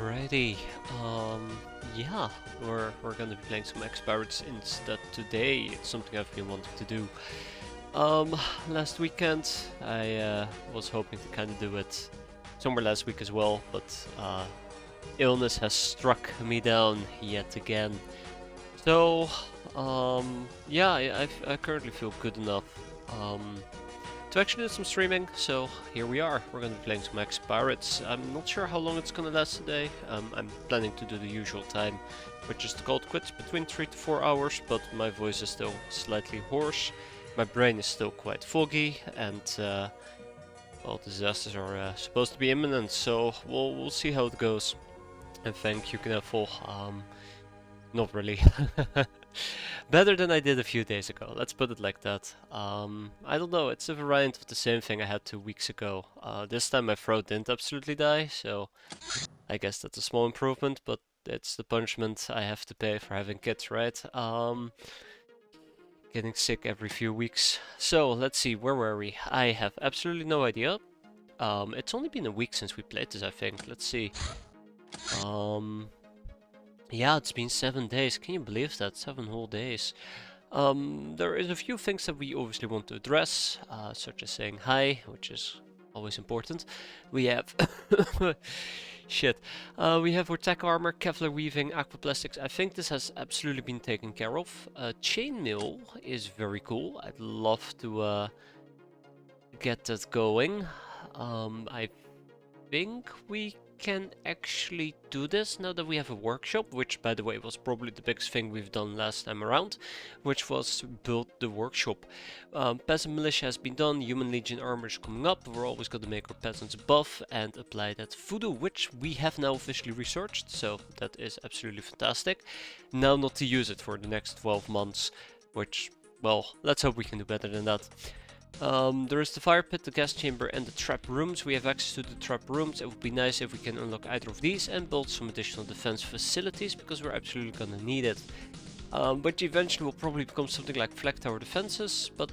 Alrighty, yeah, we're gonna be playing some X-piratez instead today. It's something I've been wanting to do. Last weekend I was hoping to kind of do it somewhere last week as well, but illness has struck me down yet again. So, yeah, I currently feel good enough to actually do some streaming, so here we are. We're gonna be playing some X-piratez. I'm not sure how long it's gonna last today. I'm planning to do the usual time, which is to call it quits between 3 to 4 hours, but my voice is still slightly hoarse. My brain is still quite foggy, and well, disasters are supposed to be imminent, so we'll see how it goes. And thank you, Knuffle. Not really. Better than I did a few days ago, let's put it like that. I don't know, it's a variant of the same thing I had 2 weeks ago. This time my throat didn't absolutely die, so I guess that's a small improvement, but it's the punishment I have to pay for having kids, right? Getting sick every few weeks. So, let's see, where were we? I have absolutely no idea. It's only been a week since we played this, I think. Let's see. Yeah, it's been 7 days. Can you believe that? 7 whole days. There is a few things that we obviously want to address, such as saying hi, which is always important. We have shit. We have our tech armor, Kevlar weaving, aquaplastics. I think this has absolutely been taken care of. Chainmail is very cool. I'd love to get that going. I think we can actually do this now that we have a workshop, which by the way was probably the biggest thing we've done last time around, which was build the workshop. Peasant militia has been done, human legion armor is coming up, we're always going to make our peasants buff and apply that voodoo, which we have now officially researched, so that is absolutely fantastic. Now not to use it for the next 12 months, which, well, let's hope we can do better than that. There is the fire pit, the gas chamber and the trap rooms. We have access to the trap rooms. It would be nice if we can unlock either of these and build some additional defense facilities, because we're absolutely gonna need it. But eventually will probably become something like flag tower defenses, but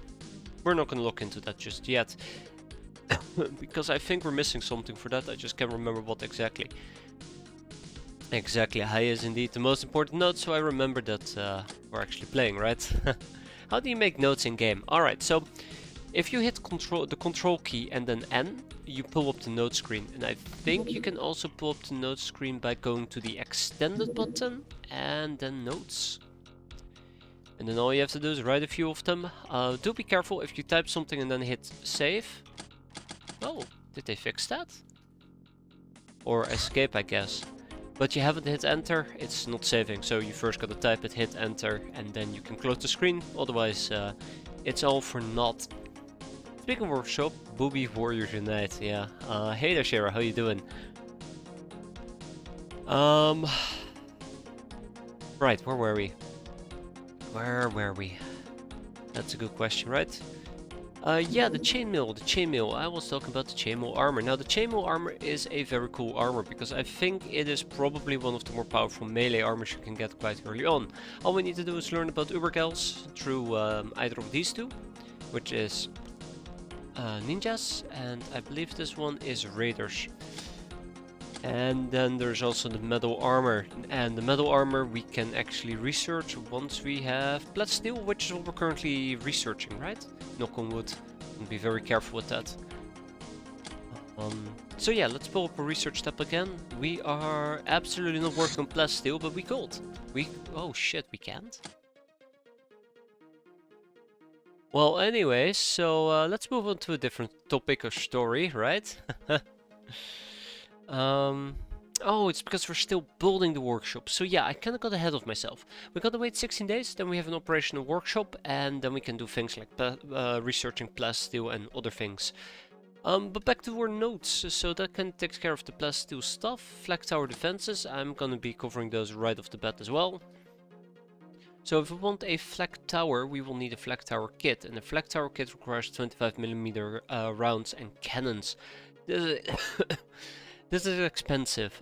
we're not gonna look into that just yet. Because I think we're missing something for that, I just can't remember what exactly. Exactly, high is indeed the most important note, so I remember that we're actually playing, right? How do you make notes in game? Alright, so if you hit the control key and then N, you pull up the note screen. And I think you can also pull up the note screen by going to the extended button and then notes. And then all you have to do is write a few of them. Do be careful if you type something and then hit save. Oh, did they fix that? Or escape, I guess. But you haven't hit enter, it's not saving. So you first gotta type it, hit enter, and then you can close the screen. Otherwise, it's all for naught. Speaking of workshop, Booby Warriors Unite, yeah. Hey there, Shara, how you doing? Right, where were we? Where were we? That's a good question, right? Yeah, the chainmail. I was talking about the chainmail armor. Now, the chainmail armor is a very cool armor, because I think it is probably one of the more powerful melee armors you can get quite early on. All we need to do is learn about Ubergals through either of these two, which is ninjas, and I believe this one is raiders. And then there's also the metal armor, and the metal armor we can actually research once we have steel, which is what we're currently researching, right? Knock on wood, and be very careful with that. So yeah, let's pull up a research tab again. We are absolutely not working on steel, but we could. Oh shit, we can't? Well, anyways, so let's move on to a different topic or story, right? Oh, it's because we're still building the workshop. So yeah, I kind of got ahead of myself. We gotta wait 16 days, then we have an operational workshop, and then we can do things like researching plasteel and other things. But back to our notes. So that kind of takes care of the plasteel stuff. Flag tower defenses, I'm gonna be covering those right off the bat as well. So if we want a flag tower, we will need a flag tower kit, and the flag tower kit requires 25mm rounds and cannons. This is expensive.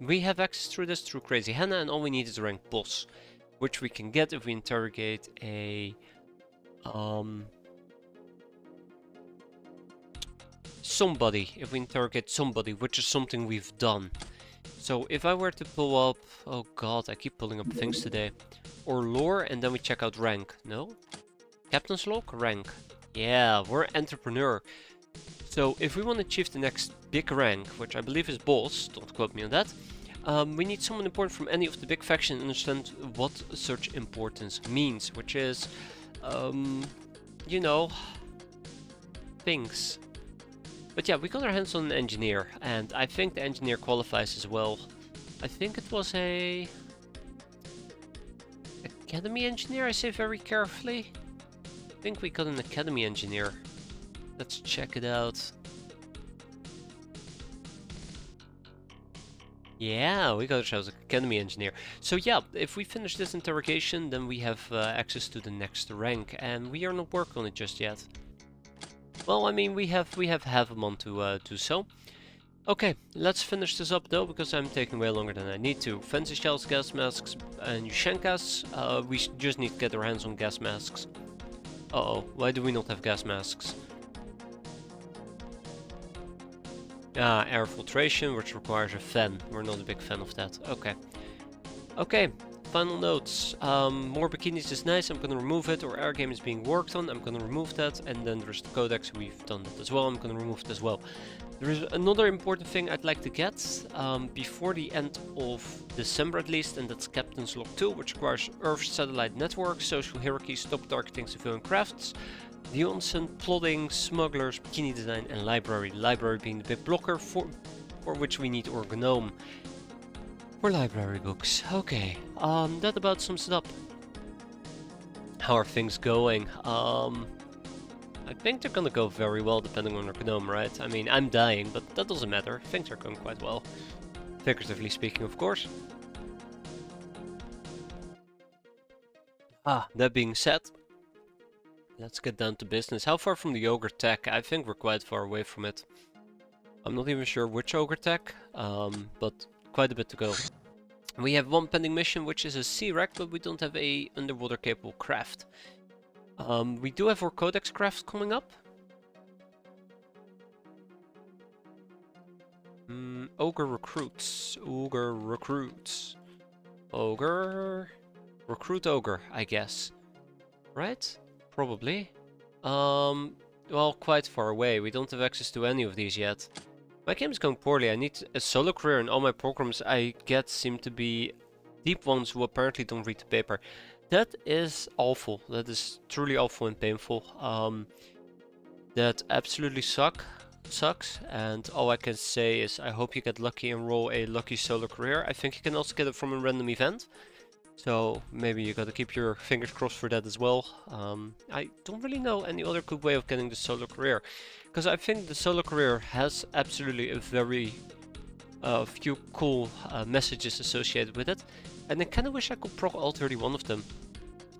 We have access through this through Crazy Hannah, and all we need is a rank boss, which we can get if we interrogate a somebody. If we interrogate somebody, which is something we've done. So if I were to pull up, oh god, I keep pulling up things today, or lore, and then we check out rank. No? Captain's log? Rank. Yeah, we're entrepreneur. So if we want to achieve the next big rank, which I believe is boss, don't quote me on that, we need someone important from any of the big factions and understand what such importance means, which is, you know, things. But yeah, we got our hands on an engineer, and I think the engineer qualifies as well. I think it was a academy engineer, I say very carefully. I think we got an academy engineer. Let's check it out. Yeah, we got ourselves an academy engineer. So yeah, if we finish this interrogation, then we have access to the next rank, and we are not working on it just yet. Well, I mean, we have half a month to do so. Okay, let's finish this up though, because I'm taking way longer than I need to. Fancy shells, gas masks, and Yushenkas. We just need to get our hands on gas masks. Uh-oh, why do we not have gas masks? Air filtration, which requires a fan. We're not a big fan of that. Okay. Okay, final notes. More bikinis is nice, I'm gonna remove it. Or air game is being worked on, I'm gonna remove that. And then there's the Codex, we've done that as well, I'm gonna remove it as well. There is another important thing I'd like to get before the end of December at least, and that's Captain's Log 2, which requires Earth satellite network, social hierarchies, top targeting civilian crafts, the onsen, plotting, smugglers, bikini design, and library. Library being the big blocker for which we need Organome for library books. Okay, that about sums it up. How are things going? I think they're gonna go very well depending on Organome, right? I mean, I'm dying, but that doesn't matter. Things are going quite well. Figuratively speaking, of course. That being said, let's get down to business. How far from the Ogre Tech? I think we're quite far away from it. I'm not even sure which Ogre Tech, but quite a bit to go. We have one pending mission, which is a sea wreck, but we don't have a underwater capable craft. We do have our Codex craft coming up. Ogre recruits. Ogre recruits. Ogre. Recruit Ogre, I guess. Right? Probably. Well, quite far away. We don't have access to any of these yet. My game's going poorly. I need a solo career, and all my programs I get seem to be deep ones who apparently don't read the paper. That is awful. That is truly awful and painful. That absolutely sucks, and all I can say is I hope you get lucky and roll a lucky solo career. I think you can also get it from a random event. So maybe you gotta keep your fingers crossed for that as well. I don't really know any other good way of getting the solo career, because I think the solo career has absolutely a very few cool messages associated with it, and I kind of wish I could proc all 31 of them.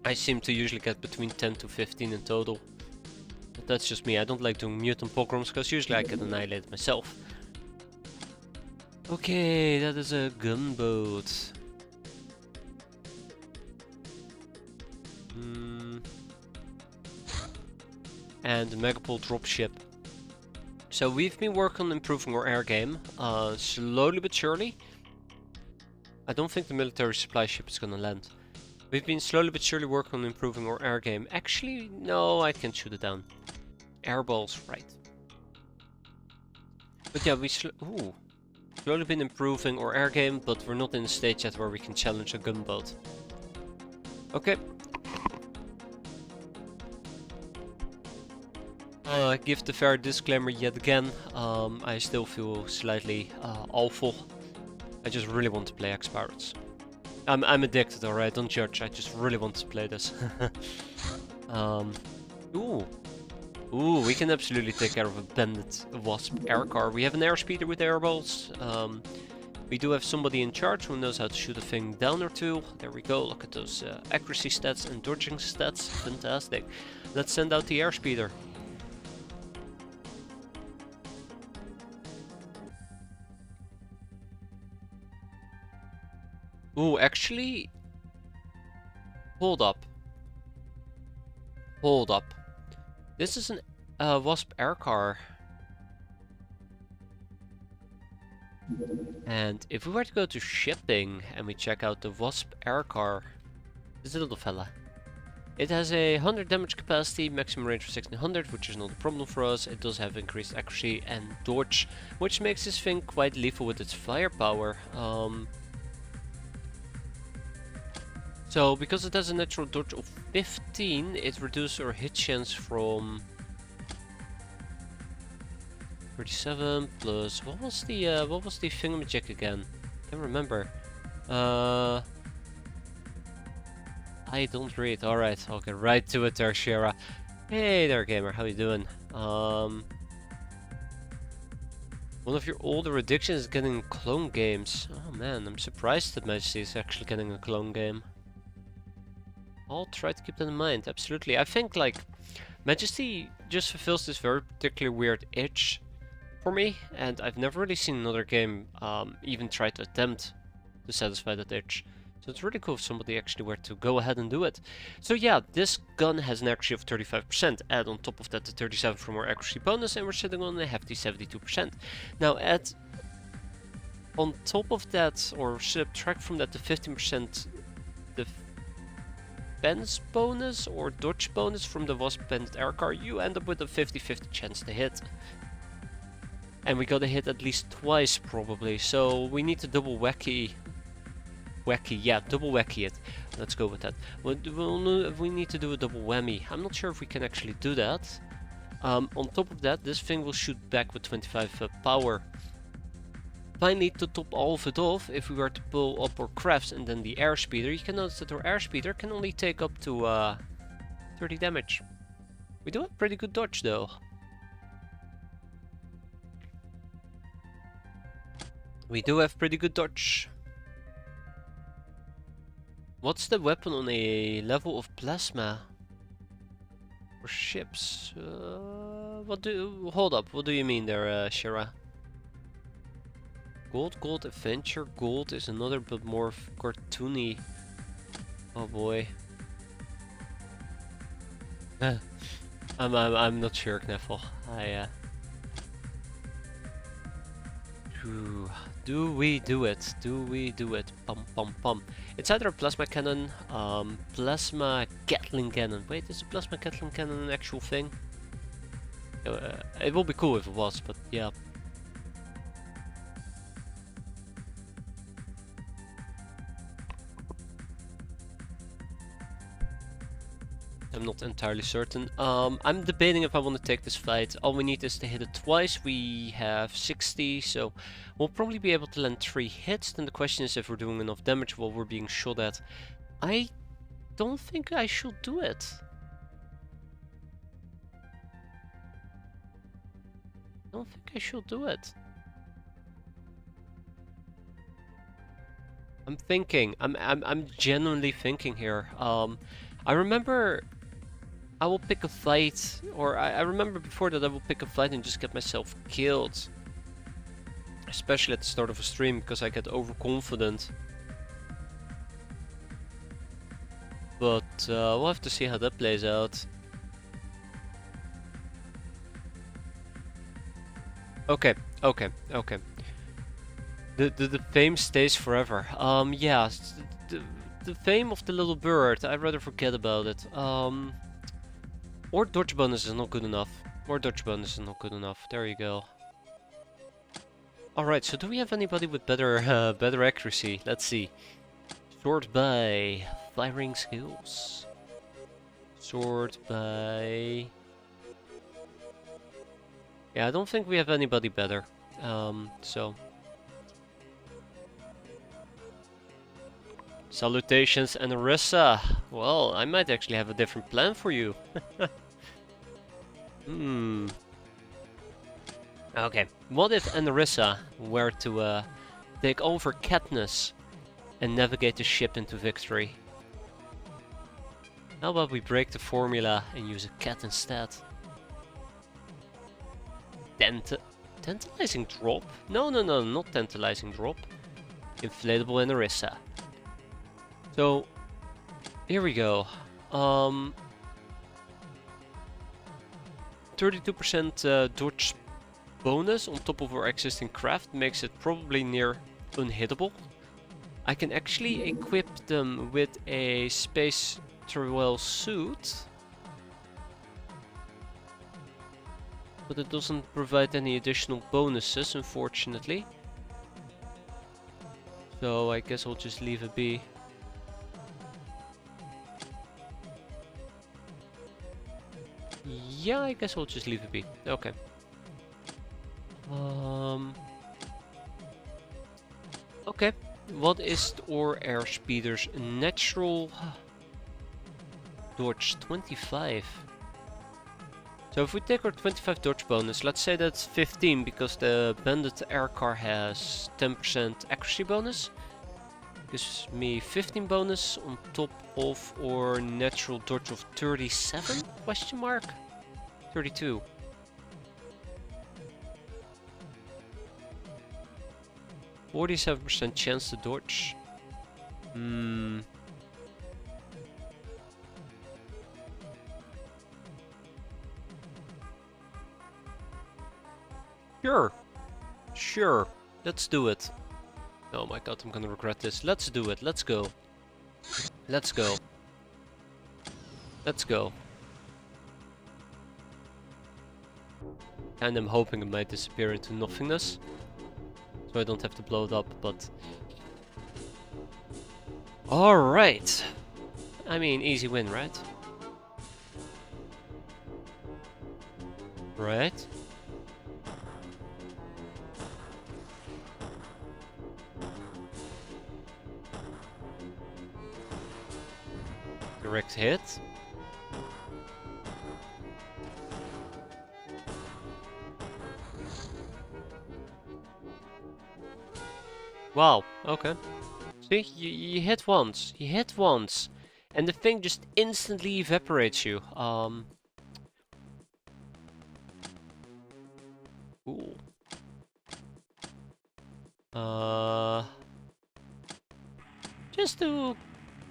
I seem to usually get between 10 to 15 in total. But that's just me, I don't like doing mutant pogroms, because usually I get annihilated myself. Okay, that is a gunboat. And the Megapole dropship. So we've been working on improving our air game, slowly but surely. I don't think the military supply ship is gonna land. We've been slowly but surely working on improving our air game. Actually, no, I can shoot it down. Airballs, right. But yeah, slowly been improving our air game, but we're not in a stage yet where we can challenge a gunboat. Okay. Give the fair disclaimer yet again. I still feel slightly awful. I just really want to play X-piratez. I'm addicted, alright, don't judge. I just really want to play this. Ooh, we can absolutely take care of a bandit wasp air car. We have an airspeeder with airballs. We do have somebody in charge who knows how to shoot a thing down or two. There we go, look at those accuracy stats and dodging stats. Fantastic. Let's send out the airspeeder. Ooh, actually... Hold up. Hold up. This is an wasp air car. And if we were to go to shipping and we check out the Wasp air car, this little fella. It has a 100 damage capacity, maximum range of 1600, which is not a problem for us. It does have increased accuracy and dodge, which makes this thing quite lethal with its firepower. So because it has a natural dodge of 15, it reduces our hit chance from 37 plus what was the thingamajig again? Can't remember. I don't read. Alright, I'll get right to it there, Shira. Hey there, gamer, how you doing? One of your older addictions is getting clone games. Oh man, I'm surprised that Majesty is actually getting a clone game. I'll try to keep that in mind, absolutely. I think, like, Majesty just fulfills this very particularly weird itch for me, and I've never really seen another game even try to attempt to satisfy that itch. So it's really cool if somebody actually were to go ahead and do it. So yeah, this gun has an accuracy of 35%, add on top of that the 37 from our accuracy bonus, and we're sitting on a hefty 72%. Now add on top of that, or subtract from that, the 15% defense bonus or dodge bonus from the Wasp Bandit air car, you end up with a 50-50 chance to hit. And we gotta hit at least twice probably, so we need to double wacky, yeah, double wacky it. Let's go with that. We need to do a double whammy. I'm not sure if we can actually do that. On top of that, this thing will shoot back with 25 power. Finally, to top all of it off, if we were to pull up our crafts and then the airspeeder, you can notice that our airspeeder can only take up to 30 damage. We do have pretty good dodge though. We do have pretty good dodge. What's the weapon on a level of plasma? For ships? Hold up, what do you mean there, Shira? Gold, adventure, gold is another but more cartoony. Oh boy. I'm not sure, Kneffel. Do we do it? Do we do it? Pum pum pum. It's either a plasma cannon, plasma Gatling cannon. Wait, is a plasma Gatling cannon an actual thing? It will be cool if it was, but yeah. I'm not entirely certain. I'm debating if I want to take this fight. All we need is to hit it twice. We have 60, so we'll probably be able to land 3 hits. Then the question is if we're doing enough damage while we're being shot at. I don't think I should do it. I don't think I should do it. I'm thinking. I'm genuinely thinking here. I remember I will pick a fight, or I remember before that I will pick a fight and just get myself killed. Especially at the start of a stream, because I get overconfident. But we'll have to see how that plays out. Okay. The fame stays forever. Yeah, the fame of the little bird, I'd rather forget about it. Or dodge bonus is not good enough. There you go. Alright, so do we have anybody with better better accuracy? Let's see. Sort by firing skills. Sort by... Yeah, I don't think we have anybody better. So... Salutations, Anarissa. Well, I might actually have a different plan for you. Okay, what if Anarissa were to take over Katniss and navigate the ship into victory? How about we break the formula and use a cat instead? Tantalizing drop? No, not tantalizing drop. Inflatable Anarissa. So, here we go. 32% dodge bonus on top of our existing craft makes it probably near unhittable. I can actually equip them with a space travel suit, but it doesn't provide any additional bonuses, unfortunately. So I guess I'll just leave it be. Yeah, I guess I'll just leave it be. Okay. Okay. What is our airspeeder's natural dodge? 25. So if we take our 25 dodge bonus, let's say that's 15 because the bandit air car has 10% accuracy bonus. Gives me 15 bonus on top of our natural dodge of 37? Question mark? 32. %47 chance to dodge. Sure. Let's do it. Oh my god, I'm gonna regret this. Let's do it. Let's go. Let's go. Let's go. And I'm hoping it might disappear into nothingness, so I don't have to blow it up, but... Alright! I mean, easy win, right? Right? Direct hit. Wow, okay. See, you hit once. You hit once. And the thing just instantly evaporates you. Ooh. Just to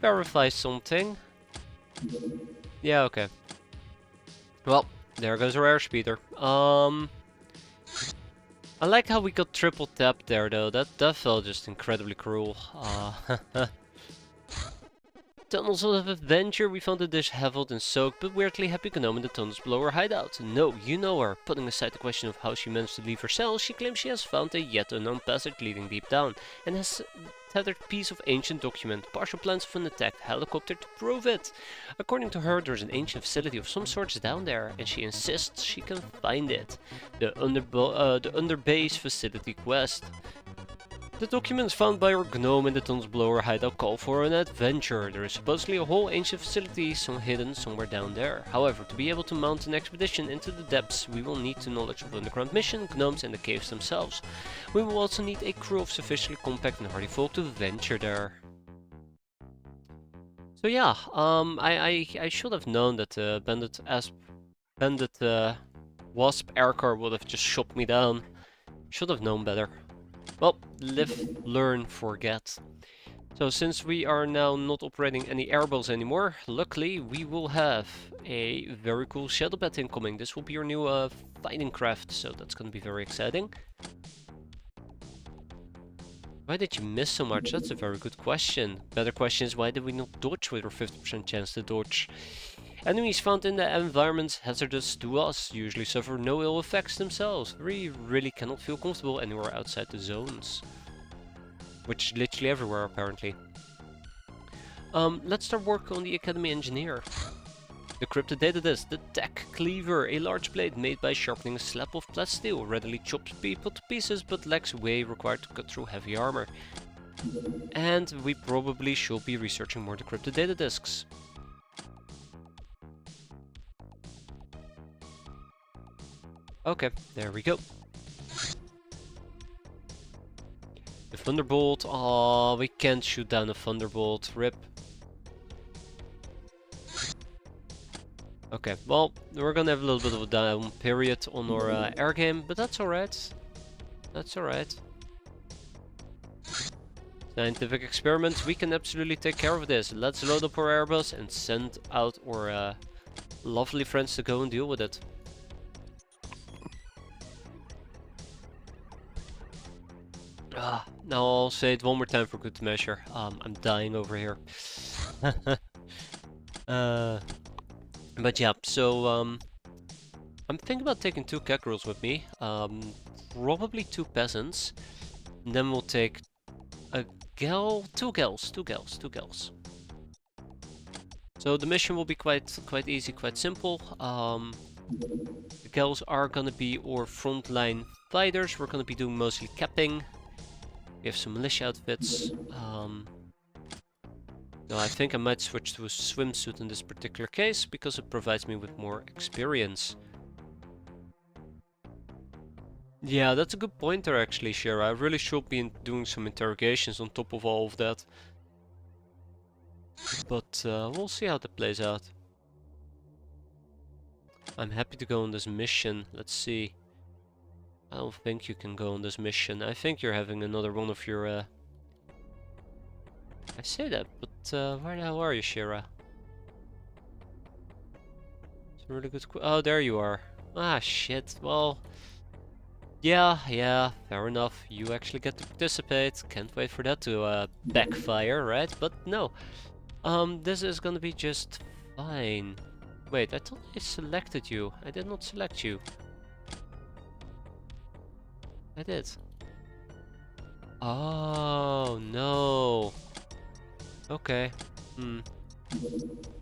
verify something. Yeah, okay. Well, there goes our airspeeder. I like how we got triple tapped there though. That felt just incredibly cruel. Tunnels of Adventure, we found a dish heaved and soaked, but weirdly happy gnome in the tunnels below her hideout. No, you know her. Putting aside the question of how she managed to leave her cell, she claims she has found a yet unknown passage leading deep down, and has tethered piece of ancient document, partial plans of an attacked helicopter to prove it. According to her, there's an ancient facility of some sorts down there, and she insists she can find it. The Underbase Facility Quest. The documents found by our gnome in the tunnels below her hideout call for an adventure. There is supposedly a whole ancient facility hidden somewhere down there. However, to be able to mount an expedition into the depths, we will need knowledge of underground mission, gnomes and the caves themselves. We will also need a crew of sufficiently compact and hardy folk to venture there. So yeah, I should have known that Bandit Wasp aircar would have just shot me down. Should have known better. Well, live, learn, forget. So since we are now not operating any airballs anymore, luckily we will have a very cool shadow bat incoming. This will be our new fighting craft, so that's gonna be very exciting. Why did you miss so much? That's a very good question. Better question is, why did we not dodge with our 50% chance to dodge? Enemies found in the environments hazardous to us usually suffer no ill effects themselves. We really cannot feel comfortable anywhere outside the zones. Which is literally everywhere, apparently. Let's start work on the Academy Engineer. The Cryptid Data Disc, the Tech Cleaver, a large blade made by sharpening a slab of plasteel, readily chops people to pieces but lacks way required to cut through heavy armor. And we probably should be researching more decrypted data disks. Okay, there we go. The Thunderbolt, oh, we can't shoot down a Thunderbolt, rip. Okay, well, we're gonna have a little bit of a down period on our air game, but that's alright. That's alright. Scientific experiments, we can absolutely take care of this. Let's load up our airbus and send out our lovely friends to go and deal with it. Now I'll say it one more time for good measure. I'm dying over here. But yeah, so I'm thinking about taking 2 cackerels with me. Probably 2 peasants. And then we'll take a gal, 2 gals, 2 gals, 2 gals. So the mission will be quite easy, quite simple. The gals are gonna be our frontline fighters. We're gonna be doing mostly capping. We have some militia outfits. No, I think I might switch to a swimsuit in this particular case because it provides me with more experience. Yeah, that's a good pointer actually, Shira. I really should be doing some interrogations on top of all of that. But we'll see how that plays out. I'm happy to go on this mission. Let's see. I don't think you can go on this mission. I think you're having another one of your... I say that, but where the hell are you, Shira? It's a really good... Oh, there you are. Ah, shit. Well... Yeah, fair enough. You actually get to participate. Can't wait for that to backfire, right? But no. This is gonna be just fine. Wait, I thought I selected you. I did not select you. I did. Oh, no. Okay.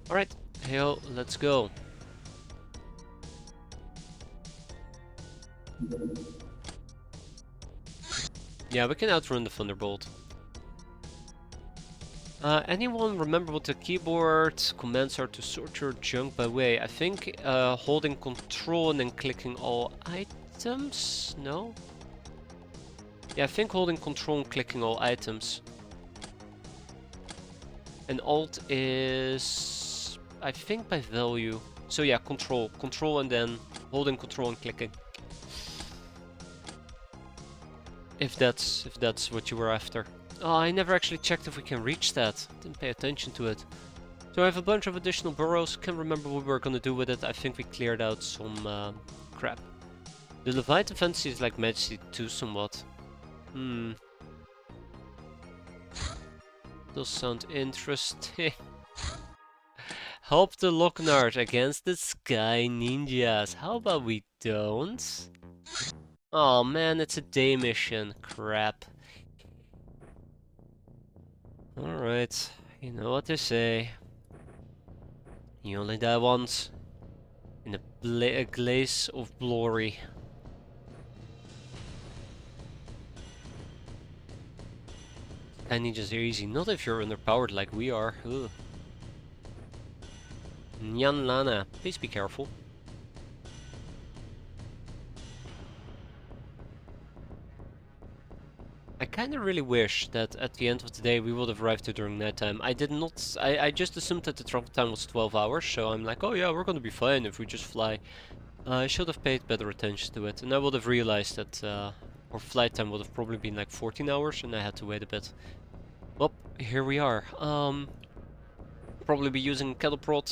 Alright, yo, let's go. Yeah, we can outrun the Thunderbolt. Anyone remember what the keyboard commands are to sort your junk by way? I think holding control and then clicking all items? No? Yeah, I think holding control and clicking all items. And alt is... I think by value. So yeah, control. Control and then holding control and clicking. If that's what you were after. Oh, I never actually checked if we can reach that. Didn't pay attention to it. So I have a bunch of additional burrows. Can't remember what we were gonna do with it. I think we cleared out some crap. The Leviathan fantasy is like Majesty 2 somewhat. Does sound interesting. Help the Locknard against the Sky Ninjas. How about we don't? Oh man, it's a day mission. Crap. Alright, you know what they say. You only die once. In a glaze of glory. Sky Ninjas are easy, not if you're underpowered like we are. Ugh. Nyan Lana, please be careful. I kinda really wish that at the end of the day we would have arrived here during nighttime. I did not... I just assumed that the travel time was 12 hours, so I'm like, oh yeah, we're gonna be fine if we just fly. I should have paid better attention to it, and I would have realized that our flight time would have probably been like 14 hours, and I had to wait a bit. Well, here we are. Probably be using cattle prod.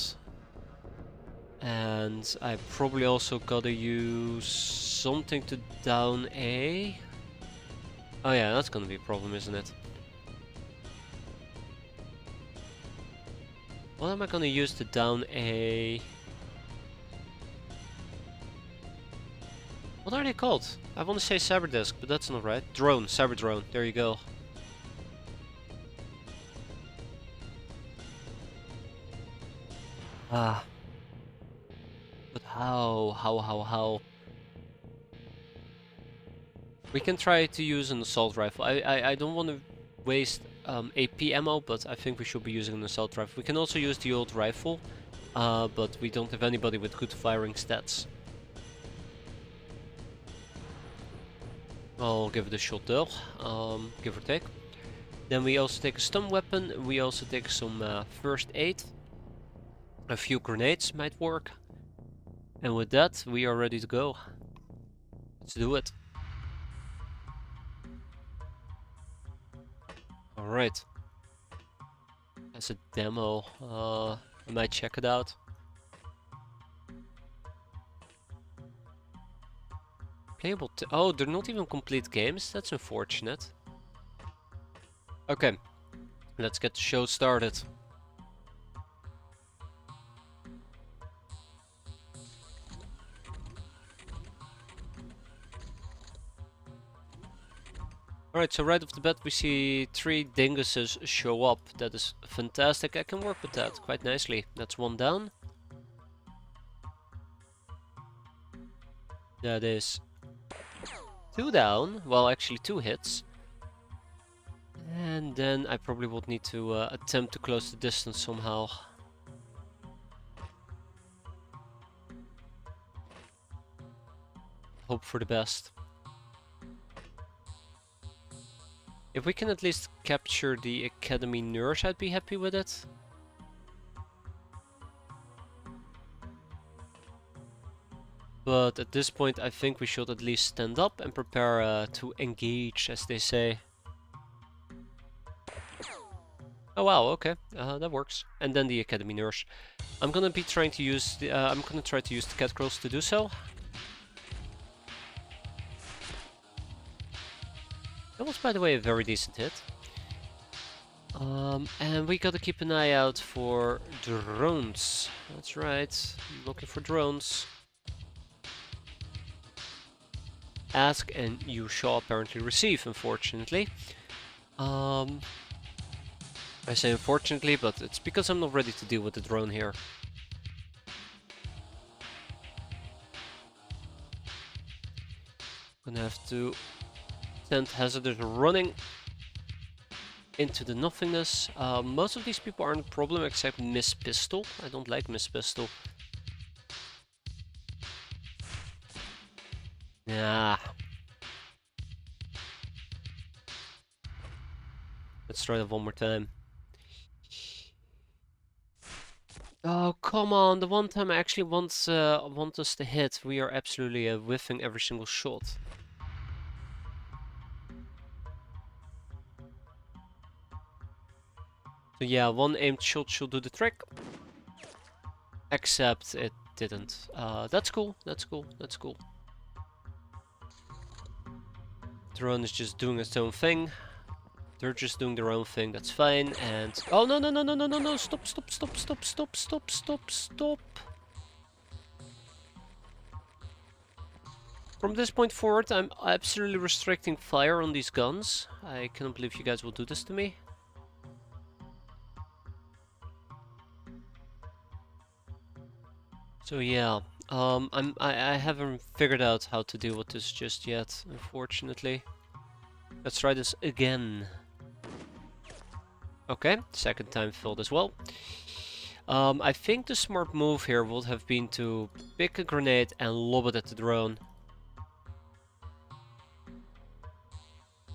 And I probably also gotta use something to down A. Oh yeah, that's gonna be a problem, isn't it? What am I gonna use to down A? What are they called? I want to say cyber desk, but that's not right. Drone, cyber drone. There you go. Ah. But how? We can try to use an assault rifle. I don't want to waste AP ammo, but I think we should be using an assault rifle. We can also use the old rifle, but we don't have anybody with good firing stats. I'll give it a shot though, give or take. Then we also take a stun weapon, we also take some first aid. A few grenades might work. And with that, we are ready to go. Let's do it. Alright. As a demo, I might check it out. Playable oh, they're not even complete games? That's unfortunate. Okay, let's get the show started. Alright, so right off the bat we see 3 dinguses show up. That is fantastic. I can work with that quite nicely. That's 1 down. That is 2 down. Well, actually 2 hits. And then I probably would need to attempt to close the distance somehow. Hope for the best. If we can at least capture the Academy nurse, I'd be happy with it. But at this point I think we should at least stand up and prepare to engage, as they say. Oh wow, okay, that works. And then the Academy nurse. I'm gonna be trying to use the I'm gonna try to use the cat girls to do so. That was, by the way, a very decent hit. And we gotta keep an eye out for drones. That's right, I'm looking for drones. Ask and you shall apparently receive, unfortunately. I say unfortunately, but it's because I'm not ready to deal with the drone here. Gonna have to send hazardous running into the nothingness. Most of these people aren't a problem except Miss Pistol. I don't like Miss Pistol. Nah. Let's try that one more time. Oh, come on. The one time I actually want us to hit, we are absolutely whiffing every single shot. So yeah, one aimed shot should do the trick. Except it didn't. That's cool, that's cool, that's cool. Drone is just doing its own thing. They're just doing their own thing, that's fine, and... Oh, no, no, no, no, no, no, no, stop, stop, stop, stop, stop, stop, stop, stop. From this point forward, I'm absolutely restricting fire on these guns. I cannot believe you guys will do this to me. So yeah, I haven't figured out how to deal with this just yet, unfortunately. Let's try this again. Okay, second time filled as well. I think the smart move here would have been to pick a grenade and lob it at the drone.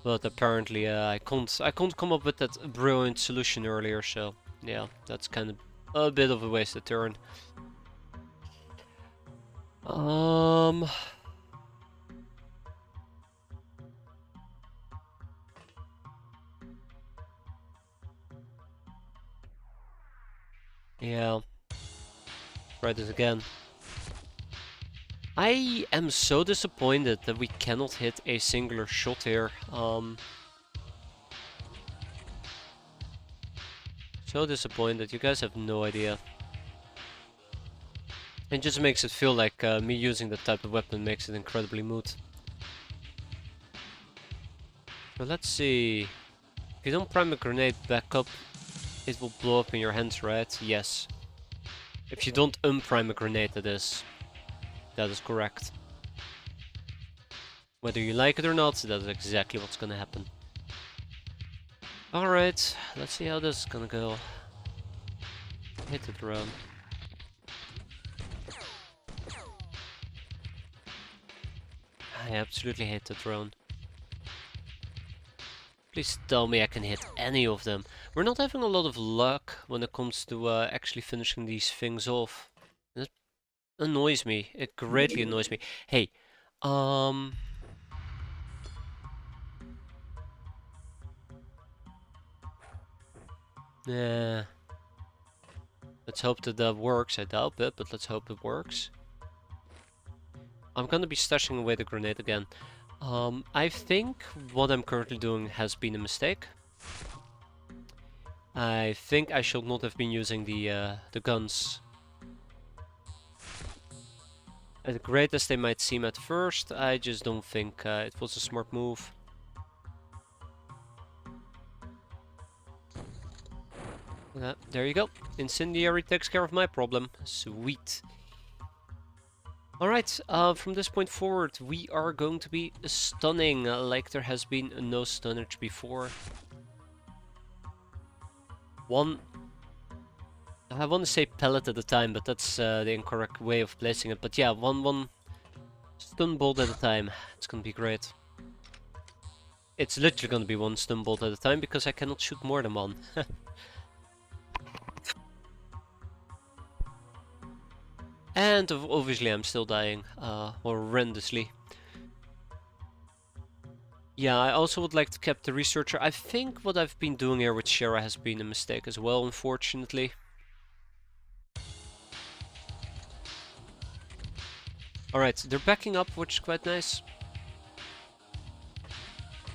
But apparently I couldn't come up with that brilliant solution earlier, so yeah, that's kind of a bit of a wasted turn. Yeah. Try this again. I am so disappointed that we cannot hit a singular shot here. So disappointed, you guys have no idea. It just makes it feel like me using that type of weapon makes it incredibly moot. So let's see. If you don't prime a grenade back up, it will blow up in your hands, right? Yes. If you don't unprime a grenade, that is correct. Whether you like it or not, that is exactly what's gonna happen. Alright, let's see how this is gonna go. Hit the drone. I absolutely hate the drone. Please tell me I can hit any of them. We're not having a lot of luck when it comes to actually finishing these things off. That annoys me. It greatly annoys me. Hey, yeah. Let's hope that that works. I doubt it, but let's hope it works. I'm gonna be stashing away the grenade again. I think what I'm currently doing has been a mistake. I think I should not have been using the guns. As great as they might seem at first, I just don't think it was a smart move. There you go. Incendiary takes care of my problem. Sweet. Alright, from this point forward, we are going to be stunning like there has been no stunnage before. I want to say pellet at a time, but that's the incorrect way of placing it. But yeah, one stun bolt at a time. It's gonna be great. It's literally gonna be one stun bolt at a time because I cannot shoot more than one. And obviously I'm still dying horrendously. Yeah, I also would like to keep the researcher. I think what I've been doing here with Shara has been a mistake as well, unfortunately. Alright, they're backing up, which is quite nice.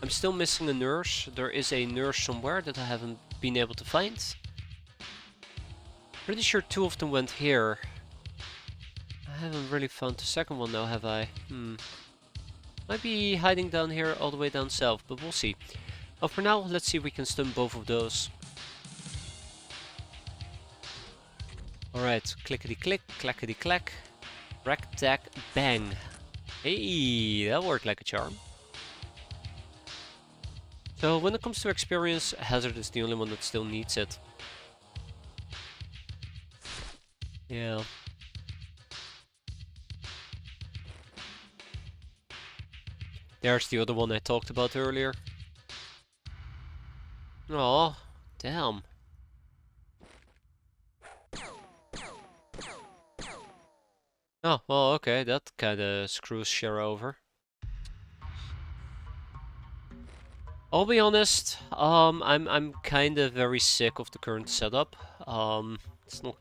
I'm still missing a nurse. There is a nurse somewhere that I haven't been able to find. Pretty sure two of them went here. I haven't really found the second one now, have I? Might be hiding down here all the way down south, but we'll see. Oh, for now, let's see if we can stun both of those. Alright, clickety click, clackety clack. Rack, tack, bang. Hey, that worked like a charm. So when it comes to experience, Hazard is the only one that still needs it. Yeah. There's the other one I talked about earlier. Oh, damn. Oh, well, okay, that kinda screws Shara over. I'll be honest, I'm kinda very sick of the current setup. It's not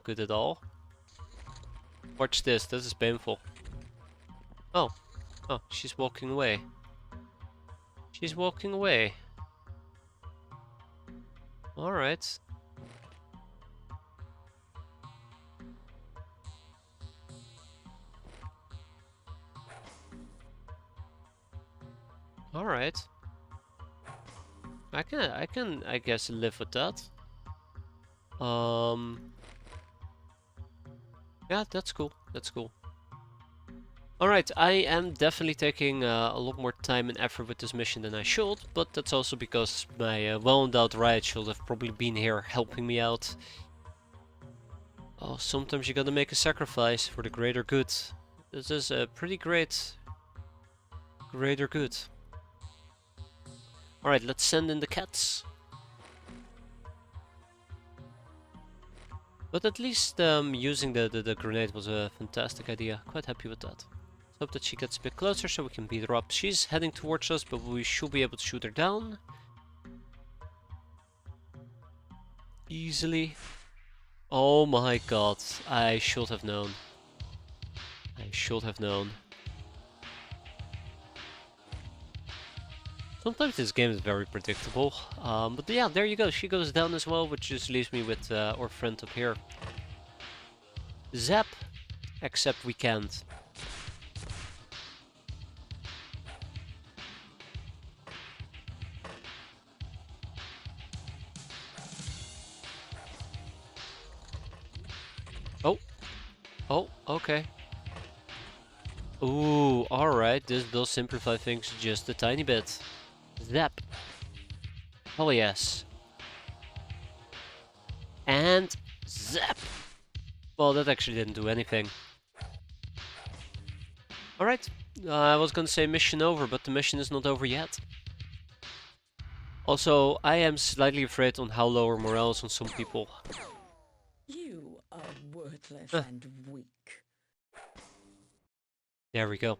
good at all. Watch this is painful. Oh, she's walking away. She's walking away. Alright. Alright. I guess live with that. Yeah, that's cool. That's cool. Alright, I am definitely taking a lot more time and effort with this mission than I should, but that's also because my well-endowed riot should have probably been here helping me out. Oh, sometimes you gotta make a sacrifice for the greater good. This is a pretty greater good. Alright, let's send in the cats. But at least using the grenade was a fantastic idea. Quite happy with that. Hope that she gets a bit closer so we can beat her up. She's heading towards us, but we should be able to shoot her down. Easily. Oh my god, I should have known. I should have known. Sometimes this game is very predictable. But yeah, there you go. She goes down as well, which just leaves me with our friend up here. Zap! Except we can't. Oh! Oh, okay. Ooh, alright. This does simplify things just a tiny bit. Zap! Oh yes. And zap! Well, that actually didn't do anything. Alright, I was gonna say mission over, but the mission is not over yet. Also, I am slightly afraid on how low our morale is on some people. You are worthless and weak. There we go.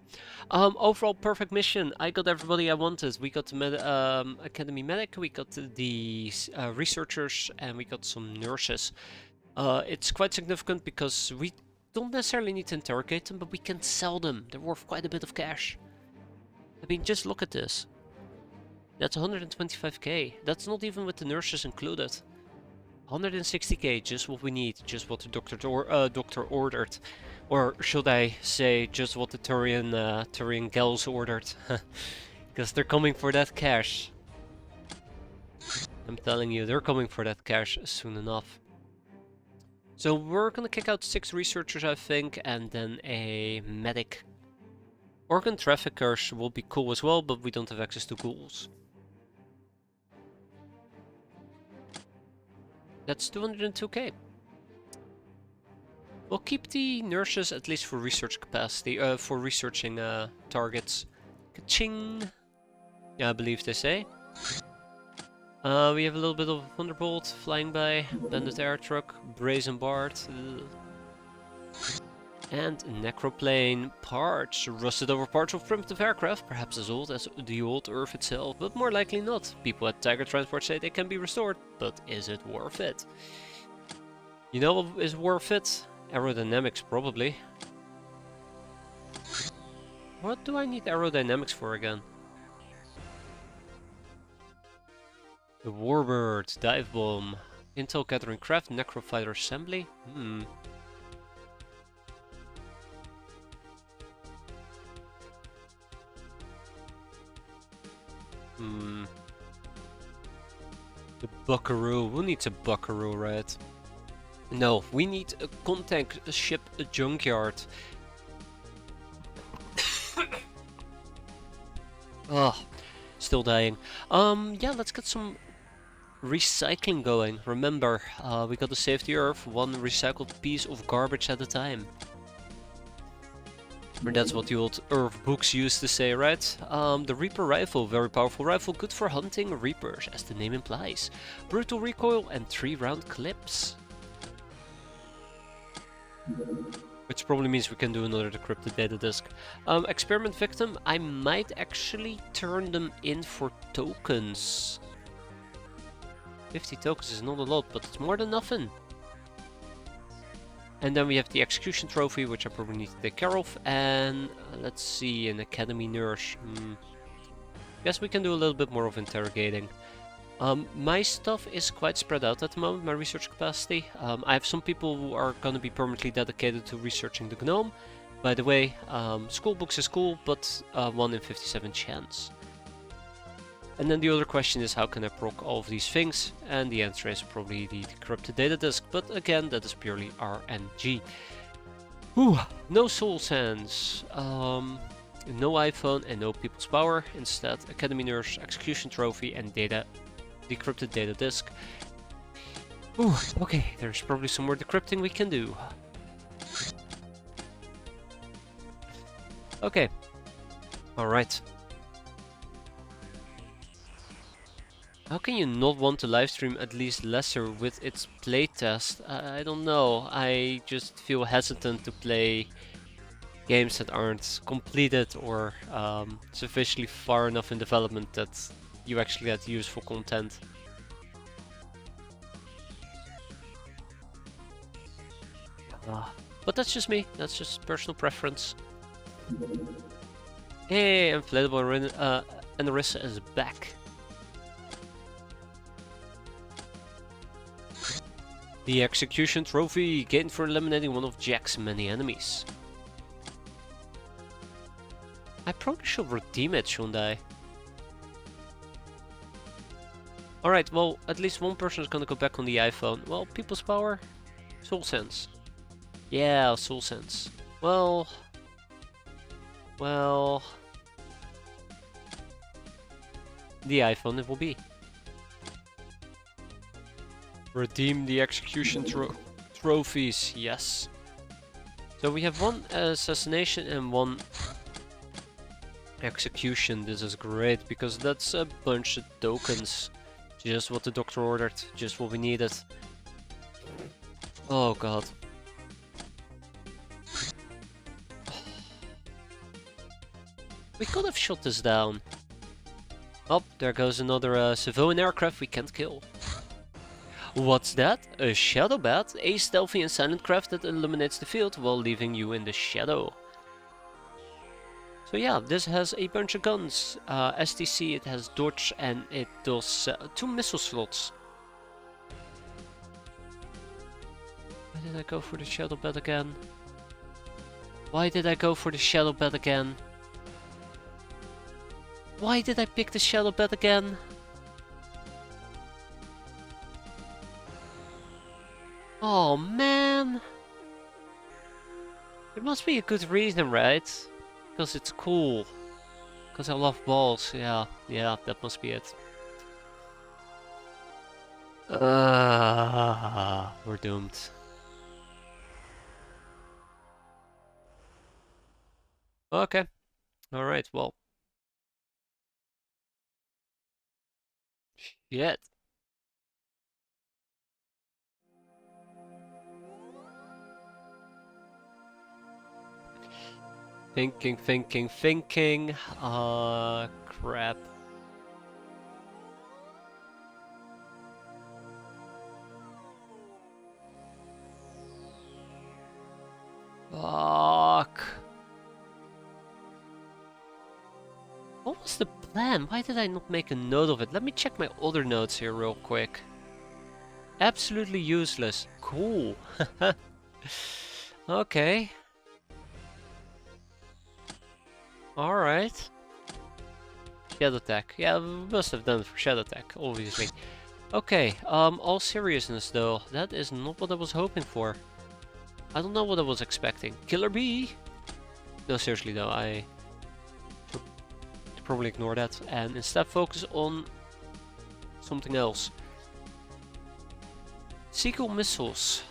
Overall perfect mission. I got everybody I wanted. We got the Academy Medic, we got the researchers, and we got some nurses. It's quite significant because we don't necessarily need to interrogate them, but we can sell them. They're worth quite a bit of cash. I mean, just look at this. That's 125k. That's not even with the nurses included. 160k, just what we need, just what the doctor ordered. Or should I say, just what the Turian gals ordered. Because they're coming for that cash. I'm telling you, they're coming for that cash soon enough. So we're gonna kick out 6 researchers, I think, and then a medic. Organ traffickers will be cool as well, but we don't have access to ghouls. That's 202k. We'll keep the nurses at least for research capacity, for researching targets. Ka-ching! Yeah, I believe they say. We have a little bit of Thunderbolt flying by, Bandit Air Truck, Brazen Bard, and Necroplane parts, rusted over parts of primitive aircraft, perhaps as old as the old Earth itself, but more likely not. People at Tiger Transport say they can be restored, but is it worth it? You know what is worth it? Aerodynamics, probably. What do I need aerodynamics for again? The Warbird, Dive Bomb, Intel Gathering Craft, Necrofighter Assembly. The Buckaroo. Who needs a Buckaroo, right? No, we need a contact ship, a junkyard. Oh, still dying. Yeah, let's get some recycling going. Remember, we gotta save the Earth, one recycled piece of garbage at a time. Or that's what the old Earth books used to say, right? The Reaper rifle, very powerful rifle, good for hunting Reapers, as the name implies. Brutal recoil and 3-round clips. Which probably means we can do another decrypted data disk. Experiment victim, I might actually turn them in for tokens. 50 tokens is not a lot, but it's more than nothing. And then we have the execution trophy, which I probably need to take care of. And let's see, an academy nurse. Guess we can do a little bit more of interrogating. My stuff is quite spread out at the moment, my research capacity. I have some people who are going to be permanently dedicated to researching the gnome. By the way, school books is cool, but 1 in 57 chance. And then the other question is, how can I proc all of these things? And the answer is probably the decrypted data disk, but again, that is purely RNG. Whew, no soul sands, no iPhone and no people's power. Instead, academy nurse, execution trophy and decrypted data disk. Ooh, okay, there's probably some more decrypting we can do. Okay, alright. How can you not want to livestream at least lesser with its playtest? I don't know, I just feel hesitant to play games that aren't completed or sufficiently far enough in development that you actually get useful content. But that's just me, that's just personal preference. Hey, inflatable Anarissa is back. The execution trophy, gained for eliminating one of Jack's many enemies. I probably should redeem it, shouldn't I? Alright, well, at least one person is gonna go back on the iPhone. Well, people's power? Soul Sense. Yeah, Soul Sense. Well... The iPhone it will be. Redeem the execution trophies, yes. So we have one assassination and one execution. This is great because that's a bunch of tokens. Just what the doctor ordered, just what we needed. Oh god. We could have shot this down. Oh, there goes another civilian aircraft we can't kill. What's that? A shadow bat? A stealthy and silent craft that illuminates the field while leaving you in the shadow. So yeah, this has a bunch of guns. STC, it has dodge, and it does 2 missile slots. Why did I go for the shadow bed again? Why did I go for the shadow bed again? Why did I pick the shadow bed again? Oh man! There must be a good reason, right? Because it's cool. Because I love balls. Yeah, that must be it. We're doomed. Okay. Alright, well. Shit. Thinking. Crap. Fuck. What was the plan? Why did I not make a note of it? Let me check my other notes here real quick. Absolutely useless. Cool. Okay. Alright. Shadow attack. Yeah, we must have done it for shadow attack, obviously. Okay, all seriousness though, that is not what I was hoping for. I don't know what I was expecting. Killer bee? No, seriously though, I should probably ignore that and instead focus on something else. Sequel missiles.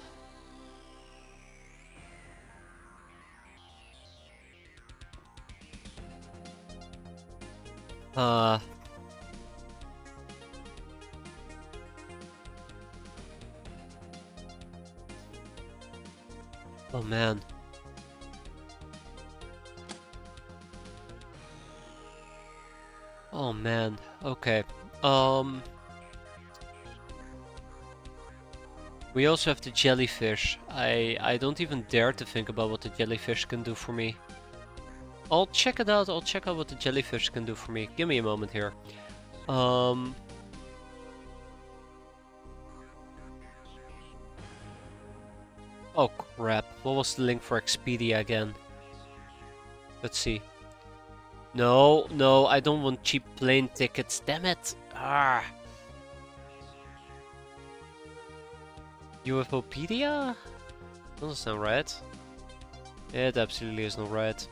Oh man. Oh man. Okay. We also have the jellyfish. I don't even dare to think about what the jellyfish can do for me. I'll check it out. I'll check out what the jellyfish can do for me. Give me a moment here. Oh crap. What was the link for Expedia again? Let's see. No, I don't want cheap plane tickets. Damn it. Ah. UFOpedia? Doesn't sound right. It absolutely is not right.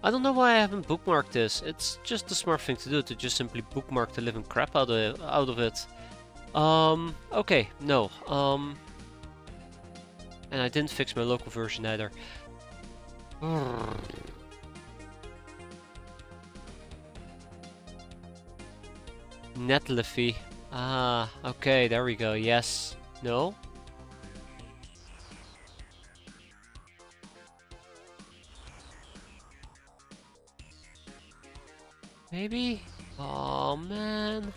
I don't know why I haven't bookmarked this. It's just the smart thing to do, to just simply bookmark the living crap out of it. Okay, no. And I didn't fix my local version either. Netlify. Ah, okay, there we go. Yes. No? Maybe? Oh man.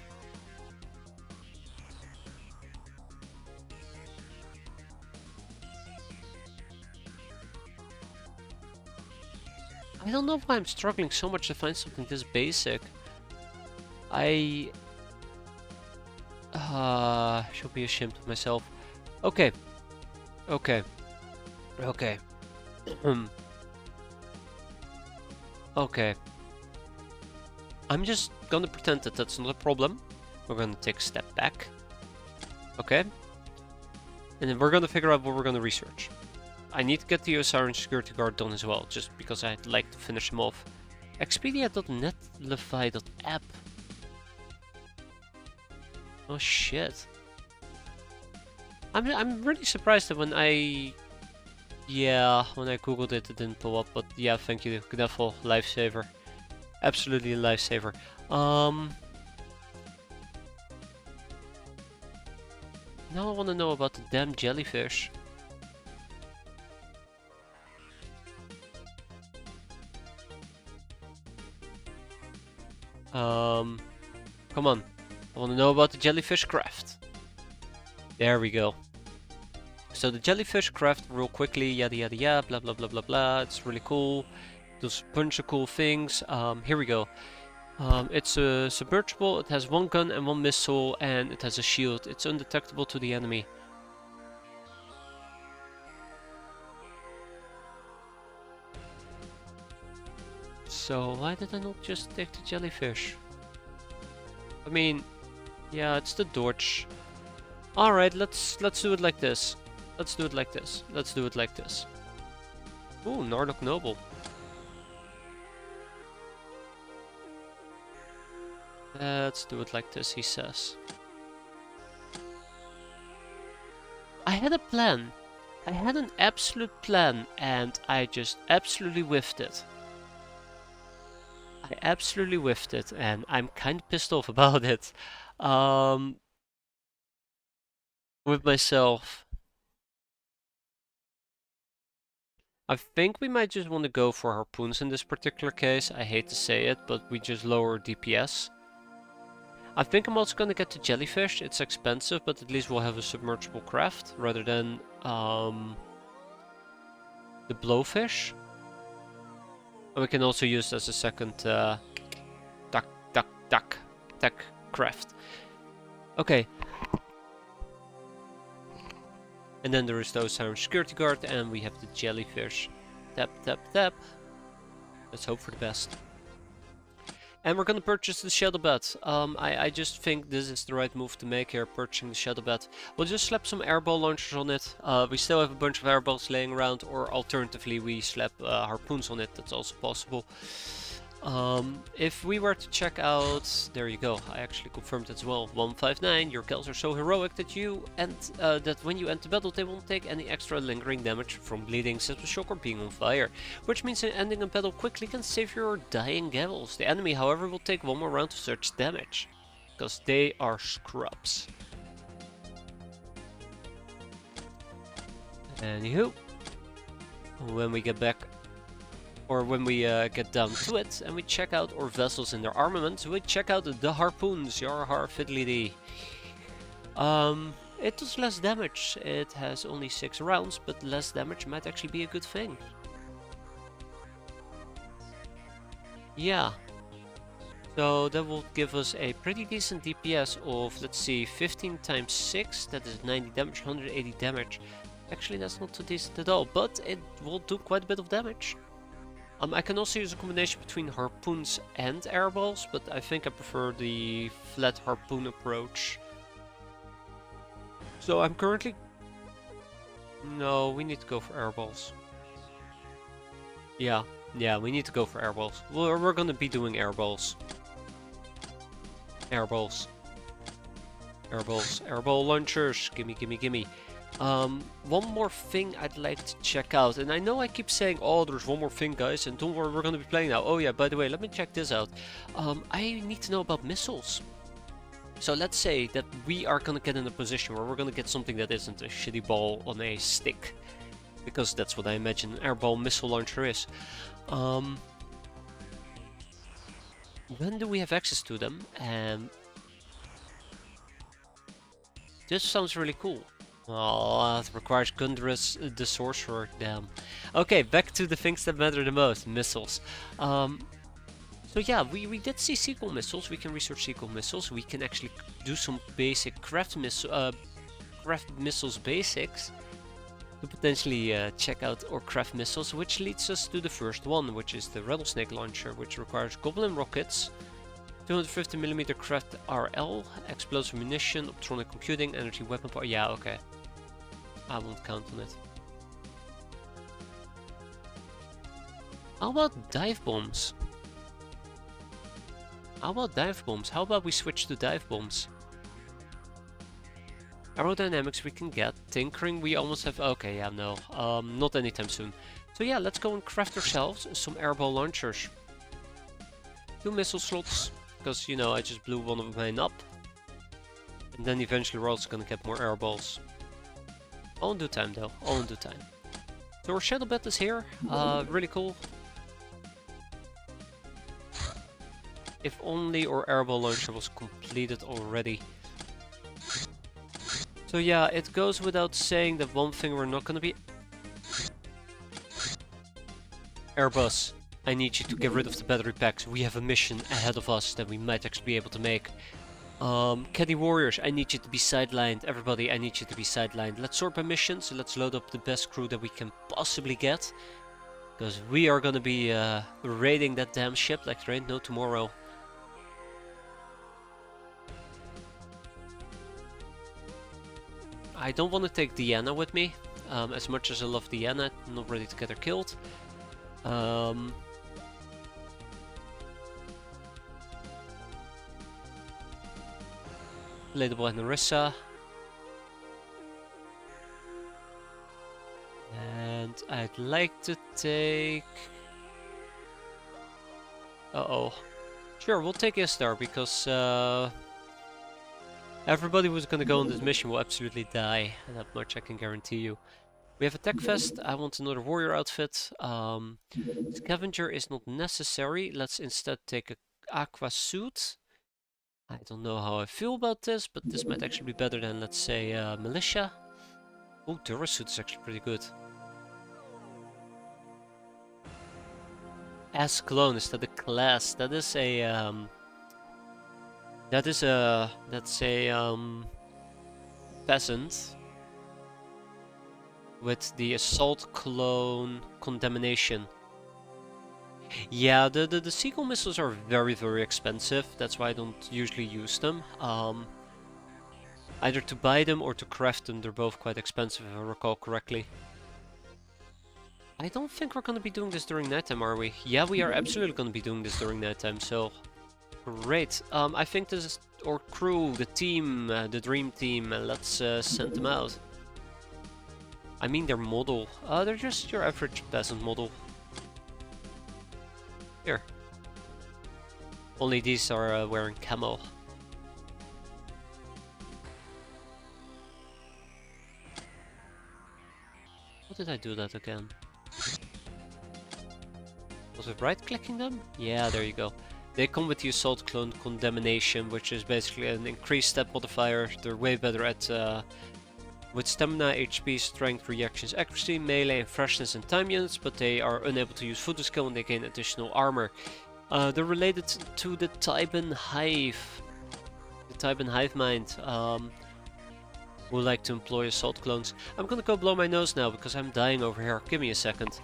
I don't know why I'm struggling so much to find something this basic. I should be ashamed of myself. Okay. Okay. Okay. I'm just gonna pretend that that's not a problem. We're gonna take a step back. Okay. And then we're gonna figure out what we're gonna research. I need to get the Osiris security guard done as well, just because I'd like to finish him off. Expedia.netlify.app. Oh shit. I'm really surprised that when I googled it, it didn't pull up, but yeah, thank you. Gneffel, lifesaver. Absolutely a lifesaver. Now I want to know about the damn jellyfish. Come on. I want to know about the jellyfish craft. There we go. So the jellyfish craft real quickly, yada yada yada, blah blah blah blah blah. It's really cool. Does a bunch of cool things. Here we go. It's a submergible. It has one gun and one missile, and it has a shield. It's undetectable to the enemy. so why did I not just take the jellyfish? I mean, yeah, it's the dodge. Alright, let's do it like this. Let's do it like this. Let's do it like this. Ooh, Nardok Noble. Let's do it like this, he says. I had a plan. I had an absolute plan, and I just absolutely whiffed it. I absolutely whiffed it, and I'm kind of pissed off about it. With myself. I think we might just want to go for harpoons in this particular case. I hate to say it, but we just lower DPS. I think I'm also gonna get the jellyfish. It's expensive, but at least we'll have a submergible craft rather than the blowfish. And we can also use as a second tech craft. Okay. And then there is the Osiris security guard, and we have the jellyfish. Tap, tap, tap. Let's hope for the best. And we're gonna purchase the Shadow Bat. I just think this is the right move to make here, purchasing the Shadow Bat. We'll just slap some airball launchers on it. We still have a bunch of airballs laying around, or alternatively we slap harpoons on it, that's also possible. If we were to check out, there you go, I actually confirmed as well, 159, your kills are so heroic that that when you enter battle they won't take any extra lingering damage from bleeding, sepsis shock or being on fire, which means that ending a battle quickly can save your dying gavels. The enemy, however, will take one more round of such damage, because they are scrubs. Anywho, when we get back, or when we get down to it, and we check out our vessels and their armaments, we check out the harpoons, yarhar fiddly-dee. It does less damage, it has only 6 rounds, but less damage might actually be a good thing. Yeah. So that will give us a pretty decent DPS of, let's see, 15 times 6, that is 90 damage, 180 damage. Actually, that's not too decent at all, but it will do quite a bit of damage. I can also use a combination between harpoons and airballs, but I think I prefer the flat harpoon approach. So I'm currently... No, we need to go for airballs. Yeah, we need to go for airballs. We're gonna be doing airballs. Airballs. Airballs. Airball launchers. Gimme, gimme, gimme. One more thing I'd like to check out, and I know I keep saying, oh, there's one more thing, guys, and don't worry, we're gonna be playing now. Oh yeah, by the way, let me check this out. I need to know about missiles. So let's say that we are gonna get in a position where we're gonna get something that isn't a shitty ball on a stick, because that's what I imagine an airball missile launcher is. When do we have access to them? And this sounds really cool. Oh, it requires Gundrus the Sorcerer, damn. Okay, back to the things that matter the most, missiles. So yeah, we did see sequel missiles, we can research sequel missiles, we can actually do some basic craft missiles basics to potentially check out or craft missiles, which leads us to the first one, which is the Rattlesnake Launcher, which requires Goblin Rockets, 250mm craft RL, explosive munition, optronic computing, energy weapon power. Yeah, okay. I won't count on it. How about dive bombs? How about we switch to dive bombs? Aerodynamics we can get. Tinkering we almost have. Okay, yeah, no. Not anytime soon. So yeah, let's go and craft ourselves some airball launchers. 2 missile slots. Because, you know, I just blew one of mine up. And then eventually we're also gonna get more airballs. All in due time though, all in due time. So our Shadow Bat is here, really cool. If only our airball launcher was completed already. So yeah, it goes without saying that one thing we're not gonna be... Airbus, I need you to get rid of the battery packs. We have a mission ahead of us that we might actually be able to make. Caddy Warriors, I need you to be sidelined. Everybody, I need you to be sidelined. Let's sort by missions. Let's load up the best crew that we can possibly get. Because we are gonna be raiding that damn ship like there ain't no tomorrow. I don't want to take Deanna with me. As much as I love Deanna, I'm not ready to get her killed. Relatable and Narissa. And I'd like to take... Uh-oh. Sure, we'll take Istar because everybody who's gonna go on this mission will absolutely die. And that much I can guarantee you. We have a tech vest. I want another warrior outfit. Scavenger is not necessary. Let's instead take a aqua suit. I don't know how I feel about this, but this might actually be better than, let's say, militia. Oh, Durasuit is actually pretty good. S clone, is that a class? That is a that's a peasant with the assault clone condemnation. Yeah, the seagull missiles are very expensive. That's why I don't usually use them. Either to buy them or to craft them. They're both quite expensive if I recall correctly. I don't think we're gonna be doing this during nighttime, are we? Yeah, we are absolutely gonna be doing this during nighttime, so... Great. I think this is our crew, the team, the dream team. Let's send them out. I mean their model. They're just your average peasant model. Here. Only these are wearing camo. How did I do that again? Was it right-clicking them? Yeah, there you go. They come with the Assault Clone Condemnation, which is basically an increased stat modifier. They're way better at with stamina, HP, strength, reactions, accuracy, melee, and freshness and time units, but they are unable to use photo skill and they gain additional armor. They're related to the Taiban Hive. The Taiban Hive Mind. Who like to employ assault clones. I'm gonna go blow my nose now because I'm dying over here. Give me a second.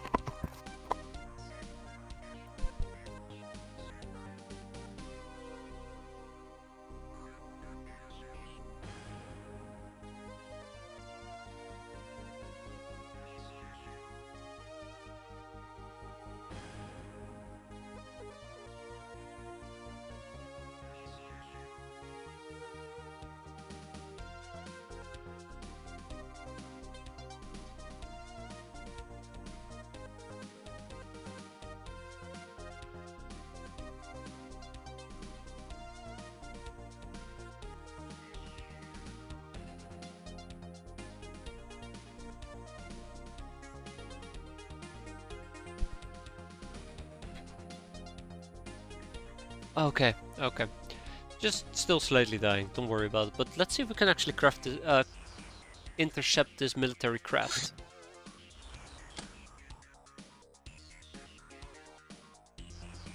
Okay. Just still slightly dying, don't worry about it. But let's see if we can actually craft this, intercept this military craft.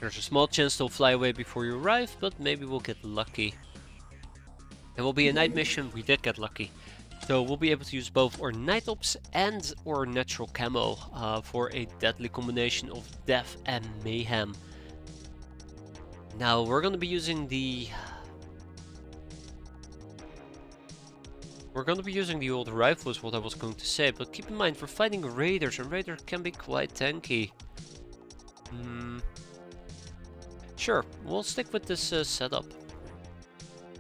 There's a small chance they'll fly away before you arrive, but maybe we'll get lucky. It will be a night mission, we did get lucky. So we'll be able to use both our night ops and our natural camo for a deadly combination of death and mayhem. Now we're gonna be using the... old rifles, what I was going to say, but keep in mind we're fighting raiders and raiders can be quite tanky. Sure, we'll stick with this setup.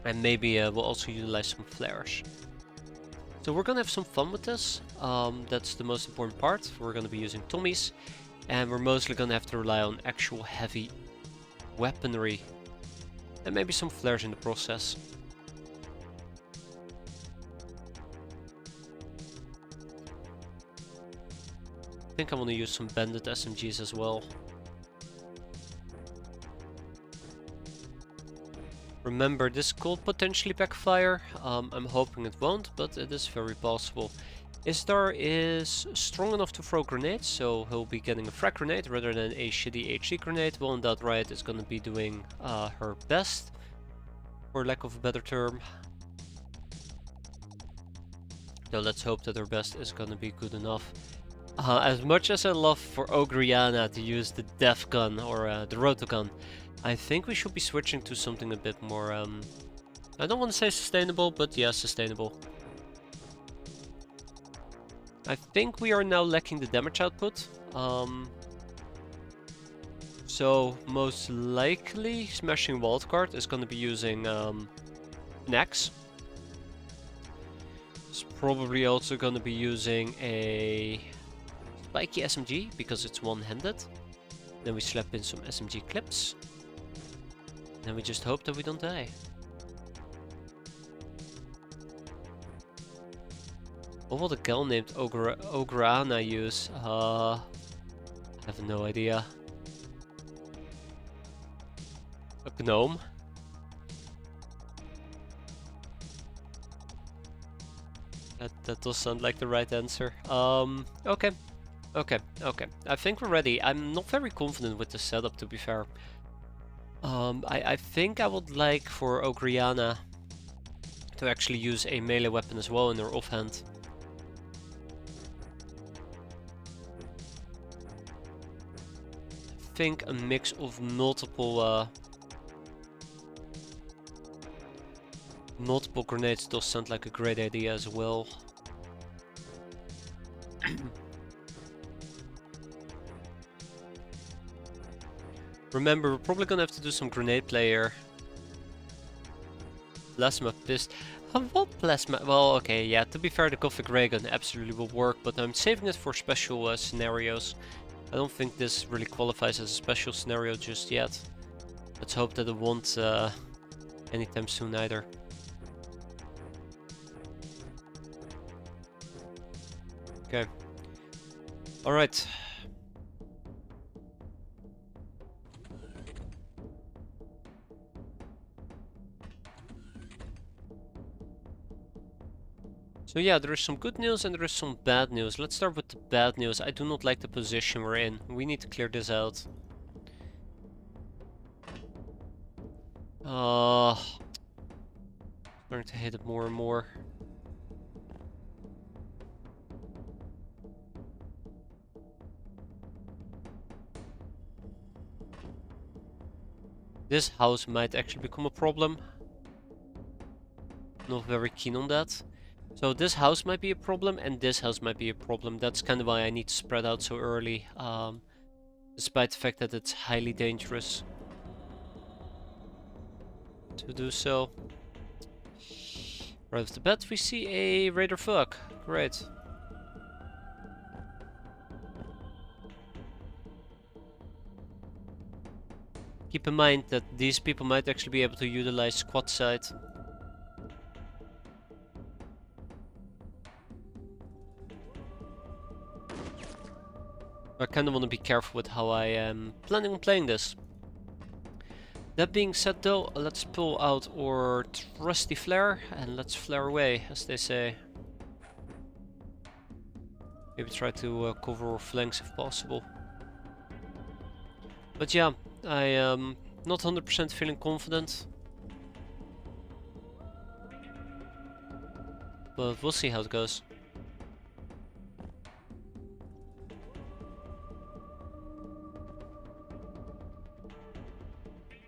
And maybe we'll also utilize some flares. So we're gonna have some fun with this. That's the most important part. We're gonna be using Tommies. And we're mostly gonna have to rely on actual heavy weaponry. And maybe some flares in the process. I think I want to use some bandit SMGs as well. Remember, this could potentially backfire. I'm hoping it won't, but it is very possible. Istar is strong enough to throw grenades, so he'll be getting a frag grenade rather than a shitty HC grenade. Well, in that Riot is going to be doing her best, for lack of a better term. So let's hope that her best is going to be good enough. As much as I love for Ogriana to use the Def Gun or the Rotogun, I think we should be switching to something a bit more, I don't want to say sustainable, but yeah, sustainable. I think we are now lacking the damage output. So most likely Smashing Wildcard is going to be using an axe. It's probably also going to be using a spiky SMG because it's one-handed. Then we slap in some SMG clips. And we just hope that we don't die. What will the girl named Ograna use? I have no idea. A gnome? That does sound like the right answer. Okay. Okay. I think we're ready. I'm not very confident with the setup, to be fair. I think I would like for Ogriana to actually use a melee weapon as well in her offhand. I think a mix of multiple grenades does sound like a great idea as well. Remember, we're probably gonna have to do some grenade play here. Plasma pist. What plasma? Well, okay, yeah, to be fair, the Gothic ray gun absolutely will work, but I'm saving it for special scenarios. I don't think this really qualifies as a special scenario just yet. Let's hope that it won't anytime soon either. Okay. Alright. So yeah, there is some good news and there is some bad news. Let's start with the bad news. I do not like the position we're in. We need to clear this out. Starting to hit it more and more. This house might actually become a problem. Not very keen on that. So this house might be a problem and this house might be a problem. That's kind of why I need to spread out so early. Despite the fact that it's highly dangerous to do so. Right off the bat we see a Raider Fuck. Great. Keep in mind that these people might actually be able to utilize squad sight. I kind of want to be careful with how I am planning on playing this. That being said though, let's pull out our trusty flare and let's flare away, as they say. Maybe try to cover our flanks if possible. But yeah, I am not 100% feeling confident. But we'll see how it goes.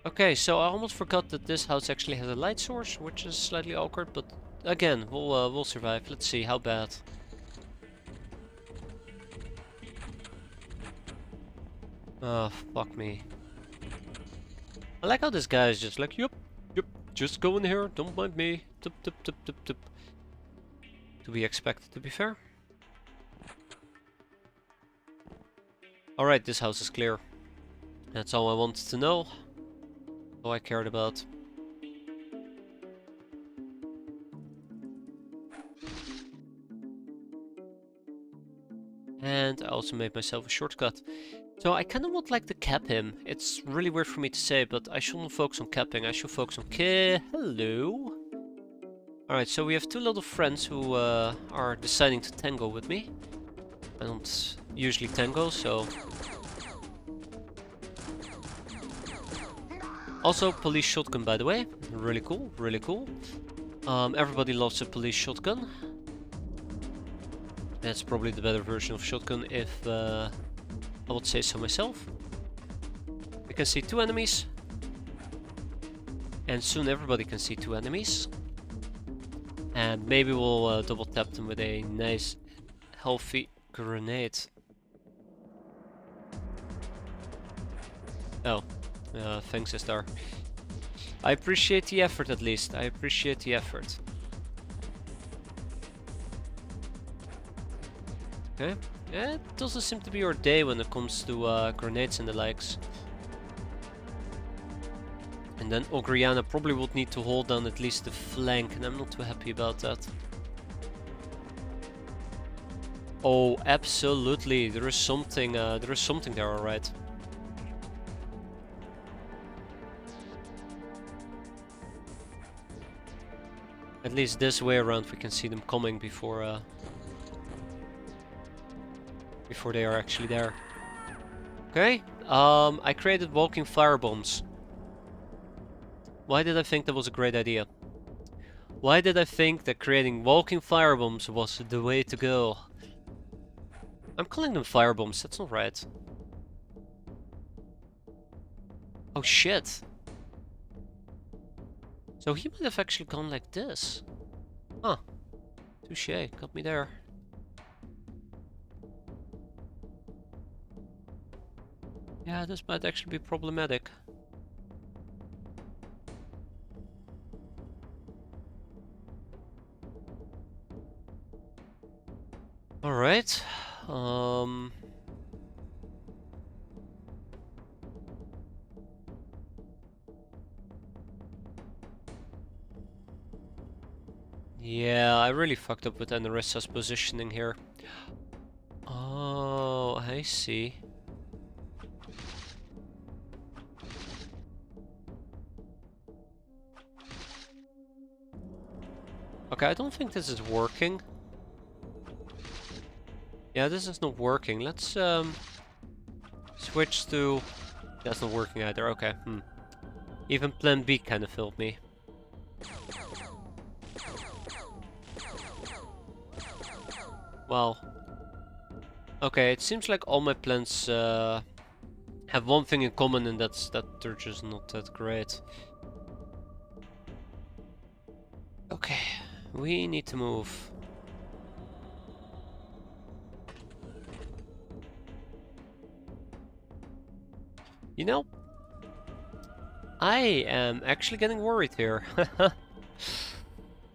Okay, so I almost forgot that this house actually has a light source, which is slightly awkward, but again, we'll survive. Let's see how bad. Oh, fuck me. I like how this guy is just like, yep, just go in here, don't mind me. Tup. To be expected, to be fair. Alright, this house is clear. That's all I wanted to know. All I cared about. And I also made myself a shortcut. So I kind of would like to cap him. It's really weird for me to say, but I shouldn't focus on capping. I should focus on hello. Alright, so we have two little friends who are deciding to tango with me. I don't usually tango, so... Also, police shotgun, by the way. Really cool, really cool. Everybody loves a police shotgun. That's probably the better version of shotgun if I would say so myself. We can see 2 enemies. And soon everybody can see 2 enemies. And maybe we'll double tap them with a nice healthy grenade. Oh, thanks Star. I appreciate the effort at least. I appreciate the effort. Okay. Yeah, it doesn't seem to be your day when it comes to grenades and the likes. And then Oct Y1 probably would need to hold down at least the flank, and I'm not too happy about that. Oh, absolutely. There is something there, alright. At least this way around we can see them coming before they are actually there. Okay. I created walking firebombs. Why did I think that was a great idea? Why did I think that creating walking firebombs was the way to go? I'm calling them firebombs, that's not right. Oh shit. So he might have actually gone like this. Huh. Touché, got me there. Yeah, this might actually be problematic. Alright. Yeah, I really fucked up with Anerissa's positioning here. Oh, I see. Okay, I don't think this is working. Yeah, this is not working. Let's switch to... That's not working either, okay. Even plan B kind of failed me. Well... Okay, it seems like all my plans have one thing in common, and that's that they're just not that great. Okay, we need to move. You know, I am actually getting worried here.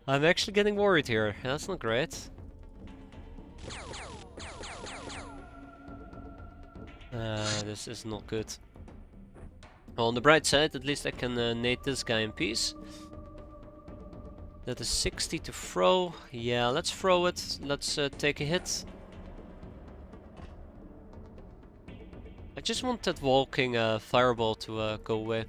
I'm actually getting worried here. That's not great. This is not good. Well, on the bright side, at least I can nade this guy in peace. That is 60 to throw. Yeah, let's throw it. Let's take a hit. I just want that walking fireball to go away.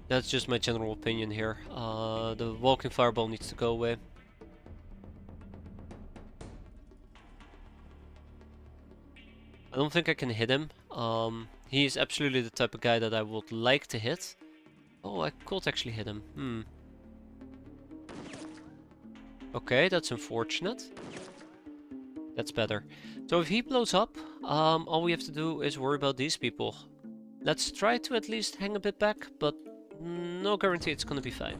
That's just my general opinion here. The walking fireball needs to go away. I don't think I can hit him. He is absolutely the type of guy that I would like to hit. Oh, I could actually hit him. Okay, that's unfortunate. That's better. So if he blows up, all we have to do is worry about these people. Let's try to at least hang a bit back, but no guarantee it's gonna be fine.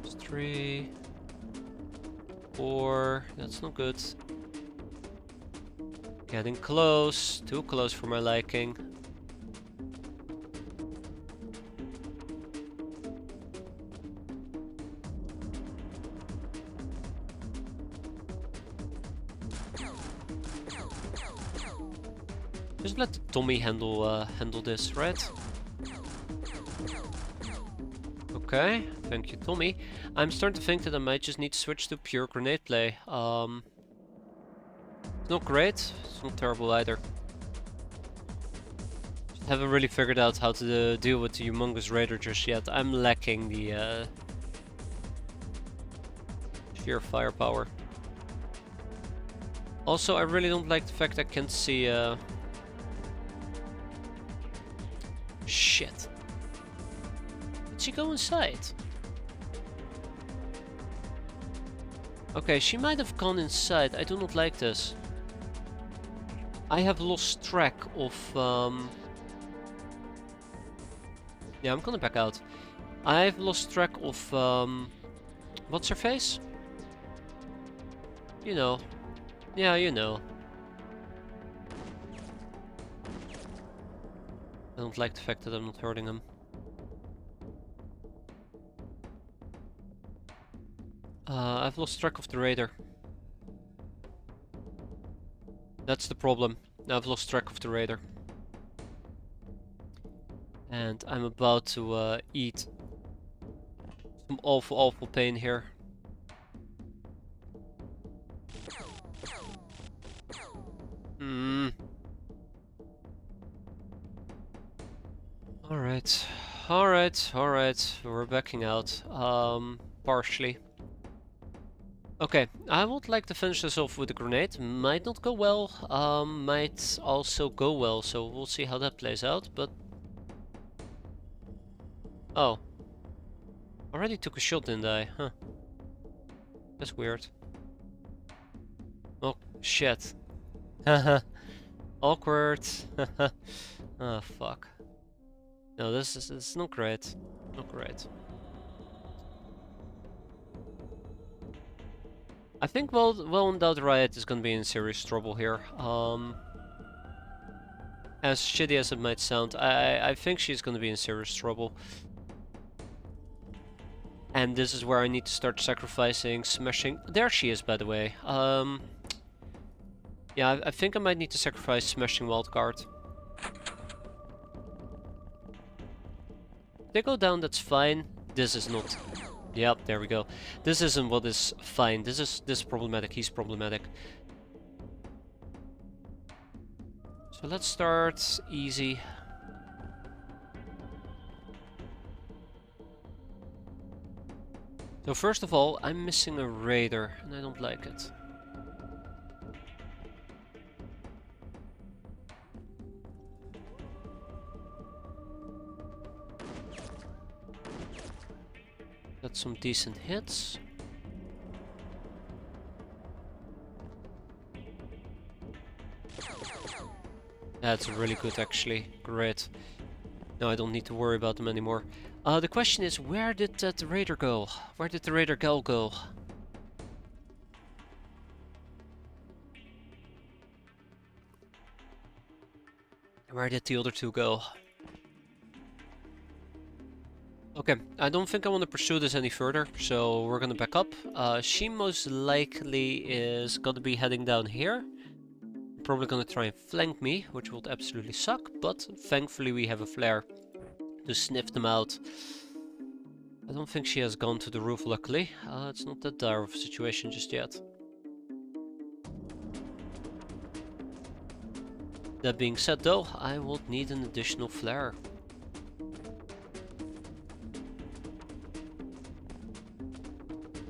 It's 3, 4, that's not good. Getting close, too close for my liking. Just let Tommy handle this, right? Okay, thank you, Tommy. I'm starting to think that I might just need to switch to pure grenade play. It's not great, it's not terrible either. Just haven't really figured out how to deal with the humongous raider just yet. I'm lacking the sheer firepower. Also, I really don't like the fact I can't see... Shit. she go inside? Okay, she might have gone inside. I do not like this. I have lost track of... Yeah, I'm gonna back out. I've lost track of... What's her face? You know. Yeah, you know. I don't like the fact that I'm not hurting him. I've lost track of the raider. That's the problem. I've lost track of the raider. And I'm about to eat some awful, awful pain here. Alright. Alright, alright. We're backing out. Partially. Okay, I would like to finish this off with a grenade. Might not go well, might also go well, so we'll see how that plays out, but... Oh. Already took a shot, didn't I? Huh. That's weird. Oh, shit. Haha. Awkward. Oh, fuck. No, this is not great. Not great. I think well endowed Riot is gonna be in serious trouble here. As shitty as it might sound, I think she's gonna be in serious trouble. And this is where I need to start sacrificing, smashing. There she is, by the way. Yeah, I think I might need to sacrifice smashing wildcard. They go down, that's fine. This is not. Yep, there we go. This isn't what is fine. This is problematic. He's problematic. So let's start easy. So first of all, I'm missing a raider, and I don't like it. Got some decent hits. That's really good, actually. Great. Now I don't need to worry about them anymore. The question is, where did that raider go? Where did the raider gal go? Where did the other two go? Okay, I don't think I want to pursue this any further, so we're gonna back up. She most likely is gonna be heading down here. Probably gonna try and flank me, which would absolutely suck, but thankfully we have a flare to sniff them out. I don't think she has gone to the roof, luckily. It's not that dire of a situation just yet. That being said though, I will need an additional flare.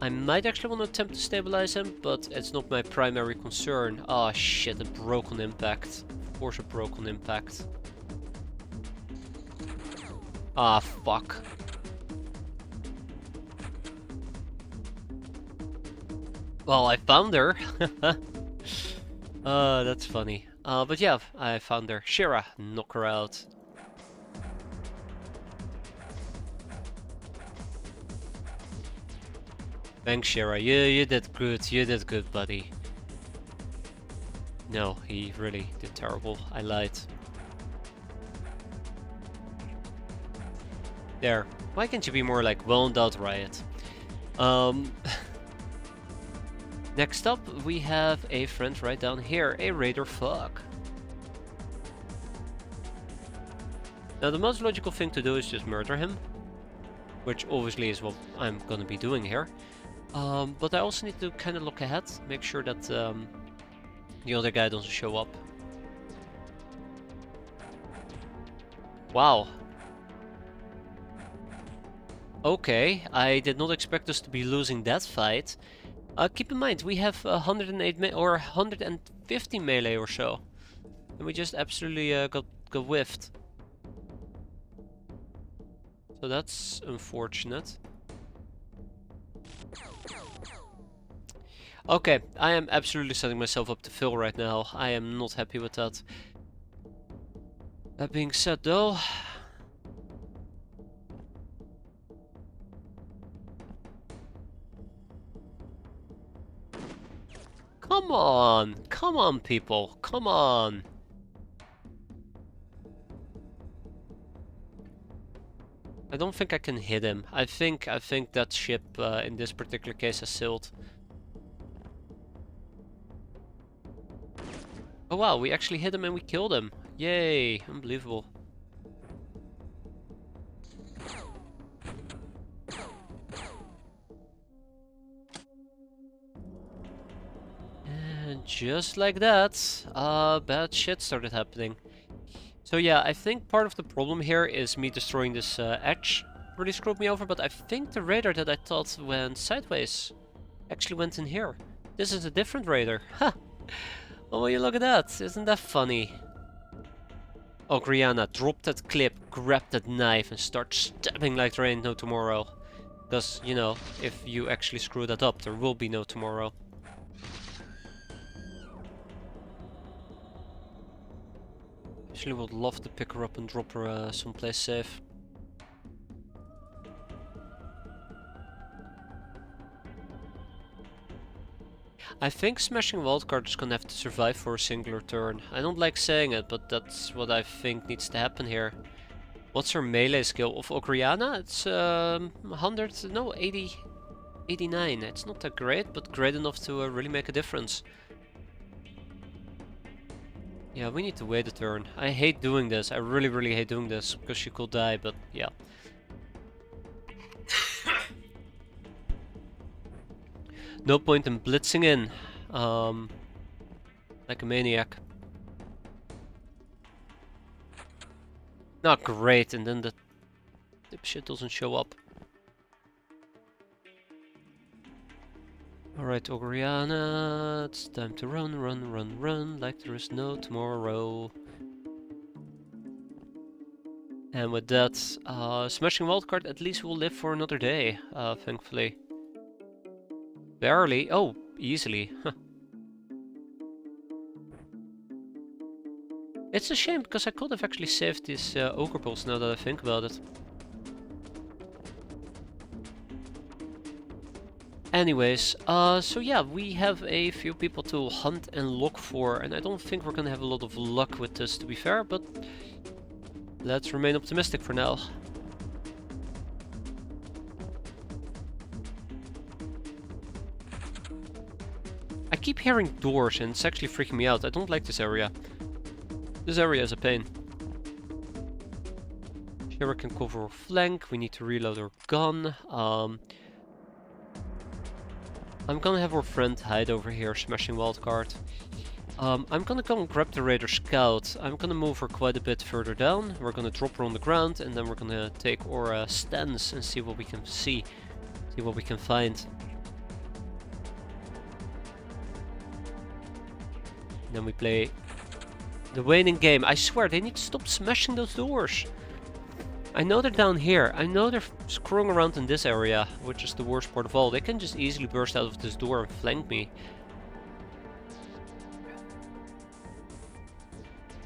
I might actually want to attempt to stabilize him, but it's not my primary concern. Ah, shit, it broke on impact. Of course it broke on impact. Ah, fuck. Well, I found her. That's funny. But yeah, I found her. Shira, knock her out. Thanks, Shira. You did good. You did good, buddy. No, he really did terrible. I lied. There. Why can't you be more like well-endowed Riot? Next up, we have a friend right down here, a raider fuck. Now, the most logical thing to do is just murder him, which obviously is what I'm gonna be doing here. But I also need to kind of look ahead, make sure that the other guy doesn't show up. Wow. Okay, I did not expect us to be losing that fight. Keep in mind, we have 108 or 150 melee or so. And we just absolutely got whiffed. So So that's unfortunate. Okay, I am absolutely setting myself up to fail right now. I am not happy with that. That being said though... Come on! Come on, people! Come on! I don't think I can hit him. I think that ship in this particular case has sailed. Oh wow, we actually hit him and we killed him. Yay, unbelievable. And just like that, bad shit started happening. So yeah, I think part of the problem here is me destroying this edge. Really screwed me over, but I think the radar that I thought went sideways actually went in here. This is a different radar. Ha! Oh, will you look at that? Isn't that funny? Oh, Griana, drop that clip, grab that knife and start stabbing like there ain't no tomorrow. Because, you know, if you actually screw that up, there will be no tomorrow. Actually would love to pick her up and drop her someplace safe. I think smashing wildcard is gonna have to survive for a singular turn. I don't like saying it, but that's what I think needs to happen here. What's her melee skill of Ogriana? It's 100, no, 80, 89. It's not that great, but great enough to really make a difference. Yeah, we need to wait a turn. I hate doing this. I really hate doing this because she could die, but yeah. No point in blitzing in like a maniac. Not great, and then the dipshit doesn't show up. Alright, Ogriana, it's time to run, like there is no tomorrow. And with that, smashing wildcard at least will live for another day, thankfully. Barely, oh, easily. It's a shame, because I could have actually saved this Ogre Pulse now that I think about it. Anyways, so yeah, we have a few people to hunt and look for, and I don't think we're gonna have a lot of luck with this, to be fair, but let's remain optimistic for now. I keep hearing doors, and it's actually freaking me out. I don't like this area. This area is a pain. Here we can cover our flank, we need to reload our gun. I'm gonna have our friend hide over here, smashing wildcard. I'm gonna go and grab the Raider Scout. I'm gonna move her quite a bit further down. We're gonna drop her on the ground, and then we're gonna take our stance and see what we can see what we can find. Then we play the waiting game. I swear, they need to stop smashing those doors. I know they're down here. I know they're screwing around in this area, which is the worst part of all. They can just easily burst out of this door and flank me.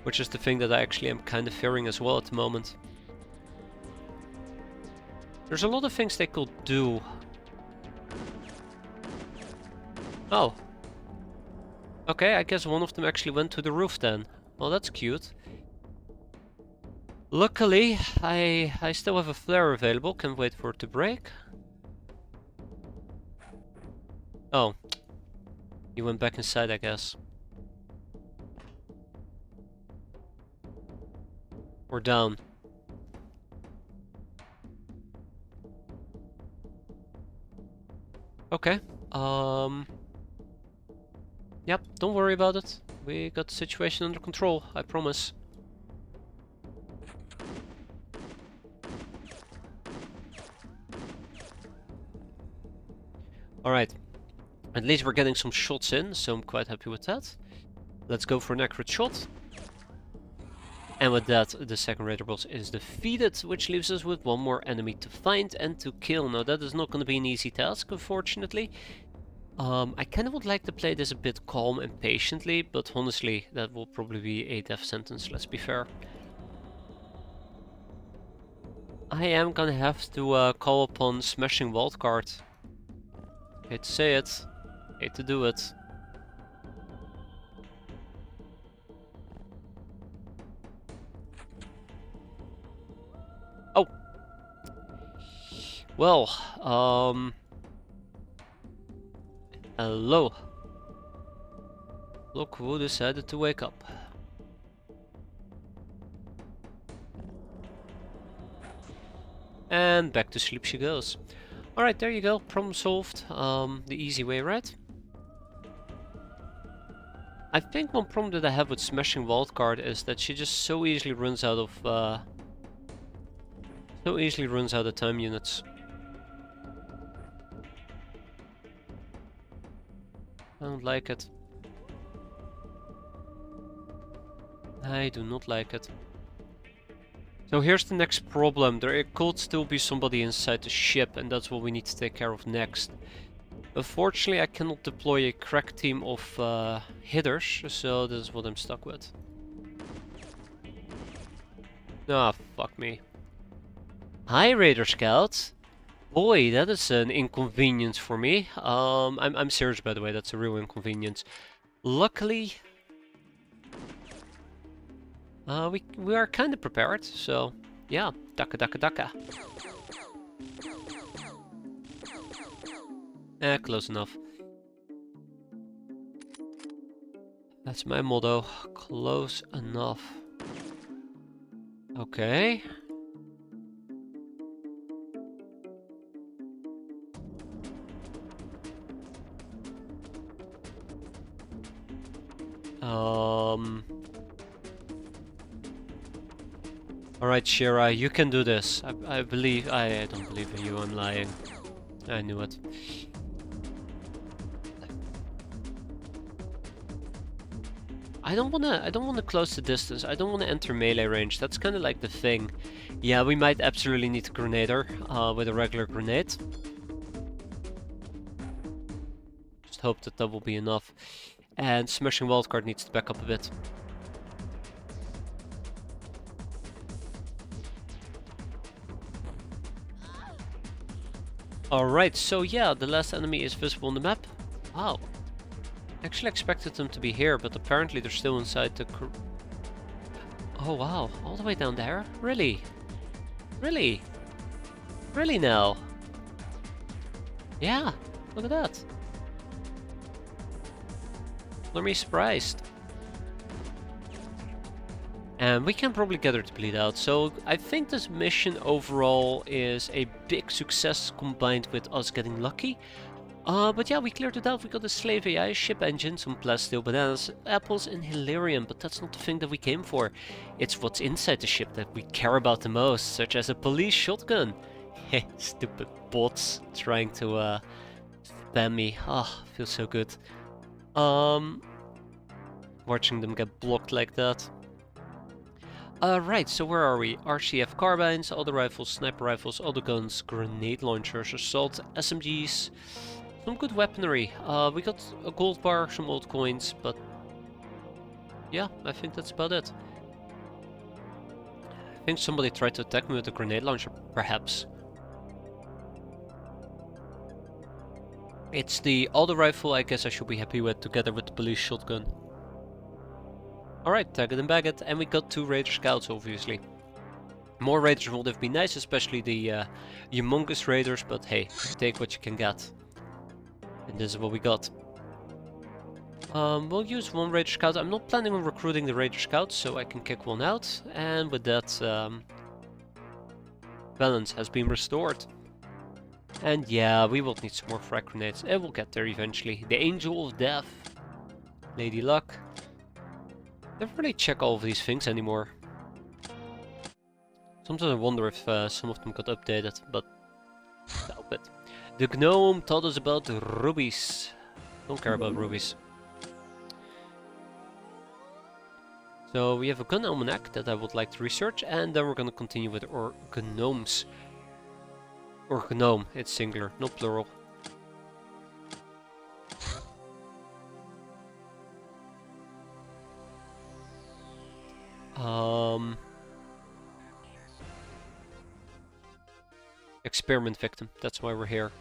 Which is the thing that I actually am kind of fearing as well at the moment. There's a lot of things they could do. Oh. Okay, I guess one of them actually went to the roof then. Well, that's cute. Luckily, I still have a flare available. Can't wait for it to break. Oh. He went back inside, I guess. We're down. Okay. Yep, don't worry about it. We got the situation under control, I promise. Alright. At least we're getting some shots in, so I'm quite happy with that. Let's go for an accurate shot. And with that, the second raider boss is defeated, which leaves us with one more enemy to find and to kill. Now that is not going to be an easy task, unfortunately. I kind of would like to play this a bit calm and patiently, but honestly, that will probably be a death sentence, let's be fair. I am gonna have to call upon Smashing Wildcard. Hate to say it, hate to do it. Oh! Well, hello. Look who decided to wake up. And back to sleep she goes. Alright, there you go, problem solved. The easy way, right? I think one problem that I have with Smashing Wildcard is that she just so easily runs out of time units. I don't like it. I do not like it. So here's the next problem. There could still be somebody inside the ship, and that's what we need to take care of next. Unfortunately, I cannot deploy a crack team of hitters, so this is what I'm stuck with. Ah, fuck me. Hi, Raider Scout. Boy, that is an inconvenience for me. I'm serious, by the way. That's a real inconvenience. Luckily, we are kind of prepared. So yeah, daka daka daka. Close enough. That's my motto. Close enough. Okay. Alright, Shira, you can do this. I believe. I don't believe in you. I'm lying. I knew it. I don't wanna close the distance. I don't wanna enter melee range. That's kind of like the thing. Yeah, we might absolutely need a grenader with a regular grenade. Just hope that that will be enough. And Smashing Wildcard needs to back up a bit. Alright, so yeah, the last enemy is visible on the map. Wow. Actually expected them to be here, but apparently they're still inside the... Oh wow, all the way down there? Really? Really? Really now? Yeah, look at that. Let me surprised. And we can probably get her to bleed out, so I think this mission overall is a big success combined with us getting lucky. But yeah, we cleared it out. We got a slave AI, ship engine, some plasteel bananas, apples, and Hilarium. But that's not the thing that we came for. It's what's inside the ship that we care about the most, such as a police shotgun. Heh, stupid bots trying to spam me. Ah, feels so good. Watching them get blocked like that. Right, so where are we? RCF carbines, auto rifles, sniper rifles, auto guns, grenade launchers, assault, SMGs. Some good weaponry. We got a gold bar, some old coins, but yeah, I think that's about it. I think somebody tried to attack me with a grenade launcher, perhaps. It's the auto rifle I guess I should be happy with, together with the police shotgun. Alright, tag it and bag it, and we got 2 Raider Scouts, obviously. More Raiders would have been nice, especially the humongous Raiders, but hey, take what you can get. And this is what we got. We'll use 1 Raider Scout. I'm not planning on recruiting the Raider Scouts, so I can kick 1 out. And with that, balance has been restored. And yeah, we will need some more frag grenades. And we'll get there eventually. The Angel of Death. Lady Luck. Never really check all of these things anymore. Sometimes I wonder if some of them got updated, but doubt it. The gnome taught us about rubies. Don't care about rubies. So we have a gun almanac that I would like to research, and then we're gonna continue with our gnomes. Or gnome, it's singular, not plural. Experiment victim, that's why we're here.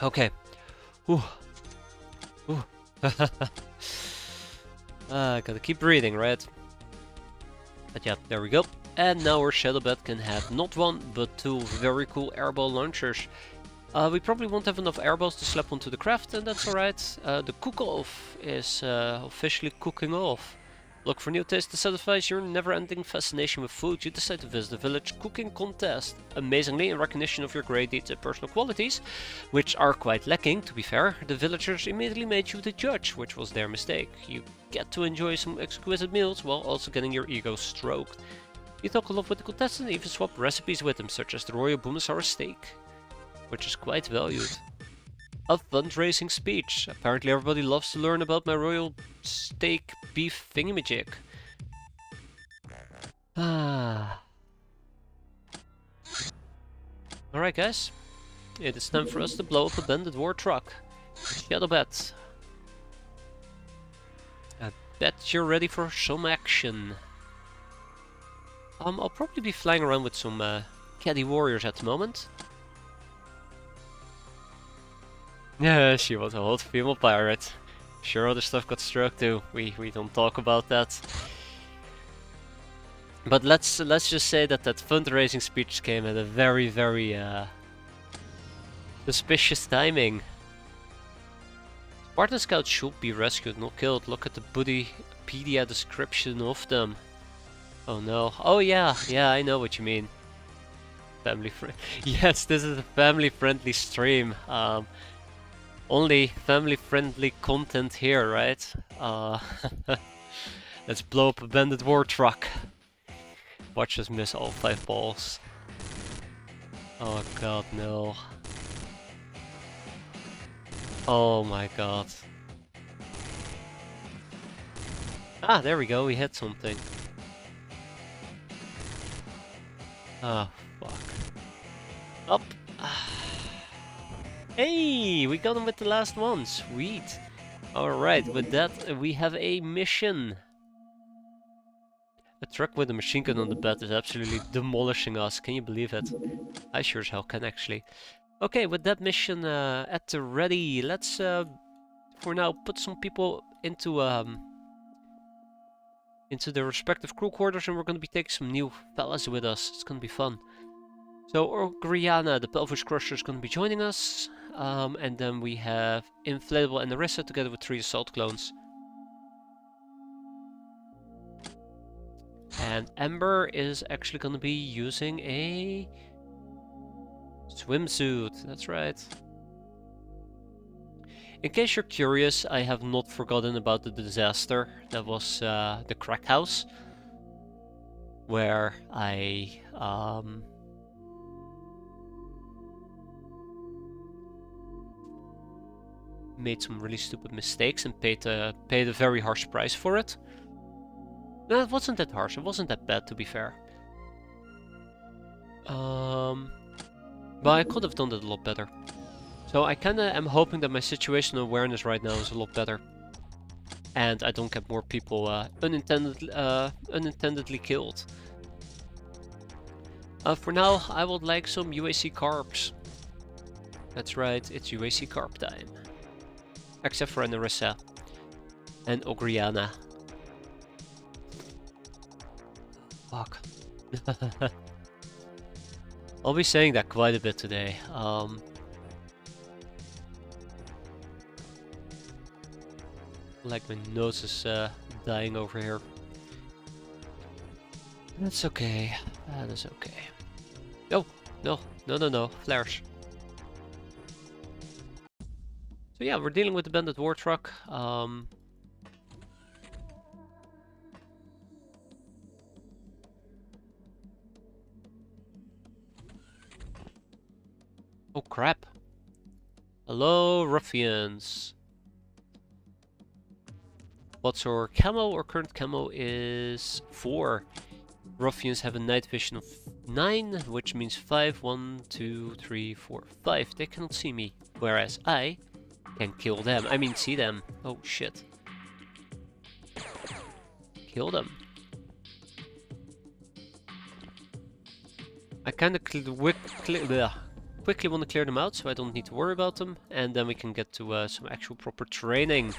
Okay. Ooh. Ooh. Gotta keep breathing, right? But yeah, there we go. And now our shadow bat can have not one, but two very cool airball launchers. We probably won't have enough airballs to slap onto the craft, and that's alright. The cook-off is officially cooking off. Look for new tastes to satisfy your never-ending fascination with food. You decide to visit the village cooking contest. Amazingly, in recognition of your great deeds and personal qualities, which are quite lacking, to be fair, the villagers immediately made you the judge, which was their mistake. You get to enjoy some exquisite meals while also getting your ego stroked. You talk a lot with the contestant and even swap recipes with them, such as the royal Bumasaur steak, which is quite valued. A fundraising speech. Apparently everybody loves to learn about my royal steak beef thingamajig. Ah. Alright guys, it is time for us to blow up a bandit war truck. Shadow bat. I bet you're ready for some action. I'll probably be flying around with some caddy warriors at the moment. Yeah, she was a hot female pirate. Sure, other stuff got struck too. We don't talk about that. But let's just say that that fundraising speech came at a very suspicious timing. Spartan scouts should be rescued, not killed. Look at the Buddypedia description of them. Oh no. Oh yeah, I know what you mean. Family friend. Yes, this is a family-friendly stream. Only family-friendly content here, right? Let's blow up a bandit war truck. Watch us miss all 5 balls. Oh god, no. Oh my god. Ah, there we go, we hit something. Ah, fuck. Up. Hey, we got him with the last one. Sweet. Alright, with that, we have a mission. A truck with a machine gun on the bed is absolutely demolishing us. Can you believe it? I sure as hell can, actually. Okay, with that mission at the ready, let's for now put some people into their respective crew quarters, and we're gonna be taking some new fellas with us. It's gonna be fun. So Ogriana, the Pelvish Crusher, is gonna be joining us, and then we have Inflatable and Narissa together with 3 Assault Clones. And Ember is actually gonna be using a swimsuit. That's right. In case you're curious, I have not forgotten about the disaster that was the crack house, where I made some really stupid mistakes and paid a very harsh price for it. No, it wasn't that harsh. It wasn't that bad, to be fair. But I could have done that a lot better. So I kinda am hoping that my situational awareness right now is a lot better. And I don't get more people unintendedly killed. For now, I would like some UAC carbs. That's right, it's UAC carb time. Except for Narissa and Ogriana. Fuck. I'll be saying that quite a bit today. Like my nose is dying over here. That's okay. That is okay. No, flares. So yeah, we're dealing with the bandit war truck. Oh crap. Hello, ruffians. What's our camo? Our current camo is 4. Ruffians have a night vision of 9, which means 5. 1, 2, 3, 4, 5. They cannot see me, whereas I can kill them. I mean, see them. Oh shit. Kill them. I kind of quickly want to clear them out, so I don't need to worry about them, and then we can get to some actual proper training.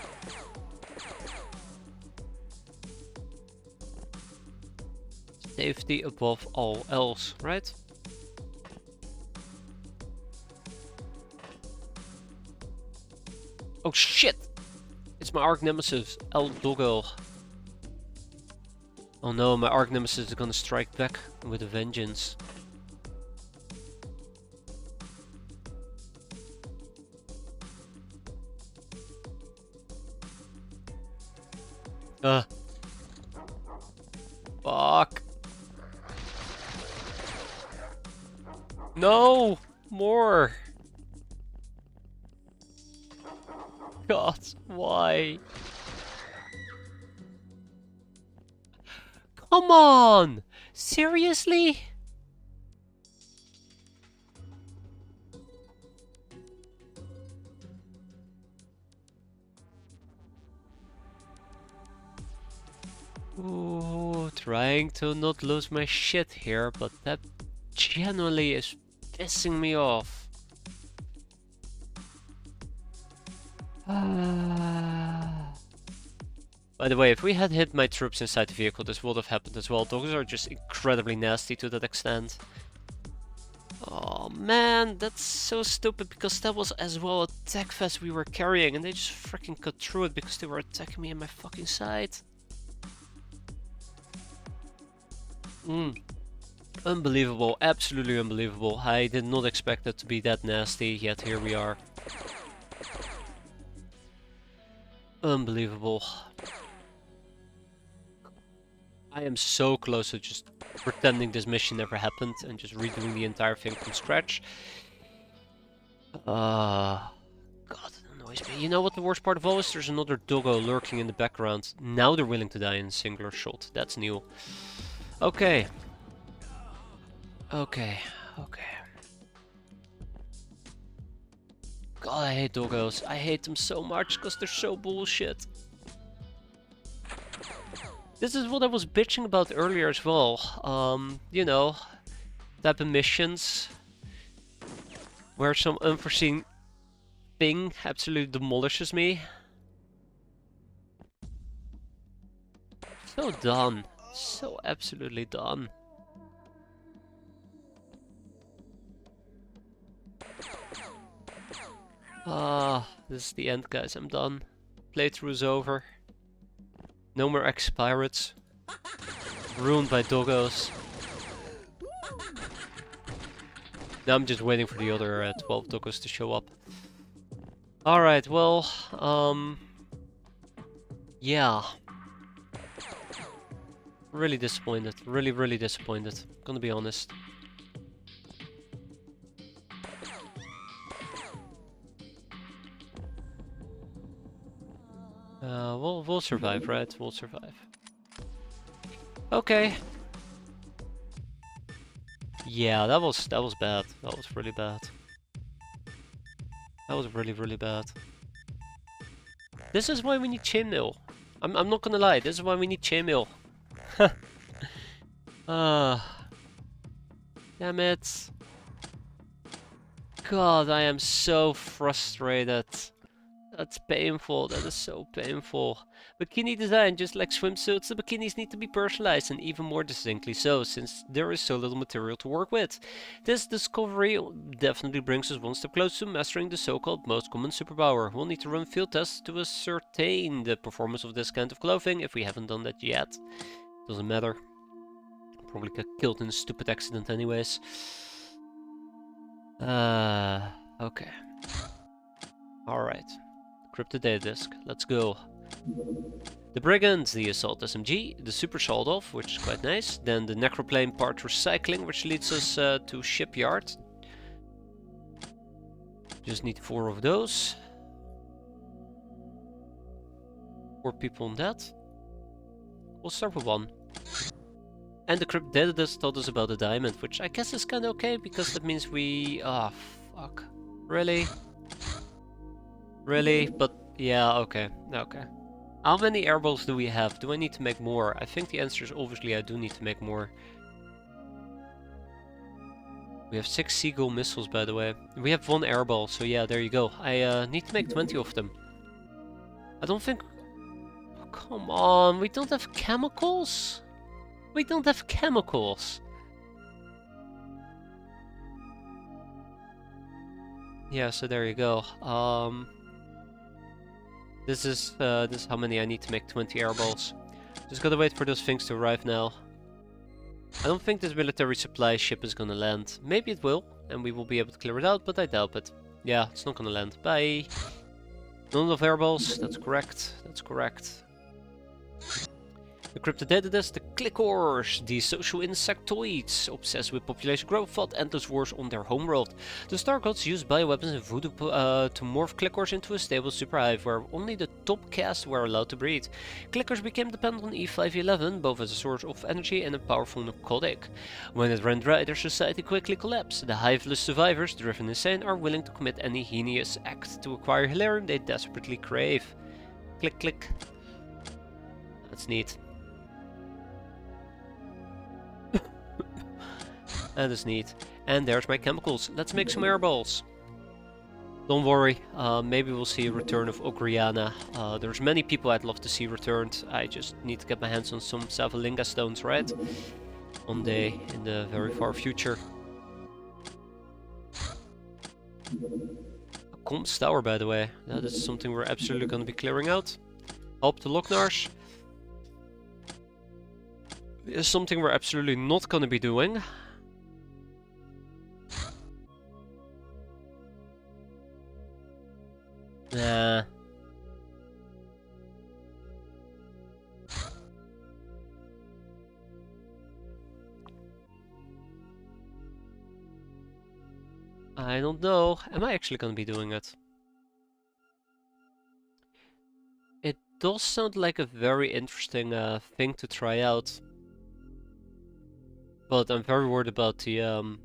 Safety above all else, right? Oh shit! It's my arch nemesis, El Doggo. Oh no, my arch nemesis is gonna strike back with a vengeance. Fuck. No! More! God, why? Come on! Seriously? Ooh, trying to not lose my shit here, but that genuinely is pissing me off. By the way, if we had hit my troops inside the vehicle, this would have happened as well. Dogs are just incredibly nasty to that extent. Oh man, that's so stupid, because that was as well a tech vest we were carrying, and they just freaking cut through it because they were attacking me in my fucking side. Unbelievable, absolutely unbelievable. I did not expect it to be that nasty, yet here we are. Unbelievable. I am so close to just pretending this mission never happened and just redoing the entire thing from scratch. God, it annoys me. You know what the worst part of all is? There's another doggo lurking in the background. Now they're willing to die in a singular shot. That's new. Okay. Okay. God, I hate doggos. I hate them so much because they're so bullshit. This is what I was bitching about earlier as well. You know, type of missions where some unforeseen thing absolutely demolishes me. So done. So absolutely done. This is the end, guys. I'm done. Playthrough is over. No more X-piratez. Ruined by doggos. Now I'm just waiting for the other 12 doggos to show up. Alright, well, yeah. Really disappointed. Really disappointed. Gonna be honest. We'll survive, right? We'll survive. Okay. Yeah, that was bad. That was really bad. That was really bad. This is why we need chainmail. I'm not gonna lie. This is why we need chainmail. Damn it. God, I am so frustrated. That's painful, that is so painful. Bikini design, just like swimsuits, the bikinis need to be personalized, and even more distinctly so, since there is so little material to work with. This discovery definitely brings us one step closer to mastering the so-called most common superpower. We'll need to run field tests to ascertain the performance of this kind of clothing, if we haven't done that yet. Doesn't matter. Probably got killed in a stupid accident anyways. Okay. Alright. Crypto data disk, let's go. The Brigands, the Assault SMG, the Super Sawed-Off, which is quite nice. Then the Necroplane part recycling, which leads us to Shipyard. Just need 4 of those. 4 people on that. We'll start with 1. And the Cryptididus told us about the diamond, which I guess is kinda okay, because that means we... Ah, fuck. Really? Really? But, yeah, okay. Okay. How many airballs do we have? Do I need to make more? I think the answer is obviously I do need to make more. We have 6 seagull missiles, by the way. We have 1 airball, so yeah, there you go. I need to make 20 of them. I don't think... Oh, come on, we don't have chemicals? We don't have chemicals. Yeah, so there you go. This is how many I need to make 20 airballs. Just gotta wait for those things to arrive now. I don't think this military supply ship is gonna land. Maybe it will, and we will be able to clear it out, but I doubt it. Yeah, it's not gonna land. Bye! None of airballs, that's correct. That's correct. The Cryptididus, the Clickors, the social insectoids, obsessed with population growth, fought endless wars on their homeworld. The Star Gods used bioweapons and voodoo to morph Clickors into a stable superhive, where only the top caste were allowed to breed. Clickors became dependent on E511, both as a source of energy and a powerful narcotic. When it ran dry, their society quickly collapsed. The hiveless survivors, driven insane, are willing to commit any heinous act to acquire hilarium they desperately crave. Click, click. That's neat. That is neat. And there's my chemicals. Let's make some airballs. Don't worry, maybe we'll see a return of Ogriana. There's many people I'd love to see returned. I just need to get my hands on some Savalinga stones, right? One day in the very far future. A comms tower, by the way. That is something we're absolutely going to be clearing out. Help the Locknars. Is something we're absolutely not going to be doing. Nah. I don't know. Am I actually gonna be doing it? It does sound like a very interesting thing to try out. But I'm very worried about the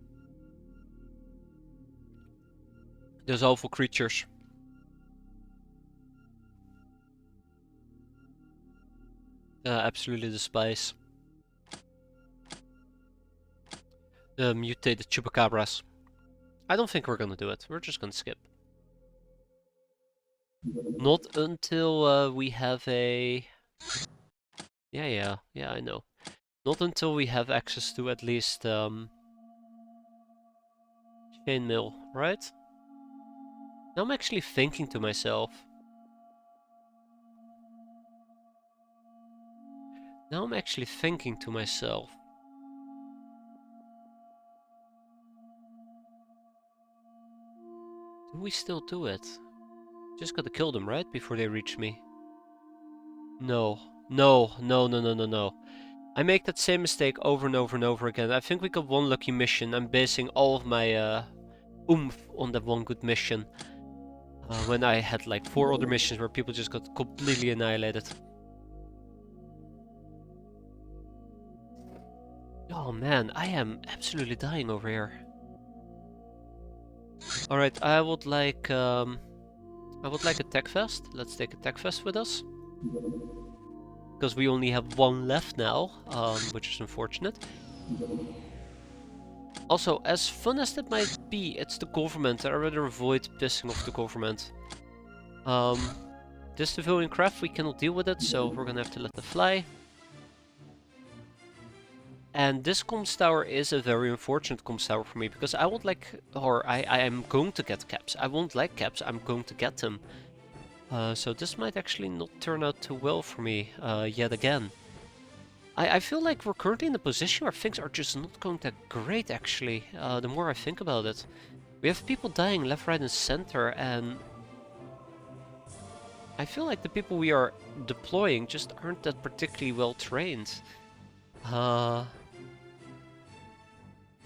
those awful creatures. Absolutely despise. The mutated chupacabras. I don't think we're gonna do it. We're just gonna skip. Not until we have a... Yeah, I know. Not until we have access to at least chainmail, right? Now I'm actually thinking to myself. Do we still do it? Just gotta kill them, right? Before they reach me. No. I make that same mistake over and over and over again. I think we got one lucky mission. I'm basing all of my oomph on that one good mission. When I had like 4 other missions where people just got completely annihilated. Oh man, I am absolutely dying over here. Alright, I would like a tech fest. Let's take a tech fest with us. Because we only have 1 left now, which is unfortunate. Also, as fun as that might be, it's the government. I'd rather avoid pissing off the government. This civilian craft, we cannot deal with it, so we're gonna have to let it fly. And this comms tower is a very unfortunate comms tower for me, because I would like, or I am going to get caps. I won't like caps, I'm going to get them. So this might actually not turn out too well for me, yet again. I feel like we're currently in a position where things are just not going that great, actually, the more I think about it. We have people dying left, right, and center, and I feel like the people we are deploying just aren't that particularly well trained.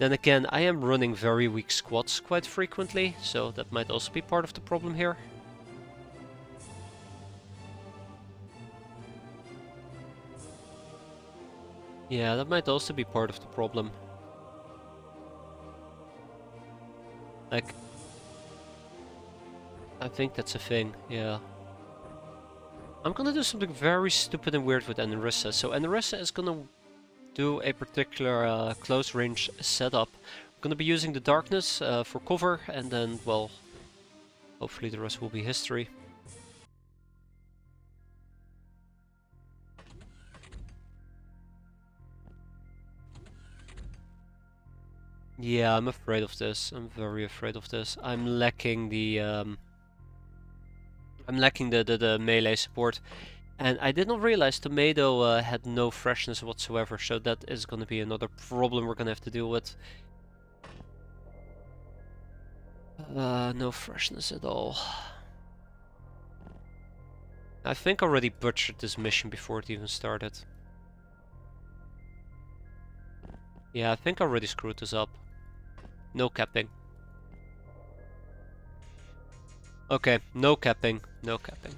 Then again, I am running very weak squads quite frequently, so that might also be part of the problem here. Yeah, that might also be part of the problem. Like, I think that's a thing, yeah. I'm gonna do something very stupid and weird with Enerissa. So Enerissa is gonna do a particular close range setup. I'm gonna be using the darkness for cover, and then, well, hopefully the rest will be history. Yeah, I'm afraid of this. I'm very afraid of this. I'm lacking the the melee support, and I did not realize Tomato had no freshness whatsoever. So that is going to be another problem we're going to have to deal with. No freshness at all. I think I already butchered this mission before it even started. Yeah, I think I already screwed this up. No capping. Okay, no capping, no capping.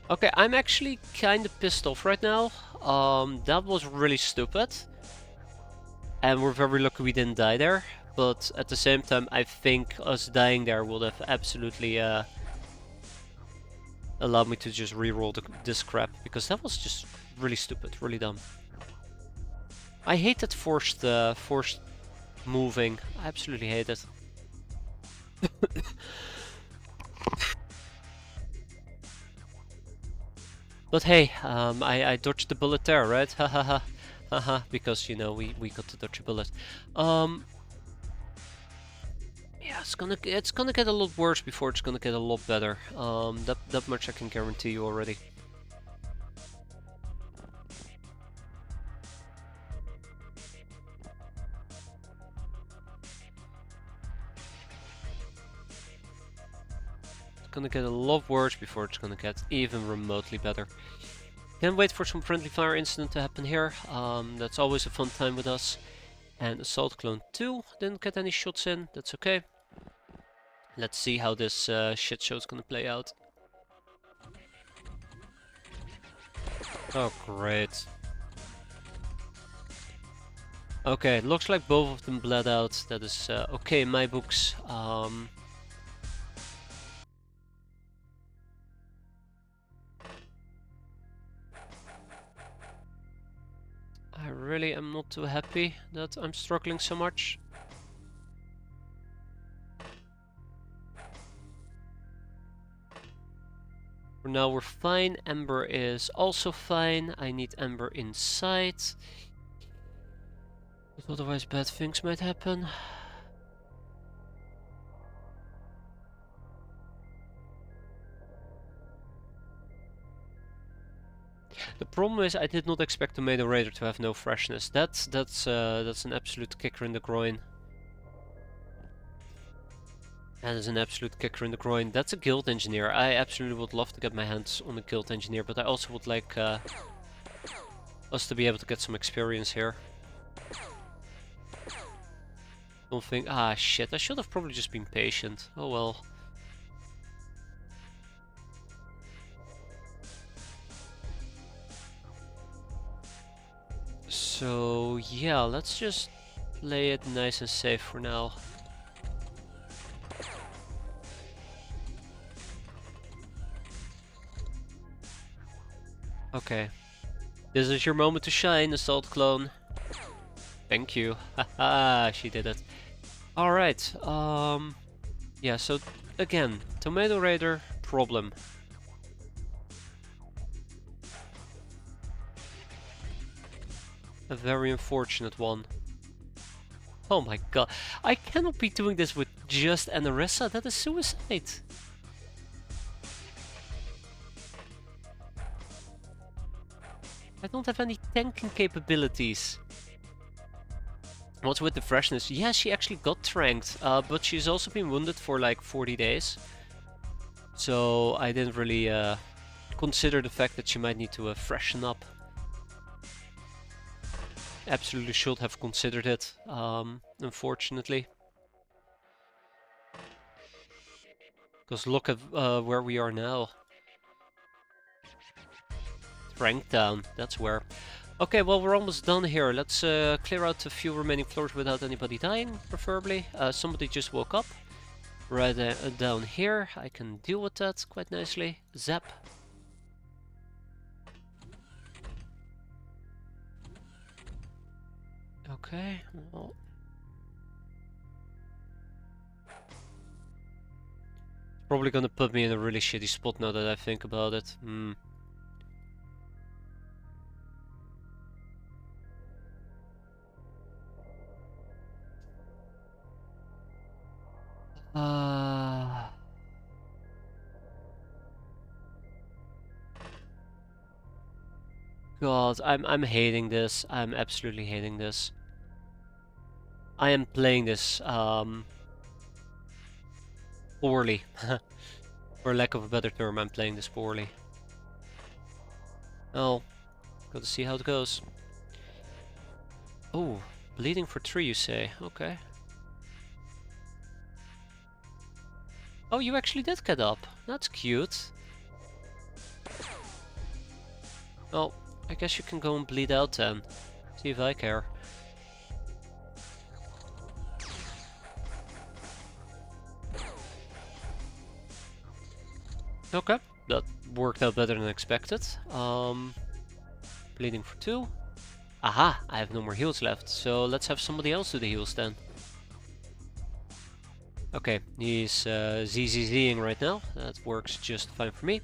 Okay, I'm actually kind of pissed off right now. That was really stupid. And we're very lucky we didn't die there. But at the same time, I think us dying there would have absolutely allowed me to just reroll this crap. Because that was just really stupid, really dumb. I hate that forced moving. I absolutely hate it. But hey, I dodged the bullet there, right? Hahaha. Haha, because, you know, we got to dodge a bullet. Yeah, it's gonna get a lot worse before it's gonna get a lot better. That much I can guarantee you already. It's gonna get a lot worse before it's gonna get even remotely better. Can't wait for some friendly fire incident to happen here. That's always a fun time with us. And Assault Clone 2 didn't get any shots in. That's okay. Let's see how this shit show is gonna play out. Oh, great. Okay, looks like both of them bled out. That is okay in my books. I really am not too happy that I'm struggling so much. For now we're fine. Ember is also fine. I need Ember inside. But otherwise bad things might happen. The problem is I did not expect the Tomato Raider to have no freshness. That's an absolute kicker in the groin. That is an absolute kicker in the groin. That's a guild engineer. I absolutely would love to get my hands on a guild engineer, but I also would like us to be able to get some experience here. Don't think. Ah, shit. I should have probably just been patient. Oh well. So yeah, let's just play it nice and safe for now. Okay. This is your moment to shine, Assault Clone. Thank you. Haha, she did it. Alright, yeah, so again, Tomato Raider problem. A very unfortunate one. Oh my god, I cannot be doing this with just Enerissa, that is suicide. I don't have any tanking capabilities. What's with the freshness? Yeah, she actually got tranked, but she's also been wounded for like 40 days. So I didn't really consider the fact that she might need to freshen up. Absolutely should have considered it, unfortunately. Because look at where we are now. Rank down, that's where. Okay, well, we're almost done here. Let's clear out a few remaining floors without anybody dying, preferably. Somebody just woke up. Right down here. I can deal with that quite nicely. Zap. Okay, well. Probably gonna put me in a really shitty spot now that I think about it. God, I'm hating this. I'm absolutely hating this. I am playing this poorly. For lack of a better term, I'm playing this poorly. Oh, got to see how it goes. Oh, bleeding for 3, you say? Okay. Oh, you actually did get up. That's cute. Well, I guess you can go and bleed out then. See if I care. Okay, that worked out better than expected. Bleeding for 2. Aha, I have no more heals left, so let's have somebody else do the heals then. Okay, he's ZZZing right now. That works just fine for me.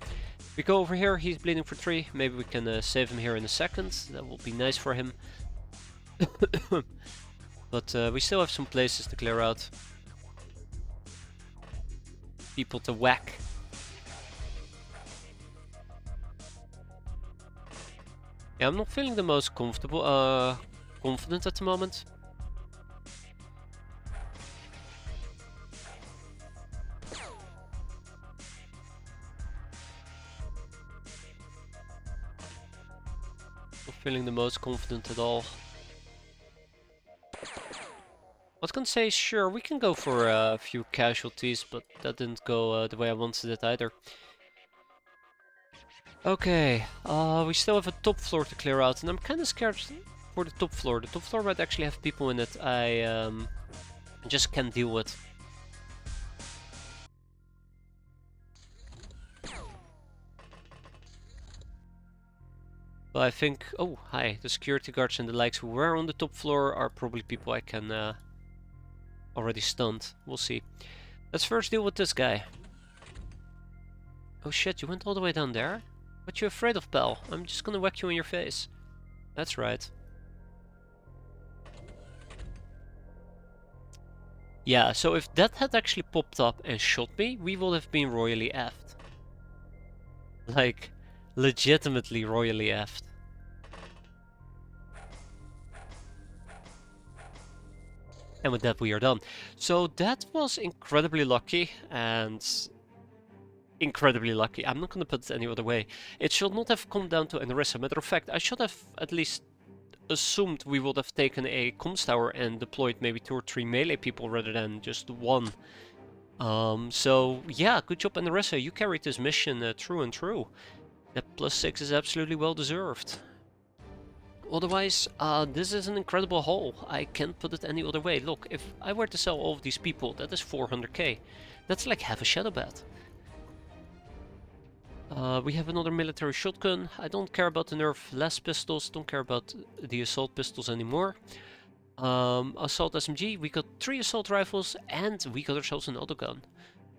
We go over here, he's bleeding for 3. Maybe we can save him here in a second. That will be nice for him. But we still have some places to clear out. People to whack. Yeah, I'm not feeling the most comfortable, confident at the moment. Not feeling the most confident at all. I was gonna say, sure, we can go for a few casualties, but that didn't go the way I wanted it either. Okay, we still have a top floor to clear out, and I'm kind of scared for the top floor. The top floor might actually have people in it I just can't deal with. But I think, oh hi, the security guards and the likes who were on the top floor are probably people I can already stunned. We'll see. Let's first deal with this guy. Oh shit, you went all the way down there? What you afraid of, pal? I'm just gonna whack you in your face. That's right. Yeah, so if that had actually popped up and shot me, we would have been royally effed. Like, legitimately royally effed. And with that we are done. So that was incredibly lucky, and incredibly lucky. I'm not gonna put it any other way. It should not have come down to Anarissa. Matter of fact, I should have at least assumed we would have taken a comms tower and deployed maybe 2 or 3 melee people rather than just 1. So yeah, good job Anarissa. You carried this mission through and through. That +6 is absolutely well deserved. Otherwise, this is an incredible haul. I can't put it any other way. Look, if I were to sell all of these people, that is 400k. That's like half a shadow bat. We have another military shotgun. I don't care about the nerf less pistols, don't care about the assault pistols anymore. Assault SMG, we got 3 assault rifles and we got ourselves an autogun.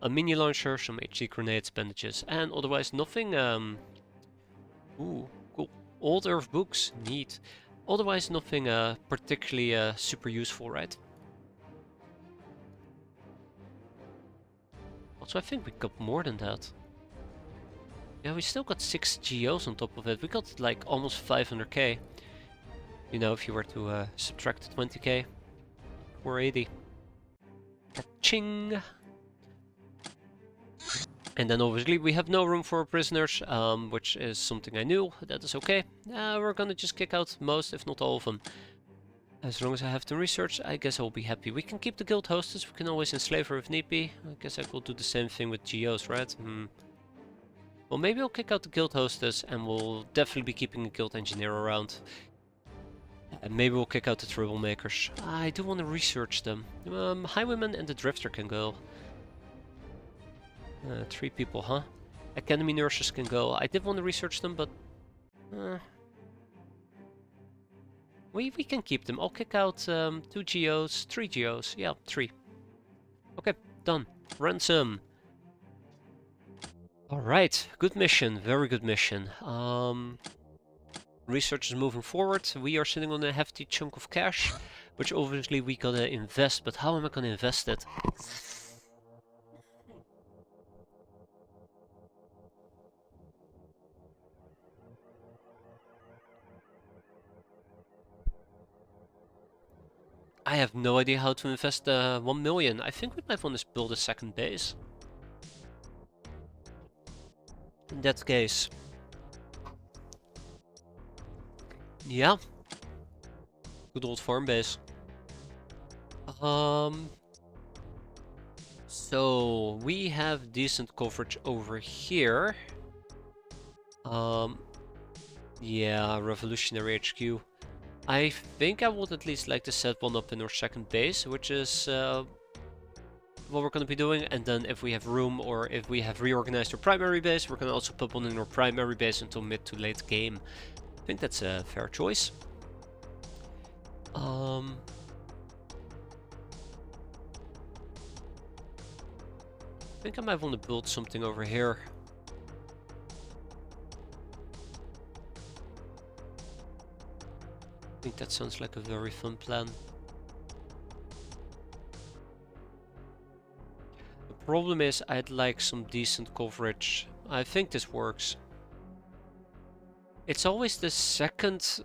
A mini launcher, some HC grenades, bandages, and otherwise nothing. Ooh, cool. Old Earth books, neat. Otherwise nothing particularly super useful, right? Also, I think we got more than that. Yeah, we still got 6 GOs on top of it. We got like almost 500k. You know, if you were to subtract 20k. 480. Ka-ching! And then obviously we have no room for prisoners, which is something I knew. That is okay. We're gonna just kick out most, if not all of them. As long as I have the research, I guess I'll be happy. We can keep the guild hostess, we can always enslave her if need be. I guess I will do the same thing with GOs, right? Well, maybe I'll kick out the guild hostess and we'll definitely be keeping a guild engineer around. And maybe we'll kick out the troublemakers. I do want to research them. Highwayman and the drifter can go. 3 people, huh? Academy nurses can go. I did want to research them, but... we can keep them. I'll kick out 2 GOs, 3 GOs. Yeah, 3. Okay, done. Ransom. Alright, good mission. Very good mission. Research is moving forward. We are sitting on a hefty chunk of cash, which obviously we gotta invest. But how am I gonna invest it? I have no idea how to invest 1 million. I think we might want to build a second base. In that case. Yeah. Good old farm base. So we have decent coverage over here. Yeah, Revolutionary HQ. I think I would at least like to set one up in our second base, which is what we're going to be doing. And then if we have room or if we have reorganized our primary base, we're going to also put one in our primary base until mid to late game. I think that's a fair choice. I think I might want to build something over here. I think that sounds like a very fun plan. The problem is I'd like some decent coverage. I think this works. It's always the second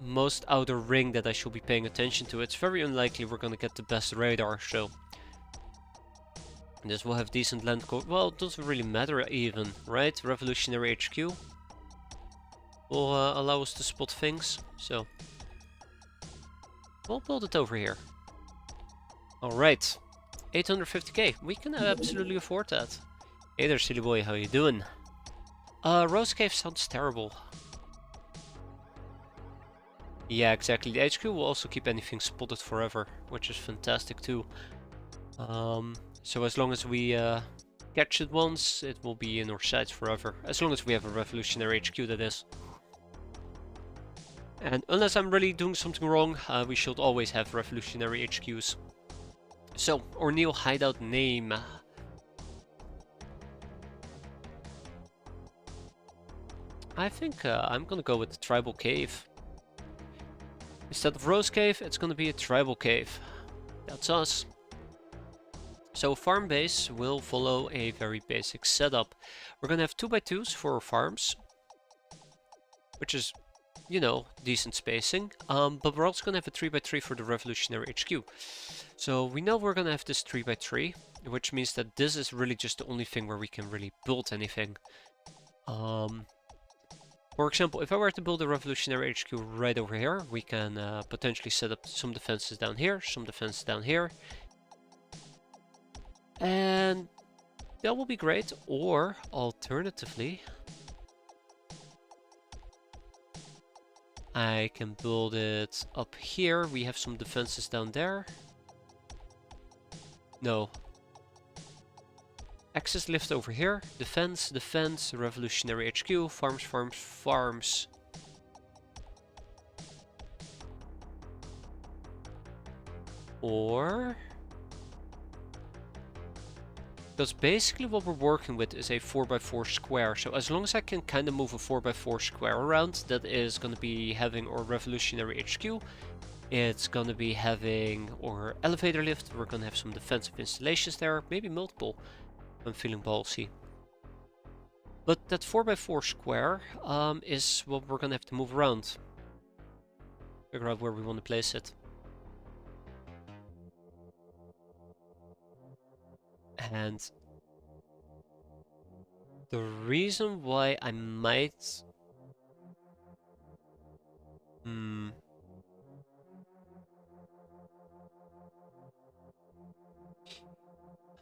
most outer ring that I should be paying attention to. It's very unlikely we're gonna get the best radar, so... this will have decent land coverage. Well, it doesn't really matter even, right? Revolutionary HQ will allow us to spot things, so we'll build it over here. Alright, 850k, we can absolutely afford that. Hey there, silly boy, how you doing? Rose Cave sounds terrible. Yeah, exactly, the HQ will also keep anything spotted forever, which is fantastic too. So as long as we catch it once, it will be in our sights forever. As long as we have a Revolutionary HQ, that is. And unless I'm really doing something wrong, we should always have Revolutionary HQs. So, O'Neill hideout name. I think I'm gonna go with the Tribal Cave. Instead of Rose Cave, it's gonna be a Tribal Cave. That's us. So farm base will follow a very basic setup. We're gonna have 2x2s for our farms, which is, you know, decent spacing. But we're also gonna have a 3x3 for the Revolutionary HQ. So we know we're gonna have this 3x3, which means that this is really just the only thing where we can really build anything. For example, if I were to build a Revolutionary HQ right over here, we can potentially set up some defenses down here, some defenses down here. And that will be great. Or alternatively, I can build it up here. We have some defenses down there. No. Access lift over here. Defense, defense, Revolutionary HQ, farms, farms, farms. Or... because basically what we're working with is a 4x4 square. So as long as I can kind of move a 4x4 square around, that is going to be having our Revolutionary HQ. It's going to be having our elevator lift. We're going to have some defensive installations there, maybe multiple. I'm feeling ballsy. But that 4x4 square is what we're going to have to move around. Figure out where we want to place it. And the reason why I might...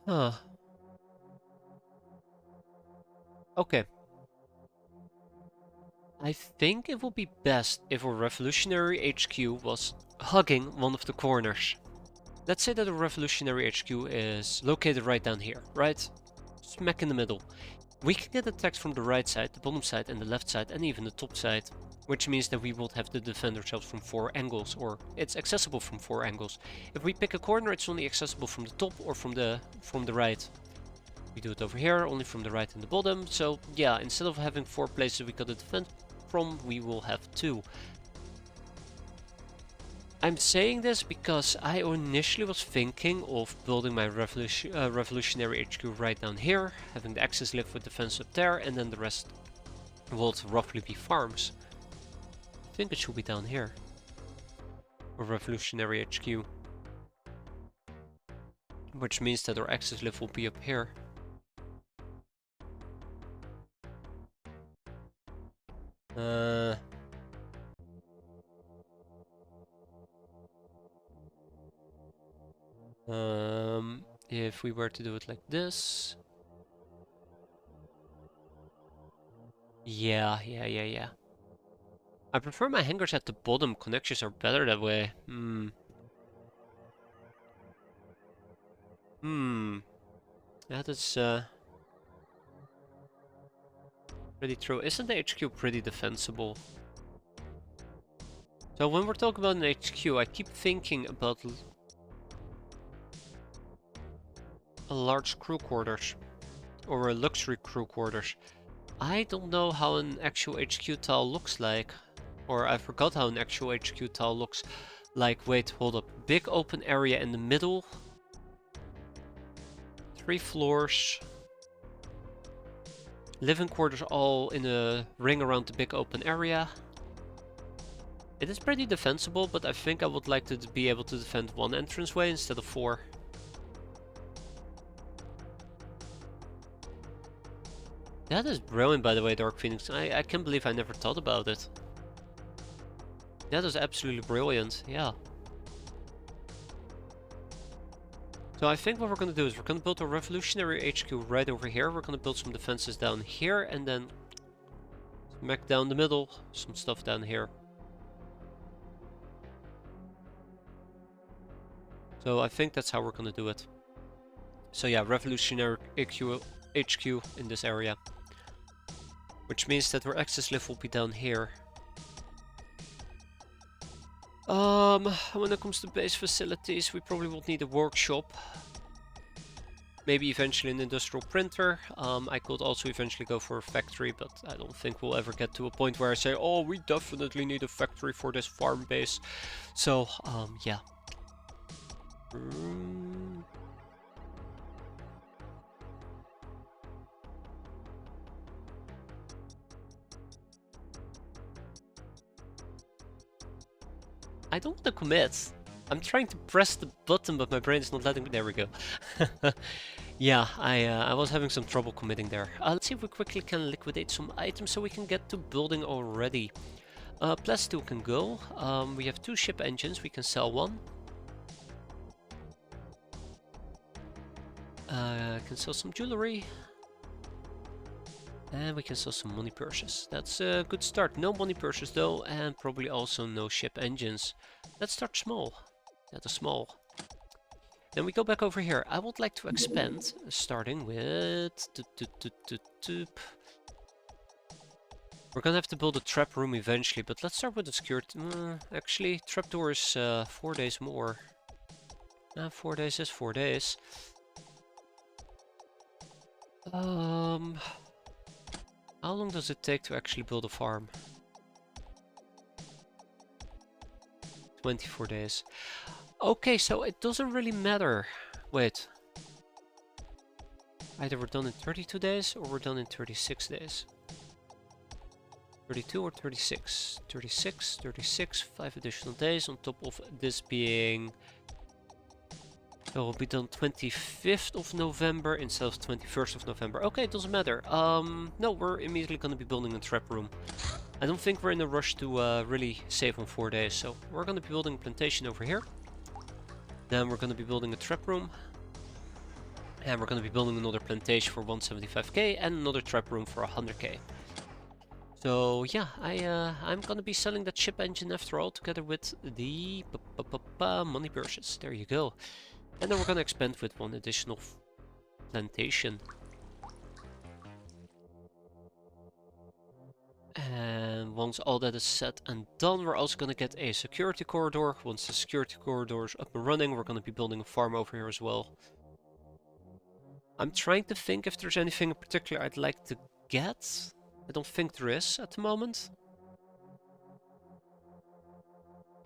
Huh. Okay. I think it would be best if a revolutionary HQ was hugging one of the corners. Let's say that a revolutionary HQ is located right down here, right? Smack in the middle. We can get attacks from the right side, the bottom side and the left side and even the top side. Which means that we would have to defend ourselves from 4 angles, or it's accessible from 4 angles. If we pick a corner, it's only accessible from the top or from the right. We do it over here, only from the right and the bottom. So yeah, instead of having 4 places we gotta defend from, we will have 2. I'm saying this because I initially was thinking of building my revolutionary HQ right down here, having the access lift with defense up there, and then the rest would roughly be farms. I think it should be down here. A revolutionary HQ. Which means that our access lift will be up here. If we were to do it like this. Yeah. I prefer my hangars at the bottom. Connections are better that way. That is pretty true. Isn't the HQ pretty defensible? So when we're talking about an HQ, I keep thinking about a large crew quarters or a luxury crew quarters. I don't know how an actual HQ tile looks like, or I forgot how an actual HQ tile looks like. Wait, hold up. Big open area in the middle. 3 floors. Living quarters all in a ring around the big open area. It is pretty defensible, but I think I would like to be able to defend 1 entranceway instead of 4. That is brilliant, by the way, Dark Phoenix. I can't believe I never thought about it. That is absolutely brilliant, yeah. So I think what we're going to do is we're going to build a revolutionary HQ right over here. We're going to build some defenses down here and then smack down the middle, some stuff down here. So I think that's how we're going to do it. So yeah, revolutionary HQ in this area. Which means that our access lift will be down here. When it comes to base facilities, we probably will need a workshop. Maybe eventually an industrial printer. I could also eventually go for a factory, but I don't think we'll ever get to a point where I say, oh, we definitely need a factory for this farm base. So, yeah. I don't want to commit. I'm trying to press the button, but my brain is not letting me. There we go. Yeah, I was having some trouble committing there. Let's see if we quickly can liquidate some items so we can get to building already. Plasteel can go. We have 2 ship engines. We can sell 1. Can sell some jewelry. And we can sell some money purses. That's a good start. No money purses though, and probably also no ship engines. Let's start small. That is small. Then we go back over here. I would like to expand, starting with... We're gonna have to build a trap room eventually, but let's start with the security. Actually, trapdoor is 4 days more. 4 days is 4 days. How long does it take to actually build a farm? 24 days. Okay, so it doesn't really matter. Wait. Either we're done in 32 days or we're done in 36 days. 32 or 36? 36, 36, 5 additional days on top of this being So we'll be done 25th of November instead of 21st of November. Okay, it doesn't matter. No, we're immediately going to be building a trap room. I don't think we're in a rush to really save on 4 days, so we're going to be building a plantation over here. Then we're going to be building a trap room. And we're going to be building another plantation for 175k and another trap room for 100k. So yeah, I'm going to be selling that ship engine after all, together with the money purchase. There you go. And then we're going to expand with one additional plantation. And once all that is set and done, we're also going to get a security corridor. Once the security corridor is up and running, we're going to be building a farm over here as well. I'm trying to think if there's anything in particular I'd like to get. I don't think there is at the moment.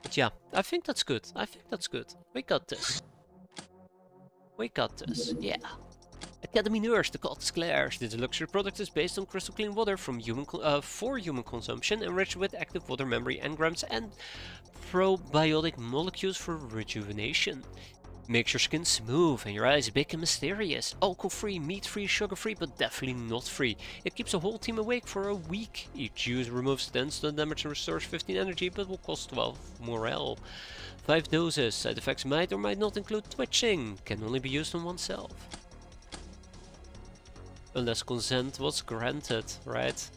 But yeah, I think that's good. I think that's good. We got this. We got this, yeah. Academy Nurse, the Codex Claire's. This luxury product is based on crystal clean water from for human consumption, enriched with active water memory engrams and probiotic molecules for rejuvenation. Makes your skin smooth and your eyes big and mysterious. Alcohol-free, meat-free, sugar-free, but definitely not free. It keeps a whole team awake for a week. Each use removes 10 stun damage and restores 15 energy, but will cost 12 morale. 5 doses. Side effects might or might not include twitching. Can only be used on oneself. Unless consent was granted, right?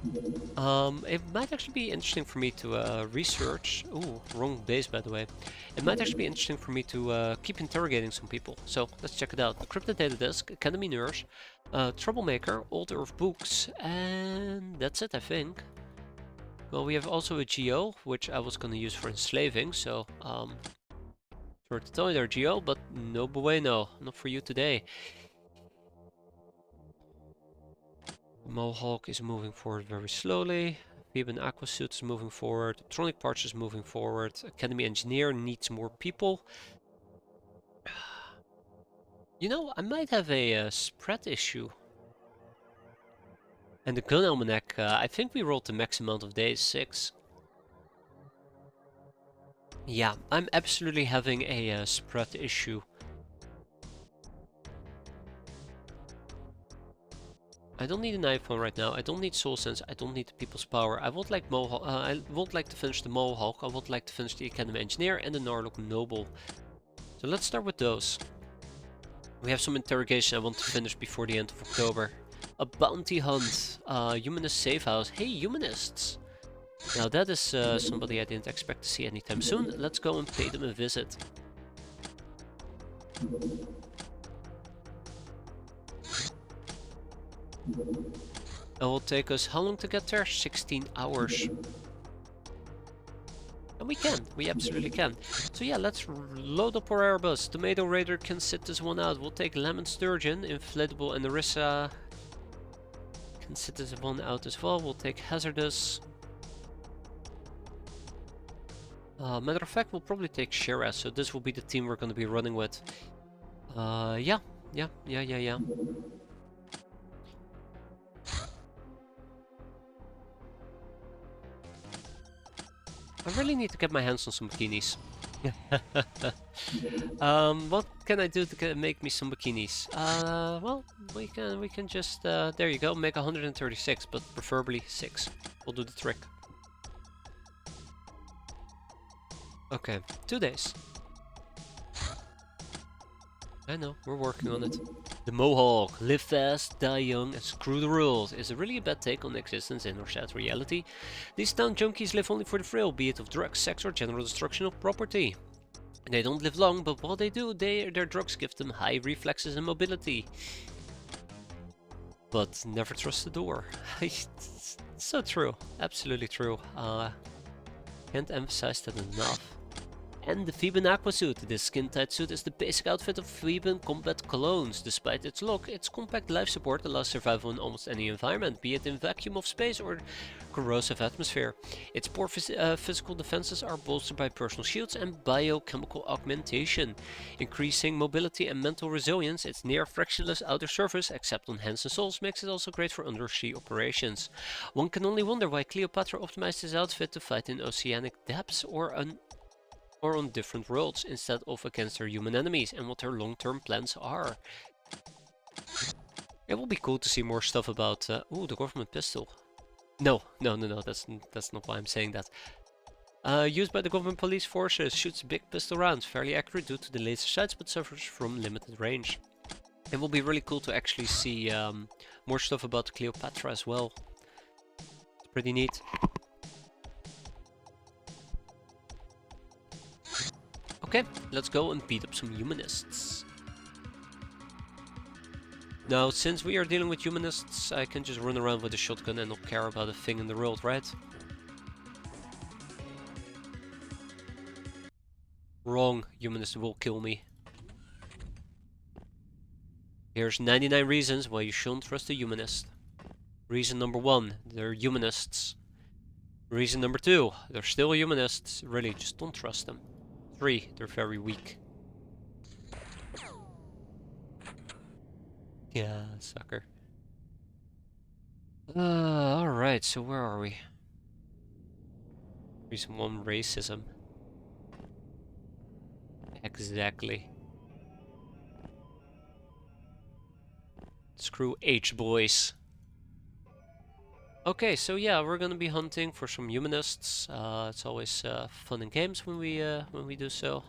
It might actually be interesting for me to research. Ooh, wrong base by the way. It might actually be interesting for me to keep interrogating some people. So let's check it out. Encrypted data disk, Academy Nurse, Troublemaker, Old Earth Books, and that's it, I think. Well, we have also a GO, which I was gonna use for enslaving. So sorry to tell you there, GO, but no bueno, not for you today. Mohawk is moving forward very slowly. Theban Aquasuit is moving forward. Tronic Parts is moving forward. Academy Engineer needs more people. You know, I might have a spread issue. And the Gun Almanac, I think we rolled the max amount of days, 6. Yeah, I'm absolutely having a spread issue. I don't need an iPhone right now. I don't need Soul Sense. I don't need the People's Power. I would like Mohawk. I would like to finish the Mohawk. I would like to finish the Academy Engineer and the Narlock Noble. So let's start with those. We have some interrogation I want to finish before the end of October. A bounty hunt. Humanist safe house. Hey, humanists! Now that is somebody I didn't expect to see anytime soon. Let's go and pay them a visit. It will take us how long to get there? 16 hours. And we absolutely can. So yeah, let's load up our airbus. Tomato Raider can sit this one out. We'll take Lemon Sturgeon, Inflatable and Narissa can sit this one out as well. We'll take Hazardous. Matter of fact, we'll probably take Shiraz, so this will be the team we're going to be running with. Yeah. I really need to get my hands on some bikinis. What can I do to make me some bikinis? Well, we can just there you go, make 136, but preferably 6. We'll do the trick. Okay, 2 days. I know, we're working on it. The Mohawk, live fast, die young, and screw the rules, is really a bad take on existence in our sad reality. These town junkies live only for the thrill, be it of drugs, sex, or general destruction of property. They don't live long, but while they do, their drugs give them high reflexes and mobility. But never trust the door. It's so true, absolutely true. Can't emphasize that enough. And the Theban Aquasuit. This skin-tight suit is the basic outfit of Theban combat colognes. Despite its look, its compact life support allows survival in almost any environment, be it in vacuum of space or corrosive atmosphere. Its poor physical defenses are bolstered by personal shields and biochemical augmentation. Increasing mobility and mental resilience, its near frictionless outer surface, except on hands and soles, makes it also great for undersea operations. One can only wonder why Cleopatra optimized his outfit to fight in oceanic depths or an or on different worlds instead of against their human enemies, and what their long-term plans are. It will be cool to see more stuff about... ooh, the government pistol. No, that's not why I'm saying that. Used by the government police forces, shoots big pistol rounds, fairly accurate due to the laser sights, but suffers from limited range. It will be really cool to actually see more stuff about Cleopatra as well. It's pretty neat. Okay, let's go and beat up some humanists. Now, since we are dealing with humanists, I can just run around with a shotgun and not care about a thing in the world, right? Wrong, humanists will kill me. Here's 99 reasons why you shouldn't trust a humanist. Reason number 1, they're humanists. Reason number 2, they're still humanists. Really, just don't trust them. 3, they're very weak. Yeah, sucker. Alright, so where are we? Reason 1, racism. Exactly. Screw H, boys. Okay, so yeah, we're gonna be hunting for some humanists. It's always fun and games when we do so.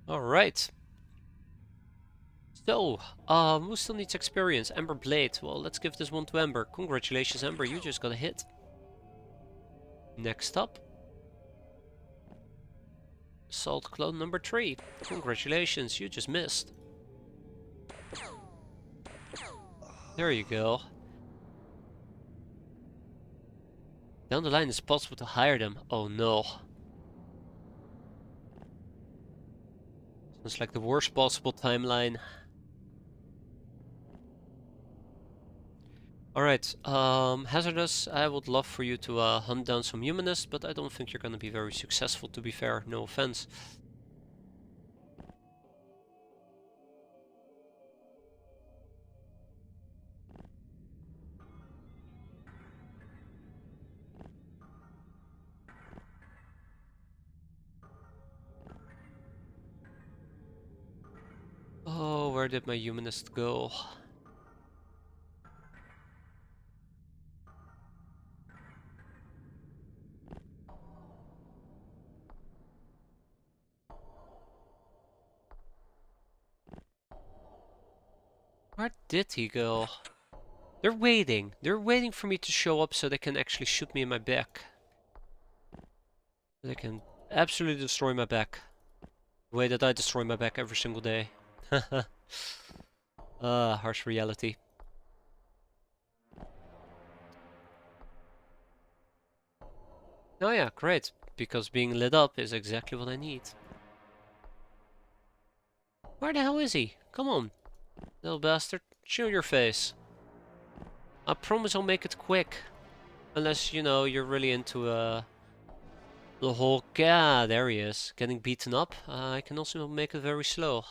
Alright. So, who still needs experience? Ember Blade. Well, let's give this one to Ember. Congratulations, Ember, you just got a hit. Next up. Assault Clone number 3. Congratulations, you just missed. There you go. Down the line it's possible to hire them. Oh no. Sounds like the worst possible timeline. Alright, Hazardous, I would love for you to hunt down some humanists, but I don't think you're gonna be very successful, to be fair, no offense. Oh, where did my humanist go? Where did he go? They're waiting. They're waiting for me to show up so they can actually shoot me in my back. They can absolutely destroy my back. The way that I destroy my back every single day. Harsh reality. Oh yeah, great. Because being lit up is exactly what I need. Where the hell is he? Come on, little bastard. Show your face. I promise I'll make it quick. Unless, you know, you're really into the whole... Yeah, there he is. Getting beaten up. I can also make it very slow.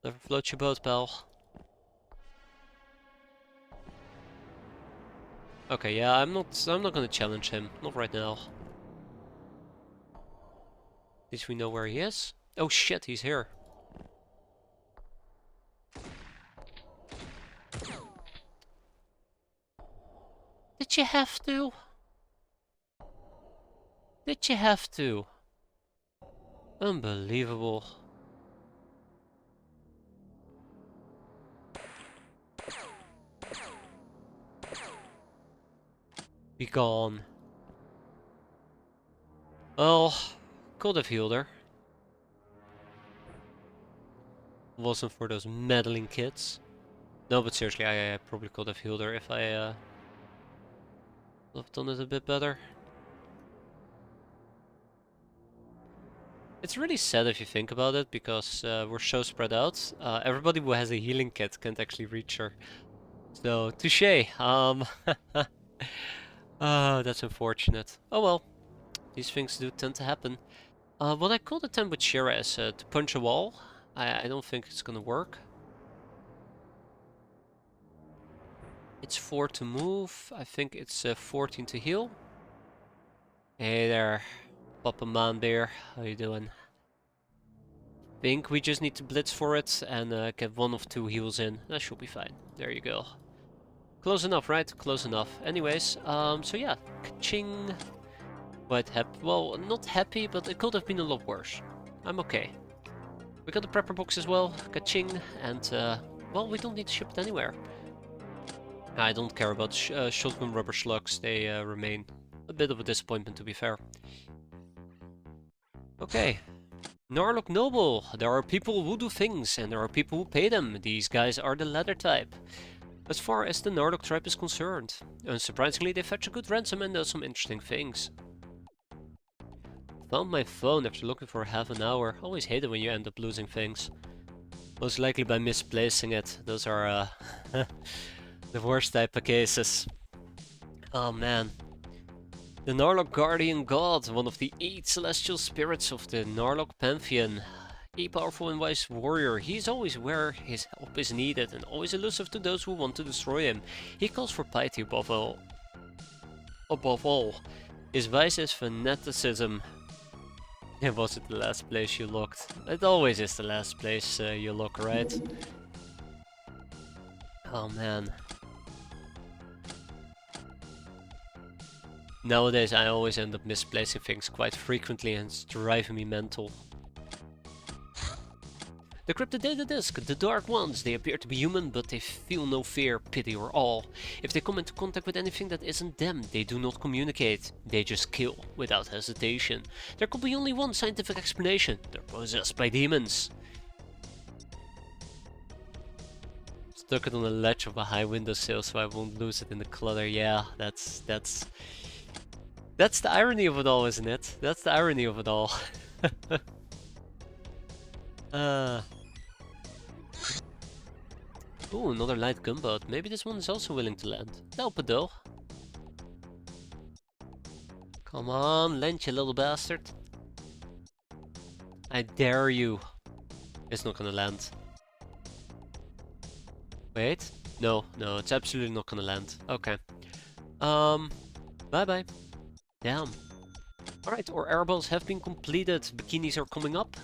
Never float your boat, pal. Okay, yeah, I'm not gonna challenge him. Not right now. At least we know where he is. Oh shit, he's here. Did you have to? Did you have to? Unbelievable. Be gone. Well, could have healed her. Wasn't for those meddling kids. No, but seriously, I probably could have healed her if I would have done it a bit better. It's really sad if you think about it, because we're so spread out. Everybody who has a healing kit can't actually reach her. So, touche. That's unfortunate. Oh well, these things do tend to happen. What I could attempt with Shira is to punch a wall. I don't think it's gonna work. It's 4 to move. I think it's 14 to heal. Hey there, Papa Man Bear. How you doing? Think we just need to blitz for it and get 1 of 2 heals in. That should be fine. There you go. Close enough, right? Close enough. Anyways, so yeah, ka-ching. Quite happy. Well, not happy, but it could have been a lot worse. I'm okay. We got the prepper box as well, ka-ching, and well, we don't need to ship it anywhere. I don't care about shotgun rubber slugs, they remain a bit of a disappointment to be fair. Okay. Narlock Noble. There are people who do things, and there are people who pay them. These guys are the latter type. As far as the Narlock tribe is concerned. Unsurprisingly, they fetch a good ransom and do some interesting things. Found my phone after looking for half an hour. Always hate it when you end up losing things. Most likely by misplacing it. Those are the worst type of cases. Oh man. The Narlock Guardian God, one of the 8 celestial spirits of the Narlock Pantheon. A powerful and wise warrior, he is always where his help is needed and always elusive to those who want to destroy him. He calls for piety above all. His vice is fanaticism. Was it the last place you looked? It always is the last place you look, right? Oh man. Nowadays I always end up misplacing things quite frequently and it's driving me mental. The cryptid data disk, the Dark Ones, they appear to be human, but they feel no fear, pity or awe. If they come into contact with anything that isn't them, they do not communicate. They just kill, without hesitation. There could be only one scientific explanation. They're possessed by demons. Stuck it on the ledge of a high windowsill so I won't lose it in the clutter. Yeah, that's the irony of it all, isn't it? That's the irony of it all. Ooh, another light gunboat. Maybe this one is also willing to land. Help it though. Come on, land you little bastard. I dare you. It's not gonna land. Wait. No, it's absolutely not gonna land. Okay. Bye-bye. Damn. Alright, our airballs have been completed. Bikinis are coming up.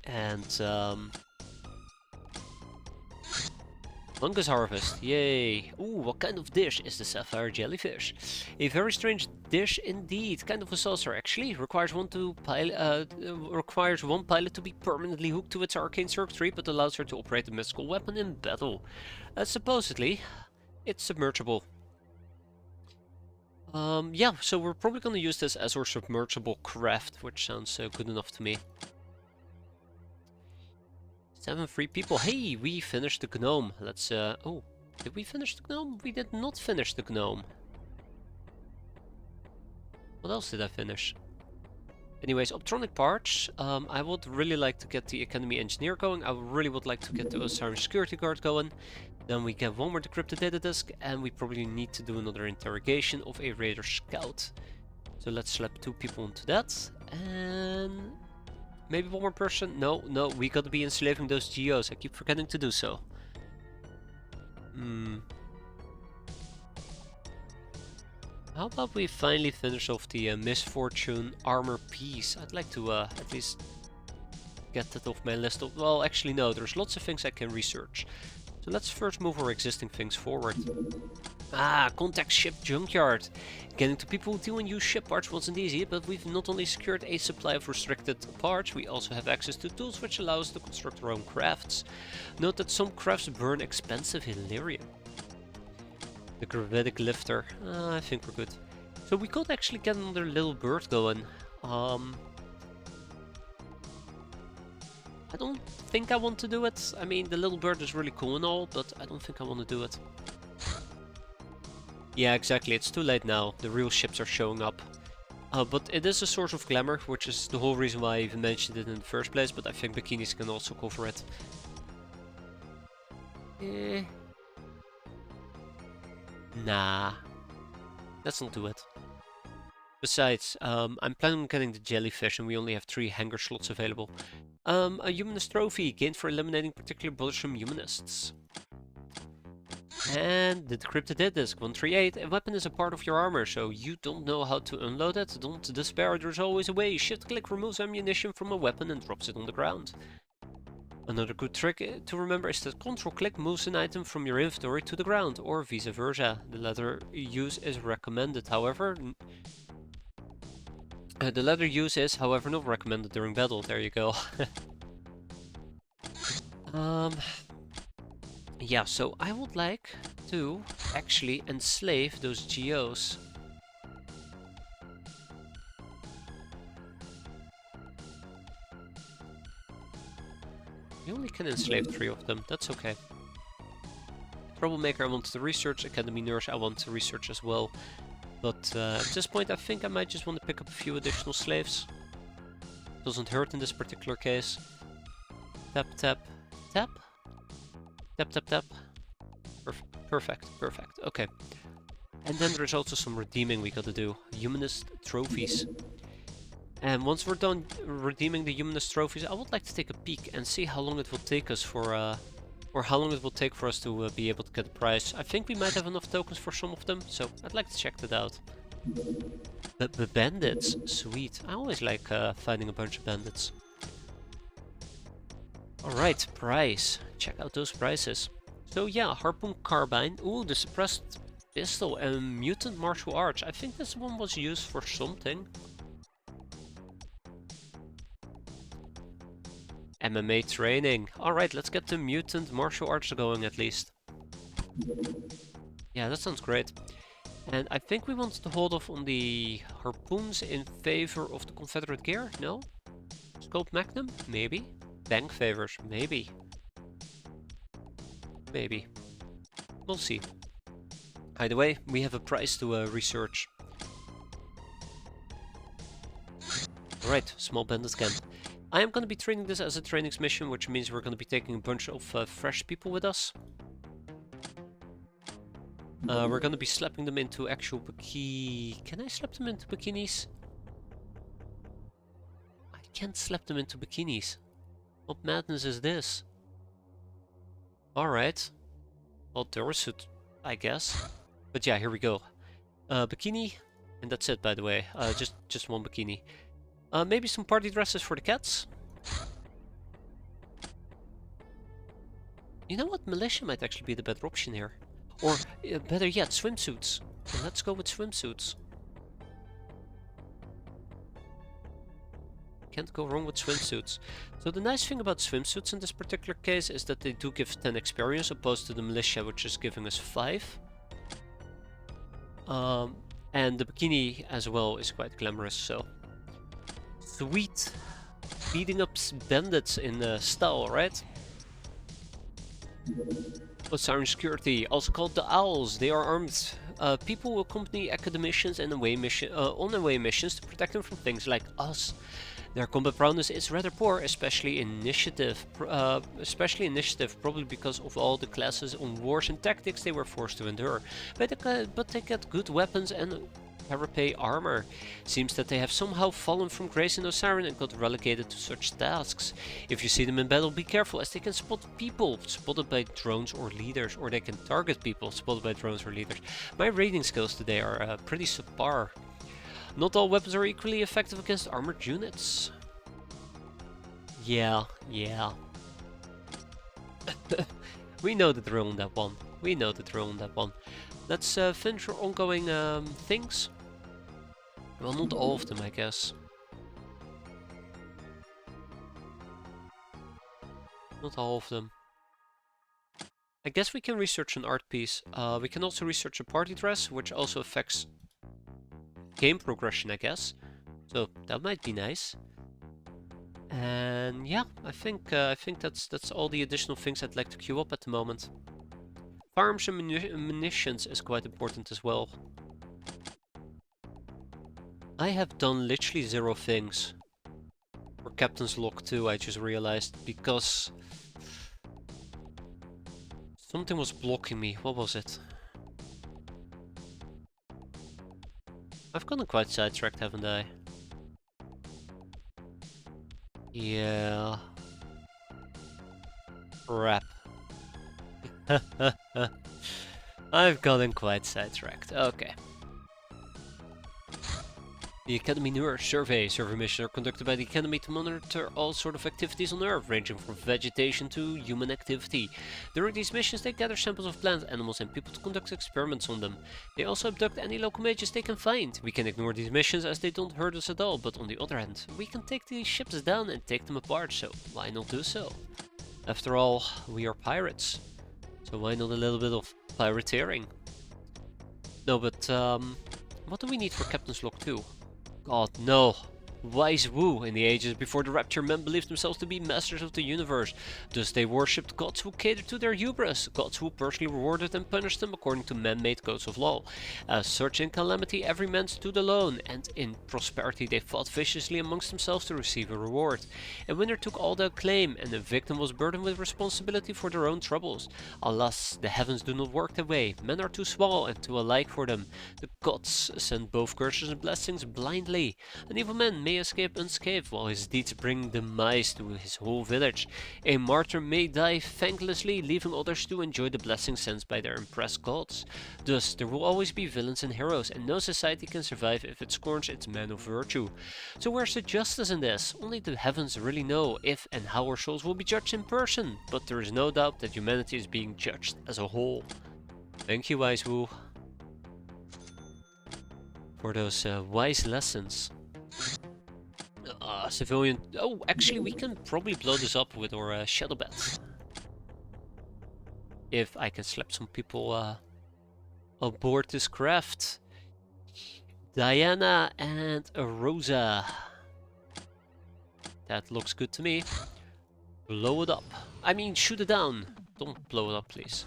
And, fungus harvest, yay! Ooh, what kind of dish is the sapphire jellyfish? A very strange dish indeed, kind of a saucer actually. Requires one pilot to be permanently hooked to its arcane circuitry, but allows her to operate a mystical weapon in battle. Supposedly, it's submergible. Yeah, so we're probably gonna use this as our submergible craft, which sounds good enough to me. 7 free people. Hey, we finished the gnome. Let's, oh, did we finish the gnome? We did not finish the gnome. What else did I finish? Anyways, optronic parts. I would really like to get the Academy Engineer going. I really would like to get the Osiris Security Guard going. Then we get one more decrypted data disk, and we probably need to do another interrogation of a Raider Scout. So let's slap 2 people into that, and maybe one more person? No, we gotta be enslaving those geos. I keep forgetting to do so. How about we finally finish off the Misfortune Armor piece? I'd like to at least get that off my list. Well, actually no, there's lots of things I can research. So let's first move our existing things forward. Ah, contact ship junkyard. Getting to people who deal and use ship parts wasn't easy, but we've not only secured a supply of restricted parts, we also have access to tools which allow us to construct our own crafts. Note that some crafts burn expensive Illyrium. The gravitic lifter. I think we're good. So we could actually get another little bird going. I don't think I want to do it. I mean, the little bird is really cool and all, but I don't think I want to do it. Yeah, exactly. It's too late now. The real ships are showing up. But it is a source of glamour, which is the whole reason why I even mentioned it in the first place, but I think bikinis can also cover it. Nah. Let's not do it. Besides, I'm planning on getting the jellyfish and we only have 3 hanger slots available. A humanist trophy, gained for eliminating particularly bothersome humanists. And the decrypted hit disk 138. A weapon is a part of your armor, so you don't know how to unload it. Don't despair, there's always a way. Shift click removes ammunition from a weapon and drops it on the ground. Another good trick to remember is that Ctrl click moves an item from your inventory to the ground, or vice versa. The latter use is recommended, however. The latter use is, however, not recommended during battle. There you go. Yeah, so I would like to actually enslave those geos. We only can enslave 3 of them, that's okay. Troublemaker I want to research, Academy Nurse I want to research as well. But at this point I think I might just want to pick up a few additional slaves. Doesn't hurt in this particular case. Tap, tap, tap. Tap, tap, tap. Perfect, perfect. Okay. And then there's also some redeeming we gotta do. Humanist trophies. And once we're done redeeming the humanist trophies, I would like to take a peek and see how long it will take us for, or how long it will take for us to be able to get the prize. I think we might have enough tokens for some of them, so I'd like to check that out. The bandits, sweet. I always like fighting a bunch of bandits. Alright, prize. Check out those prices. So yeah, harpoon carbine. Ooh, the suppressed pistol and mutant martial arts. I think this one was used for something. MMA training. Alright, let's get the mutant martial arts going at least. Yeah, that sounds great. And I think we want to hold off on the harpoons in favor of the Confederate gear? No? Scope Magnum? Maybe. Tank favors? Maybe. Maybe. We'll see. Either way, we have a prize to research. Alright, small bandit camp. I am going to be treating this as a trainings mission, which means we're going to be taking a bunch of fresh people with us. We're going to be slapping them into actual bikini... Can I slap them into bikinis? I can't slap them into bikinis. What madness is this? Alright. Well, Durasuit, I guess. But yeah, here we go. Bikini, and that's it, by the way. Just one bikini. Maybe some party dresses for the cats. You know what? Militia might actually be the better option here. Or, better yet, swimsuits. So let's go with swimsuits. Can't go wrong with swimsuits. So the nice thing about swimsuits in this particular case is that they do give 10 experience opposed to the militia, which is giving us 5. And the bikini as well is quite glamorous, so... Sweet! Beating up bandits in style, right? Siren Security, also called the Owls. They are armed people who accompany academicians and on away missions to protect them from things like us. Their combat prowess is rather poor, especially initiative, probably because of all the classes on wars and tactics they were forced to endure. But they get good weapons and carapace armor. Seems that they have somehow fallen from grace in Osiren and got relegated to such tasks. If you see them in battle, be careful, as they can spot people spotted by drones or leaders, or they can target people spotted by drones or leaders. My raiding skills today are pretty subpar. Not all weapons are equally effective against armored units. Yeah. We know the drill on that one. Let's finish our ongoing things. Well, not all of them, I guess. Not all of them. I guess we can research an art piece. We can also research a party dress, which also affects game progression, I guess. So that might be nice. And yeah, I think that's all the additional things I'd like to queue up at the moment. Firearms and munitions is quite important as well. I have done literally 0 things. For Captain's Log 2, I just realized, because something was blocking me. What was it? I've gotten quite sidetracked, haven't I? Yeah. Crap. I've gotten quite sidetracked. Okay. The Academy New Earth Survey. Survey missions are conducted by the Academy to monitor all sorts of activities on Earth, ranging from vegetation to human activity. During these missions, they gather samples of plants, animals, and people to conduct experiments on them. They also abduct any local mages they can find. We can ignore these missions as they don't hurt us at all, but on the other hand, we can take these ships down and take them apart, so why not do so? After all, we are pirates, so why not a little bit of pirateering? No, but what do we need for Captain's Log 2? God, no. Wise Wu. In the ages before the Rapture, men believed themselves to be masters of the universe. Thus they worshipped gods who catered to their hubris, gods who personally rewarded and punished them according to man-made codes of law. As such, in calamity every man stood alone, and in prosperity they fought viciously amongst themselves to receive a reward. A winner took all the acclaim, and a victim was burdened with responsibility for their own troubles. Alas, the heavens do not work that way. Men are too small and too alike for them. The gods send both curses and blessings blindly. An evil man may escape unscathed, while his deeds bring demise to his whole village. A martyr may die thanklessly, leaving others to enjoy the blessings sent by their impressed gods. Thus, there will always be villains and heroes, and no society can survive if it scorns its men of virtue. So where's the justice in this? Only the heavens really know if and how our souls will be judged in person, but there is no doubt that humanity is being judged as a whole. Thank you, Wise Wu, for those wise lessons. Civilian. Oh, actually, we can probably blow this up with our shadow bat. If I can slap some people aboard this craft. Diana and Rosa. That looks good to me. Blow it up. I mean, shoot it down. Don't blow it up, please.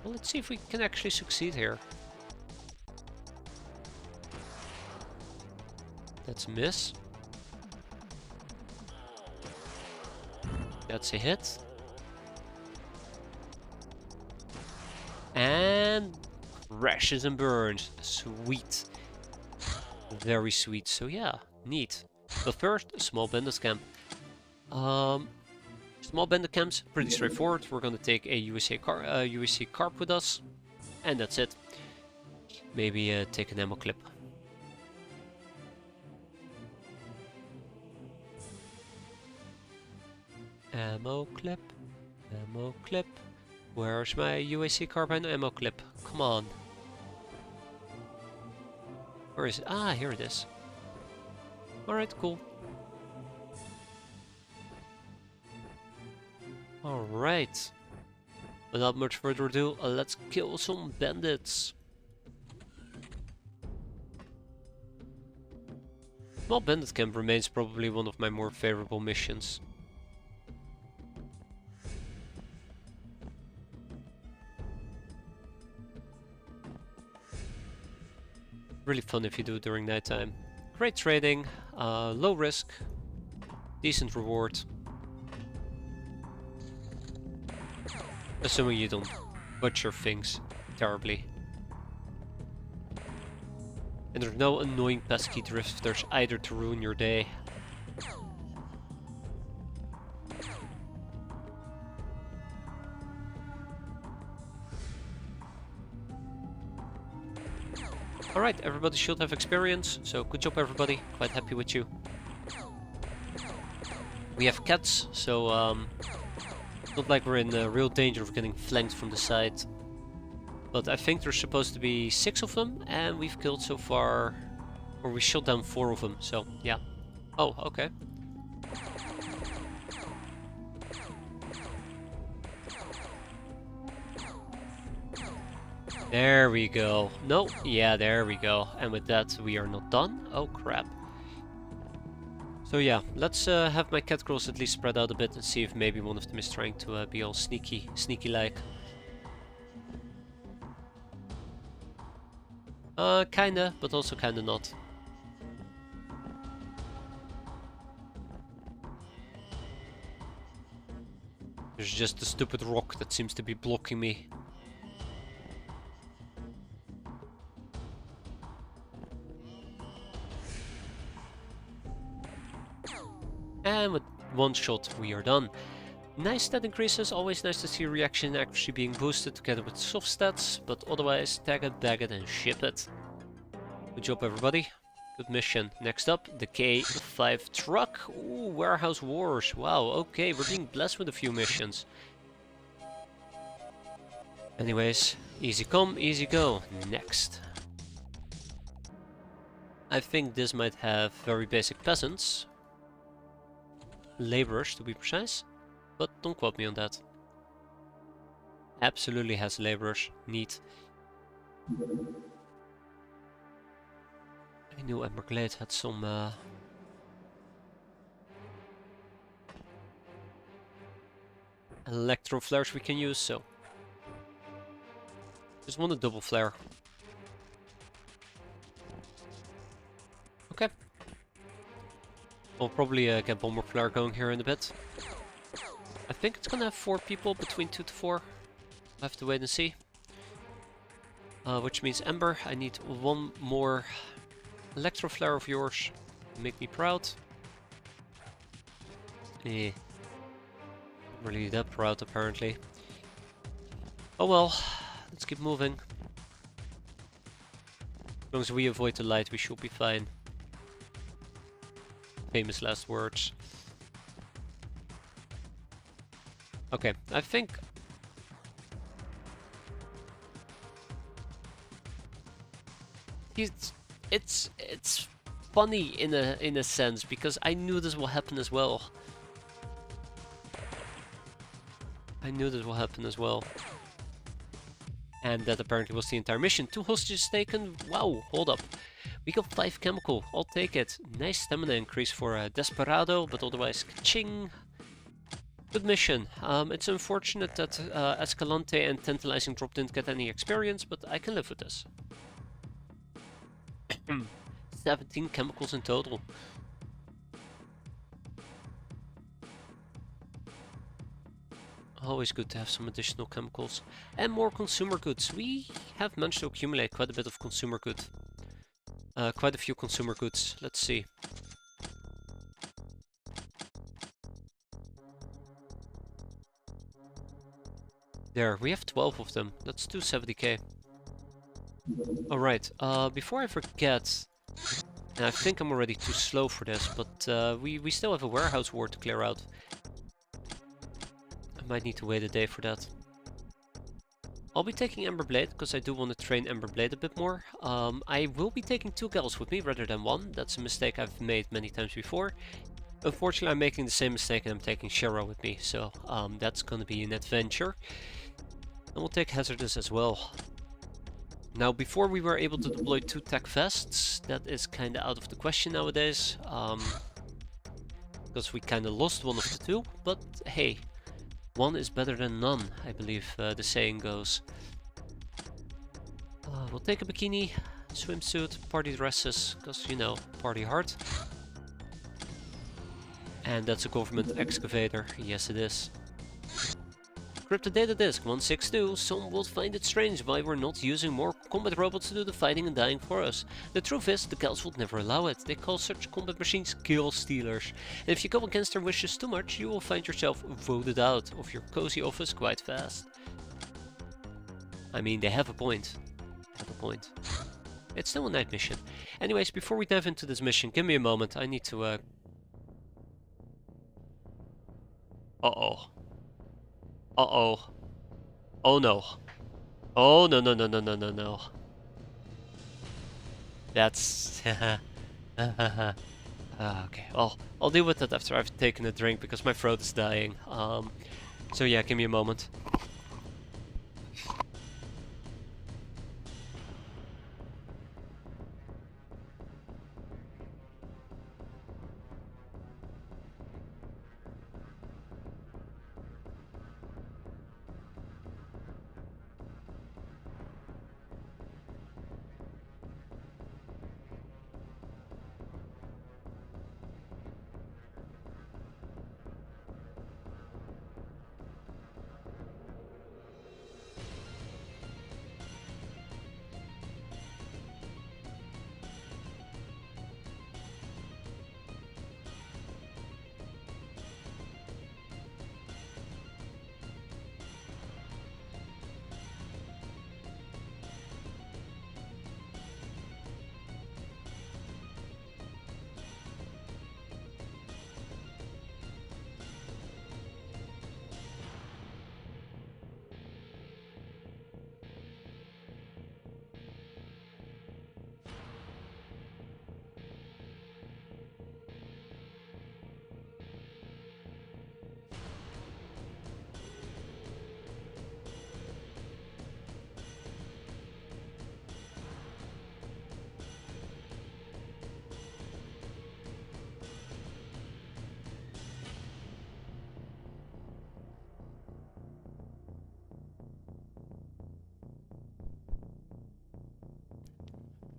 Well, let's see if we can actually succeed here. That's a miss. That's a hit. And crashes and burns. Sweet. Very sweet. So yeah, neat. But first, small bandit camp. Small bandit camps, pretty straightforward. We're gonna take a UAC carp with us, and that's it. Maybe take an ammo clip. Ammo clip, ammo clip. Where's my UAC carbine ammo clip? Come on. Where is it? Ah, here it is. Alright, cool. Alright. Without much further ado, let's kill some bandits. Small bandit camp remains probably one of my more favorable missions. Really fun if you do it during nighttime. Great trading, low risk, decent reward. Assuming you don't butcher things terribly. And there's no annoying pesky drifters either to ruin your day. Alright, everybody should have experience, so good job everybody, quite happy with you. We have cats, so not like we're in real danger of getting flanked from the side. But I think there's supposed to be 6 of them, and we've killed so far, or we shot down 4 of them, so yeah. Oh, okay. There we go. No, yeah, there we go. And with that, we are not done. Oh, crap. So yeah, let's have my cat girls at least spread out a bit and see if maybe one of them is trying to be all sneaky-like. Kinda, but also kinda not. There's just a stupid rock that seems to be blocking me. And with one shot we are done. Nice stat increases, always nice to see reaction actually being boosted together with soft stats, but otherwise tag it, bag it and ship it. Good job everybody. Good mission. Next up, the K5 truck. Ooh, warehouse wars. Wow, okay, we're being blessed with a few missions. Anyways, easy come, easy go. Next. I think this might have very basic peasants. Laborers, to be precise. But don't quote me on that. Absolutely has laborers. Neat. I knew Emberglade had some... electro flares we can use, so... Just want a double flare. Okay. I'll probably get one more flare going here in a bit. I think it's gonna have 4 people, between 2 to 4. I have to wait and see. Which means Ember, I need one more electro flare of yours. Make me proud. Eh. Not really that proud apparently. Oh well, let's keep moving. As long as we avoid the light, we should be fine. Famous last words. Okay, I think... It's funny in a sense, because I knew this will happen as well. I knew this will happen as well. And that apparently was the entire mission. 2 hostages taken. Wow, hold up. We got 5 chemical. I'll take it. Nice stamina increase for Desperado, but otherwise, ka-ching. Good mission. It's unfortunate that Escalante and Tantalizing Drop didn't get any experience, but I can live with this. 17 chemicals in total. Always good to have some additional chemicals. And more consumer goods. We have managed to accumulate quite a bit of consumer goods. Quite a few consumer goods. Let's see. There, we have 12 of them. That's 270k. Alright, before I forget, and I think I'm already too slow for this, but we still have a warehouse war to clear out. I might need to wait a day for that. I'll be taking Emberblade, because I do want to train Emberblade a bit more. I will be taking 2 gals with me rather than 1. That's a mistake I've made many times before. Unfortunately, I'm making the same mistake and I'm taking Shara with me, so that's gonna be an adventure. And we'll take Hazardous as well. Now, before we were able to deploy 2 tech vests, that is kinda out of the question nowadays. Because we kinda lost one of the 2, but hey. One is better than none, I believe the saying goes. We'll take a bikini, swimsuit, party dresses, because, you know, party hard. And that's a government excavator, yes it is. Cryptodata disk 162, some will find it strange why we're not using more combat robots to do the fighting and dying for us. The truth is, the Gals would never allow it. They call such combat machines kill stealers. And if you go against their wishes too much, you will find yourself voted out of your cozy office quite fast. I mean, they have a point. It's still a night mission. Anyways, before we dive into this mission, give me a moment. I need to Uh-oh. Uh-oh. Oh no. Oh no no no no no no no. That's okay. Well, I'll deal with that after I've taken a drink because my throat is dying. So yeah, give me a moment.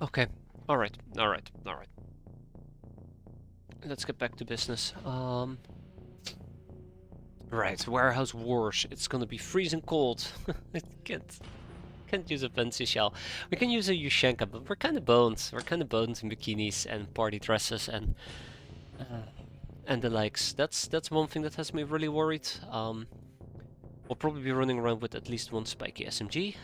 Okay. Alright, alright, alright. Let's get back to business. Right, warehouse wars. It's gonna be freezing cold. I can't use a fancy shell. We can use a Yushenka, but we're kind of boned. We're kind of boned in bikinis and party dresses and the likes. That's one thing that has me really worried. We'll probably be running around with at least one spiky SMG.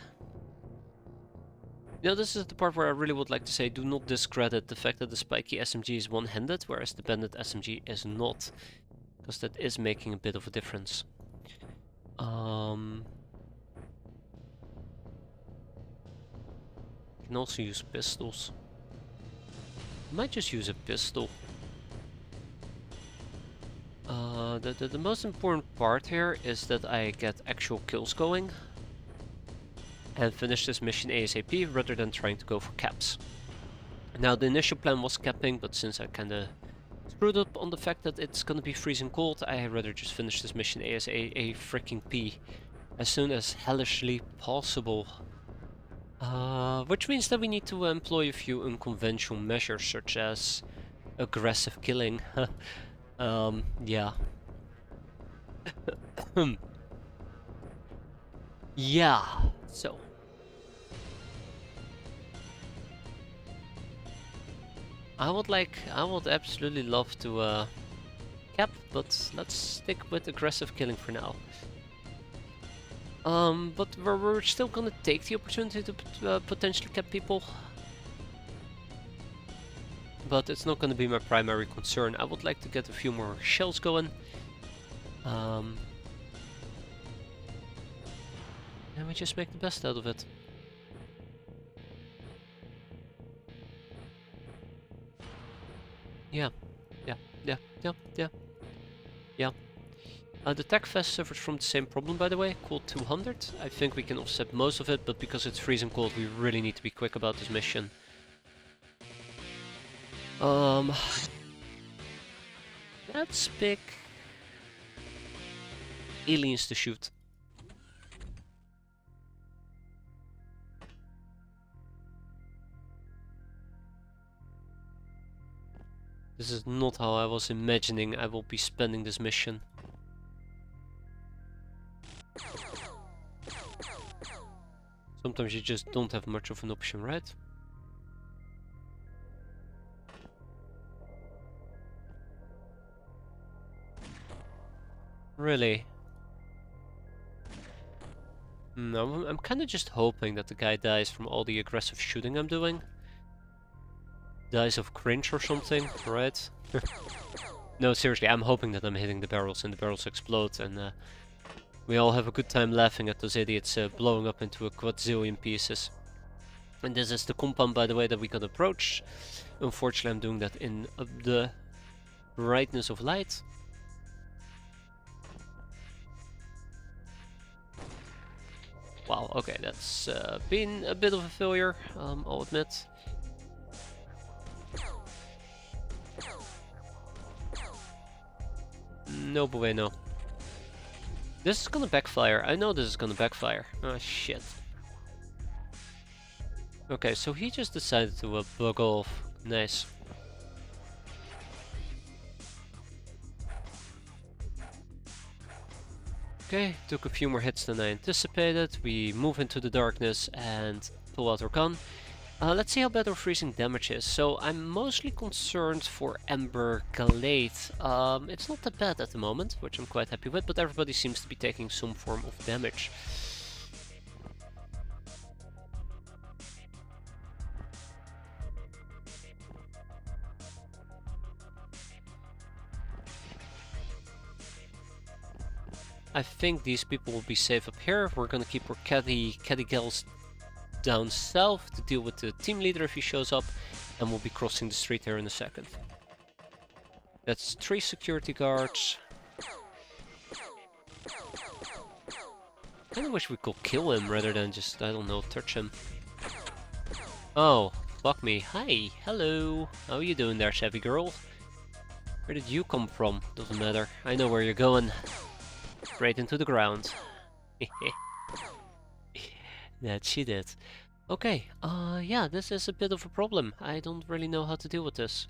Now this is the part where I really would like to say do not discredit the fact that the spiky SMG is one-handed, whereas the bandit SMG is not. Because that is making a bit of a difference. Can also use pistols. Might just use a pistol. The most important part here is that I get actual kills going and finish this mission ASAP rather than trying to go for caps. Now the initial plan was capping, but since I kinda screwed up on the fact that it's gonna be freezing cold, I rather just finish this mission ASAP freaking P as soon as hellishly possible. Which means that we need to employ a few unconventional measures such as aggressive killing. Yeah. Yeah, so. I would absolutely love to cap, but let's stick with aggressive killing for now. But we're still gonna take the opportunity to potentially cap people. But it's not gonna be my primary concern. I would like to get a few more shells going. And we just make the best out of it. Yeah. The tech vest suffers from the same problem, by the way, called 200. I think we can offset most of it, but because it's freezing cold, we really need to be quick about this mission. Let's pick aliens to shoot. This is not how I was imagining I will be spending this mission. Sometimes you just don't have much of an option, right? Really? No, I'm kind of just hoping that the guy dies from all the aggressive shooting I'm doing. Dies of cringe or something, right? No, seriously, I'm hoping that I'm hitting the barrels and the barrels explode and we all have a good time laughing at those idiots blowing up into a quadzillion pieces. And this is the compound, by the way, that we can approach. Unfortunately, I'm doing that in the brightness of light. Wow, okay, that's been a bit of a failure, I'll admit. No bueno. This is gonna backfire. I know this is gonna backfire. Oh shit. Okay, so he just decided to bug off. Nice. Okay, took a few more hits than I anticipated. We move into the darkness and pull out our gun. Let's see how bad our freezing damage is. So I'm mostly concerned for Ember Glade. It's not that bad at the moment, which I'm quite happy with, but everybody seems to be taking some form of damage. I think these people will be safe up here. We're gonna keep our caddy gals down south to deal with the team leader if he shows up, and we'll be crossing the street here in a second. That's 3 security guards. I kinda wish we could kill him rather than just, I don't know, touch him. Oh, fuck me. Hi, hello. How are you doing there, Chevy girl? Where did you come from? Doesn't matter. I know where you're going. Straight into the ground. That she did. Okay, yeah, this is a bit of a problem. I don't really know how to deal with this.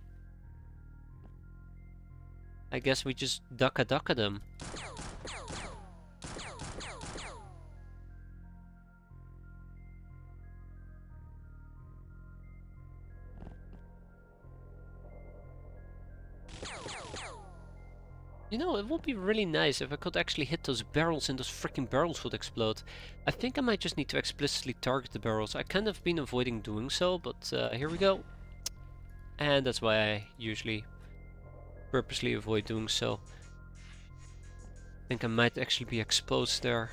I guess we just ducka them. You know, it would be really nice if I could actually hit those barrels and those freaking barrels would explode. I think I might just need to explicitly target the barrels. I kind of been avoiding doing so, but here we go. And that's why I usually purposely avoid doing so. I think I might actually be exposed there.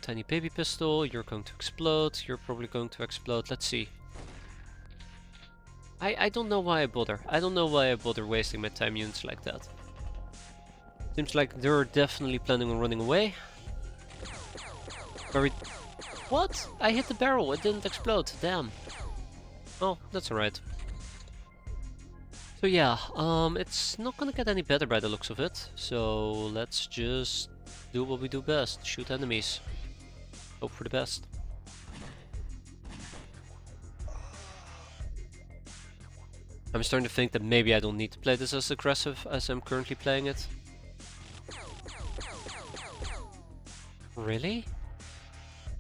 Tiny baby pistol, you're going to explode, you're probably going to explode, let's see. I don't know why I bother. I don't know why I bother wasting my time units like that. Seems like they're definitely planning on running away. Very... What? I hit the barrel, it didn't explode, damn. Oh, that's alright. So yeah, it's not gonna get any better by the looks of it. So let's just do what we do best, shoot enemies. Hope for the best. I'm starting to think that maybe I don't need to play this as aggressive as I'm currently playing it. Really?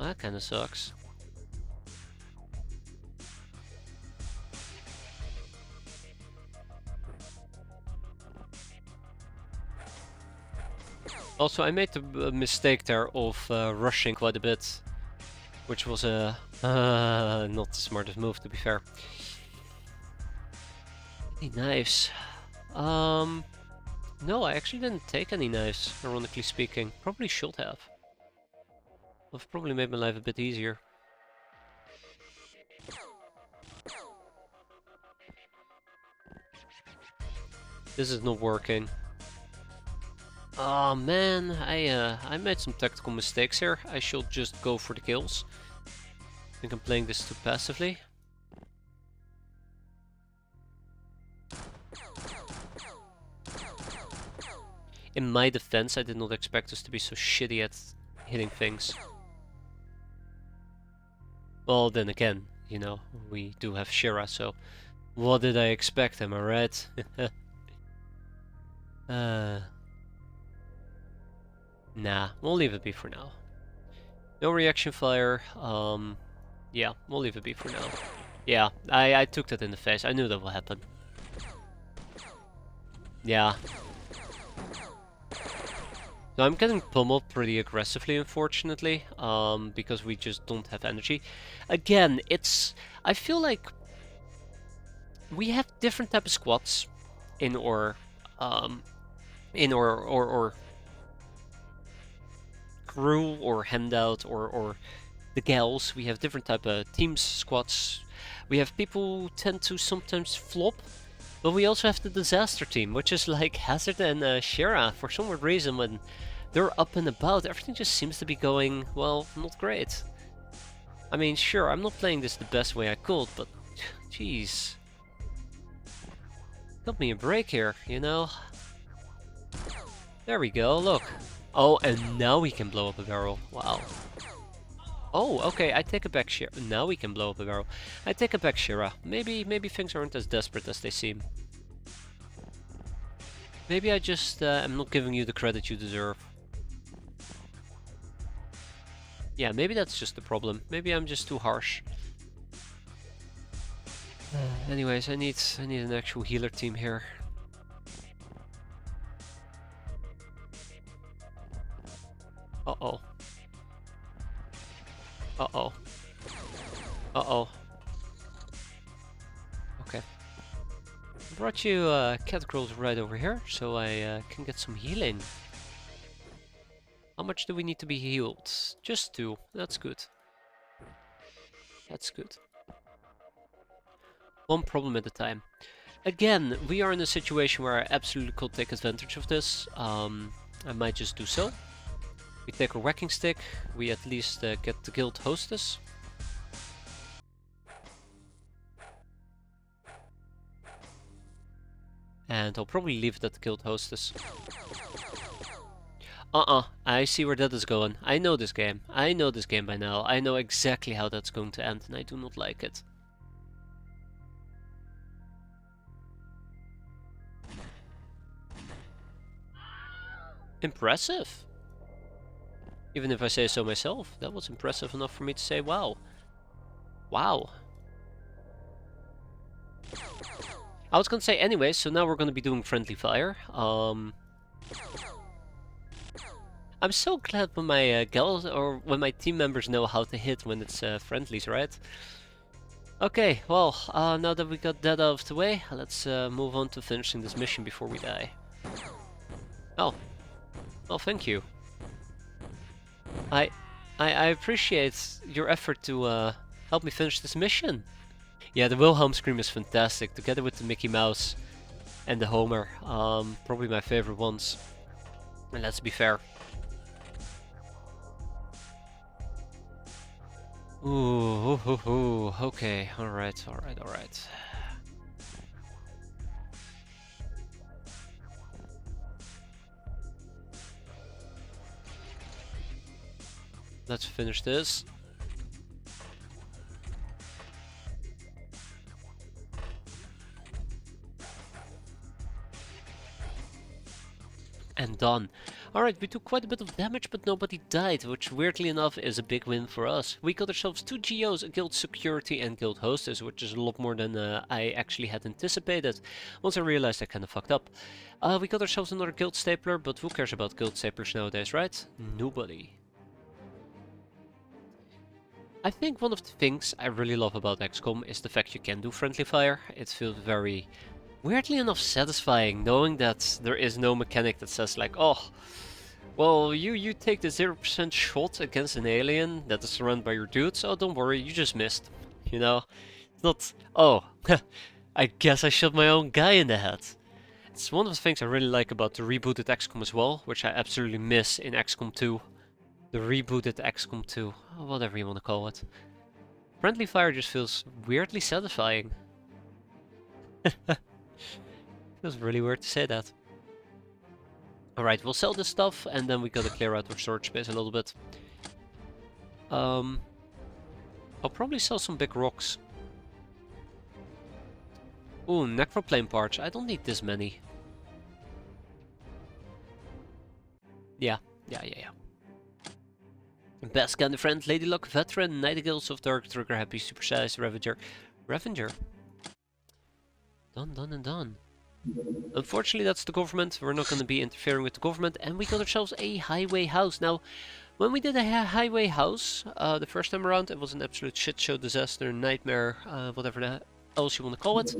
That kinda sucks. Also, I made the mistake there of rushing quite a bit, which was not the smartest move, to be fair. Any knives? No, I actually didn't take any knives, ironically speaking. Probably should have. I've probably made my life a bit easier. This is not working. Oh man, I made some tactical mistakes here. I should just go for the kills. I think I'm playing this too passively. In my defense, I did not expect us to be so shitty at hitting things. Well, then again, you know, we do have Shira, so what did I expect, am I right? Nah, we'll leave it be for now. No reaction fire, yeah, we'll leave it be for now. Yeah, I took that in the face, I knew that would happen. Yeah. So I'm getting pummeled pretty aggressively, unfortunately, because we just don't have energy. Again, I feel like we have different type of squads in our or crew or handout or the gals. We have different type of teams, squads. We have people who tend to sometimes flop, but we also have the disaster team, which is like Hazard and Shira. For some weird reason, when they're up and about, everything just seems to be going, well, not great. I mean, sure, I'm not playing this the best way I could, but jeez. Got me a break here, you know? There we go, look. Oh, and now we can blow up a barrel. Wow. Oh, okay, I take it back, Shira. Now we can blow up a barrel. I take it back, Shira. Maybe things aren't as desperate as they seem. Maybe I just am not giving you the credit you deserve. Yeah, maybe that's just the problem. Maybe I'm just too harsh. Anyways, I need an actual healer team here. Uh-oh. Uh-oh. Uh-oh. Okay. I brought you cat girls right over here, so I can get some healing. How much do we need to be healed? Just 2. That's good. That's good. One problem at a time. Again, we are in a situation where I absolutely could take advantage of this. I might just do so. We take a whacking stick, we at least get the guild hostess. And I'll probably leave it at the guild hostess. I see where that is going. I know this game. I know this game by now. I know exactly how that's going to end, and I do not like it. Impressive. Even if I say so myself, that was impressive enough for me to say wow. Wow. I was gonna say anyway, so now we're gonna be doing friendly fire. I'm so glad when my gals or when my team members know how to hit when it's friendlies, right? Okay, well, now that we got that out of the way, let's move on to finishing this mission before we die. Oh, well, thank you. I appreciate your effort to help me finish this mission. Yeah, the Wilhelm scream is fantastic, together with the Mickey Mouse and the Homer. Probably my favorite ones. And let's be fair. Ooh, okay, alright. Let's finish this. And done. Alright, we took quite a bit of damage, but nobody died, which weirdly enough is a big win for us. We got ourselves 2 GOs, a guild security and guild hostess, which is a lot more than I actually had anticipated. Once I realized I kinda fucked up. We got ourselves another guild stapler, but who cares about guild staplers nowadays, right? Nobody. I think one of the things I really love about XCOM is the fact you can do friendly fire. It feels very, weirdly enough, satisfying knowing that there is no mechanic that says like, oh, well, you take the 0% shot against an alien that is surrounded by your dudes, oh, don't worry, you just missed. You know? It's not, oh, I guess I shot my own guy in the head. It's one of the things I really like about the rebooted XCOM as well, which I absolutely miss in XCOM 2. The rebooted XCOM 2, whatever you want to call it. Friendly fire just feels weirdly satisfying. Feels really weird to say that. Alright, we'll sell this stuff and then we gotta clear out our storage space a little bit. I'll probably sell some big rocks. Ooh, necroplane parts. I don't need this many. Yeah. Best kind of friend, Lady Luck, veteran, Nightingales of Dark, Trigger Happy, Supersized, Revenger. Revenger? Done and done. Unfortunately, that's the government. We're not going to be interfering with the government, and we got ourselves a highway house. Now, when we did a highway house the first time around, it was an absolute shit show, disaster, nightmare, whatever else you want to call it.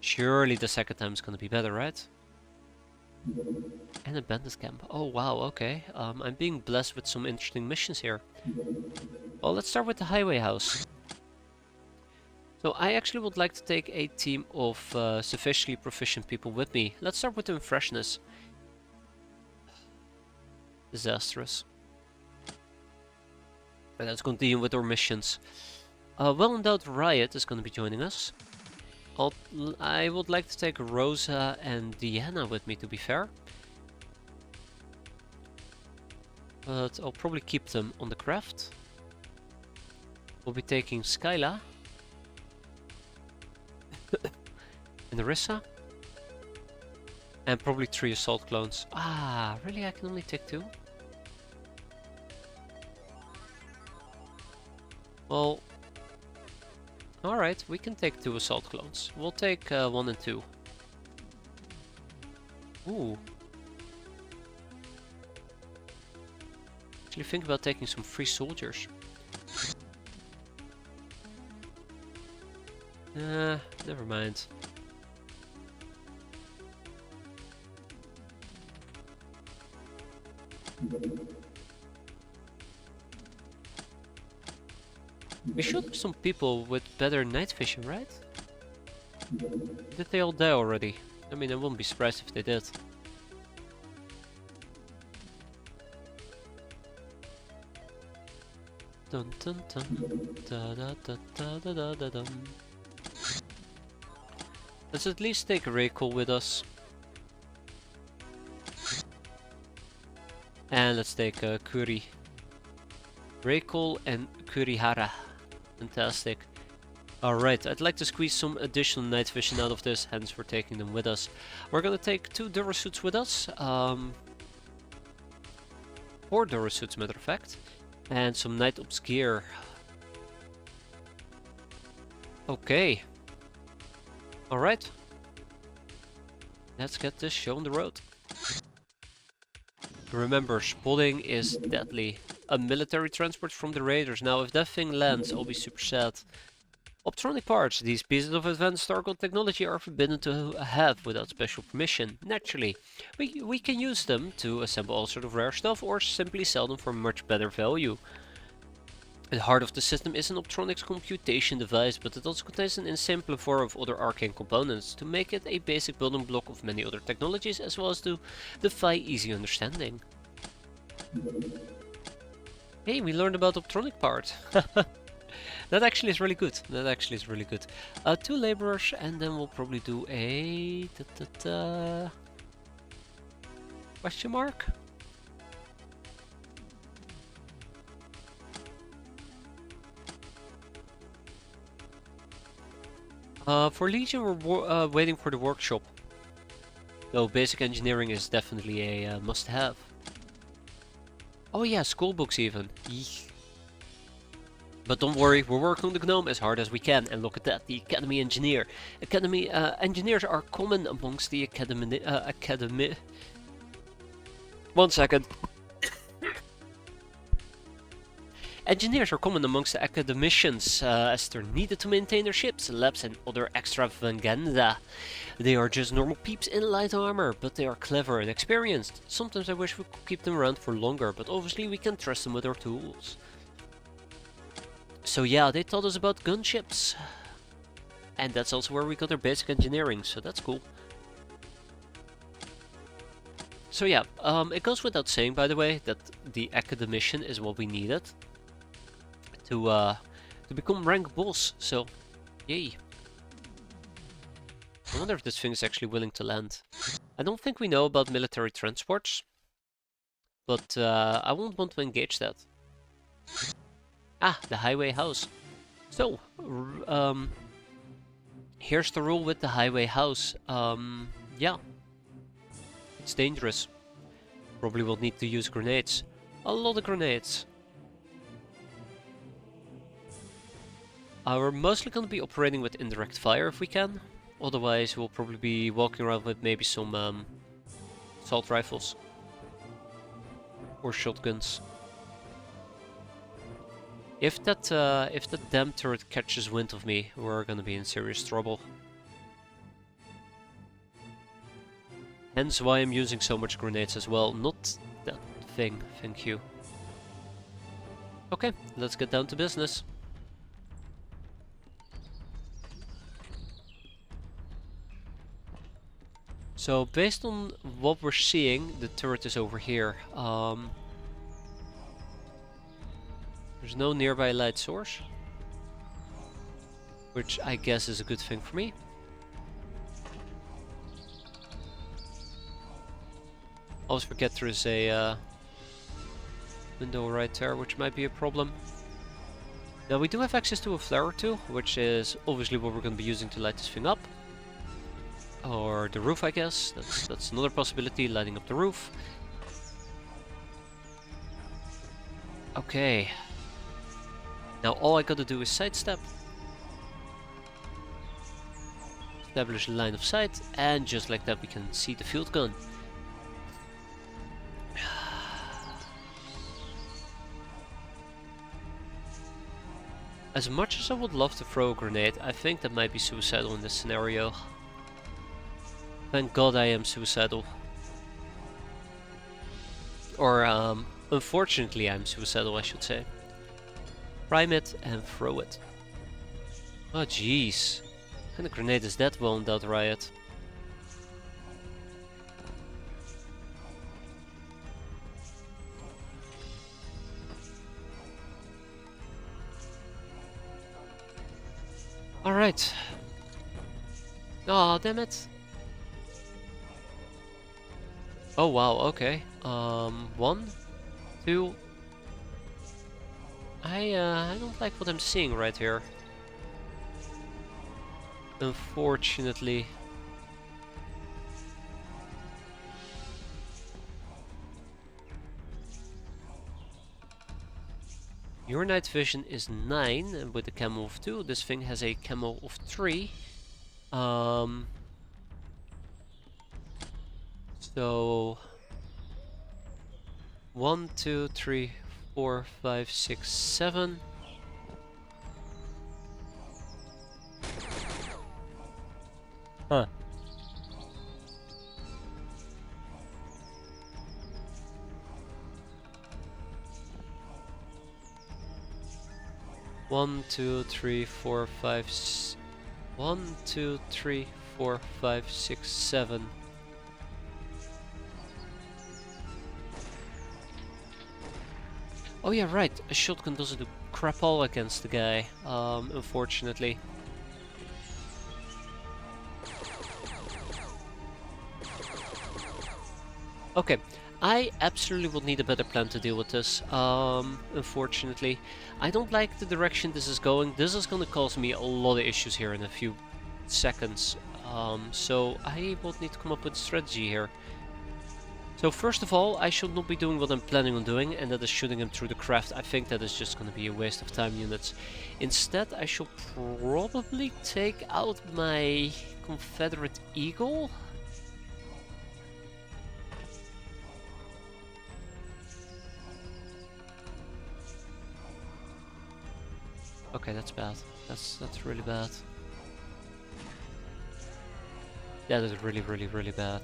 Surely the second time is going to be better, right? And a bandit camp. Oh wow, okay. I'm being blessed with some interesting missions here. Well, let's start with the highway house. So I actually would like to take a team of sufficiently proficient people with me. Let's start with them freshness. Disastrous. And let's continue with our missions. Well-endowed Riot is going to be joining us. I would like to take Rosa and Deanna with me, to be fair. But I'll probably keep them on the craft. We'll be taking Skyla. And Narissa. And probably 3 assault clones. Ah, really? I can only take 2? Well, alright, we can take 2 assault clones. We'll take 1 and 2. Ooh. Actually think about taking some free soldiers. Never mind. We should have some people with better night vision, right? Did they all die already? I mean, I wouldn't be surprised if they did. Dun dun dun da da da da da da da dum. Let's at least take Raycall with us. And let's take Kuri. Reikol and Kurihara. Fantastic. Alright, I'd like to squeeze some additional night vision out of this, hence we're taking them with us. We're gonna take 2 Durasuits with us. 4 Durasuits, matter of fact. And some Night Ops gear. Okay. Alright. Let's get this show on the road. Remember, spotting is deadly. A military transport from the raiders. Now, if that thing lands, I'll be super sad. Optronic parts. These pieces of advanced Stargold technology are forbidden to have without special permission. Naturally, we can use them to assemble all sort of rare stuff or simply sell them for much better value. The heart of the system is an Optronics computation device, but it also contains an insane plethora of other arcane components to make it a basic building block of many other technologies, as well as to defy easy understanding. Hey, we learned about Optronic part. That actually is really good. That actually is really good. 2 laborers, and then we'll probably do a question mark. For Legion, we're waiting for the workshop. So basic engineering is definitely a must-have. Oh yeah, school books even. Eek. But don't worry, we're working on the gnome as hard as we can. And look at that, the Academy Engineer. Academy engineers are common amongst the academy. 1 second. Engineers are common amongst the academicians, as they're needed to maintain their ships, labs and other extravaganza. They are just normal peeps in light armor, but they are clever and experienced. Sometimes I wish we could keep them around for longer, but obviously we can trust them with our tools. So yeah, they taught us about gunships. And that's also where we got our basic engineering, so that's cool. So yeah, it goes without saying, by the way, that the academician is what we needed to become rank boss, so yay. I wonder if this thing is actually willing to land. I don't think we know about military transports, but I won't want to engage that. Ah, the highway house. So, here's the rule with the highway house. Yeah, it's dangerous. Probably will need to use grenades. A lot of grenades. We're mostly going to be operating with indirect fire if we can. Otherwise, we'll probably be walking around with maybe some assault rifles. Or shotguns. If that damn turret catches wind of me, we're going to be in serious trouble. Hence why I'm using so much grenades as well. Not that thing, thank you. Okay, let's get down to business. So, based on what we're seeing, the turret is over here. There's no nearby light source, which I guess is a good thing for me. Always forget there is a window right there, which might be a problem. Now we do have access to a flare or two, which is obviously what we're going to be using to light this thing up. Or the roof, I guess. That's another possibility, lighting up the roof. Okay. Now all I gotta do is sidestep. Establish a line of sight, and just like that we can see the field gun. As much as I would love to throw a grenade, I think that might be suicidal in this scenario. Thank God I am suicidal. Or, unfortunately I'm suicidal, I should say. Prime it and throw it. Oh jeez. What kind of grenade is that well endowed, Riot? Alright. Oh, damn it. Oh wow, okay. 1, 2. I don't like what I'm seeing right here. Unfortunately. Your night vision is 9, and with a camo of 2, this thing has a camo of 3. So 1, 2, 3, 4, 5, 6, 7. Huh. One, two, three, four, five. 1, 2, 3, 4, 5, 6, 7. Oh yeah, right. A shotgun doesn't do crap all against the guy. Unfortunately. Okay, I absolutely would need a better plan to deal with this. Unfortunately, I don't like the direction this is going. This is gonna cause me a lot of issues here in a few seconds. So I would need to come up with a strategy here. So first of all, I should not be doing what I'm planning on doing, and that is shooting him through the craft. I think that is just gonna be a waste of time units. Instead, I should probably take out my Confederate Eagle. Okay, that's bad. That's really bad. That is really, really, really bad.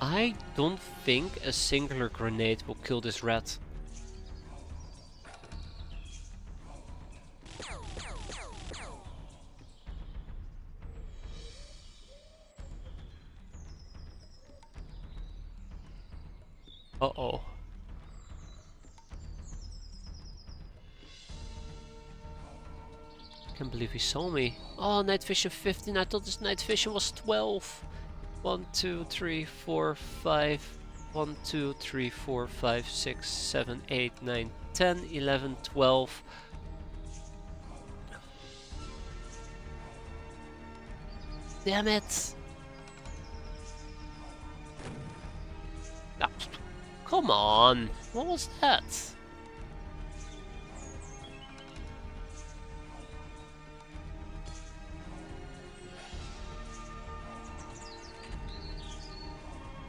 I don't think a singular grenade will kill this rat. Uh-oh. Can't believe he saw me. Oh, night vision 15. I thought this night vision was 12. 1, 2, 3, 4, 5. 1, 2, 3, 4, 5, 6, 7, 8, 9, 10, 11, 12. Damn it! Ah, come on! What was that?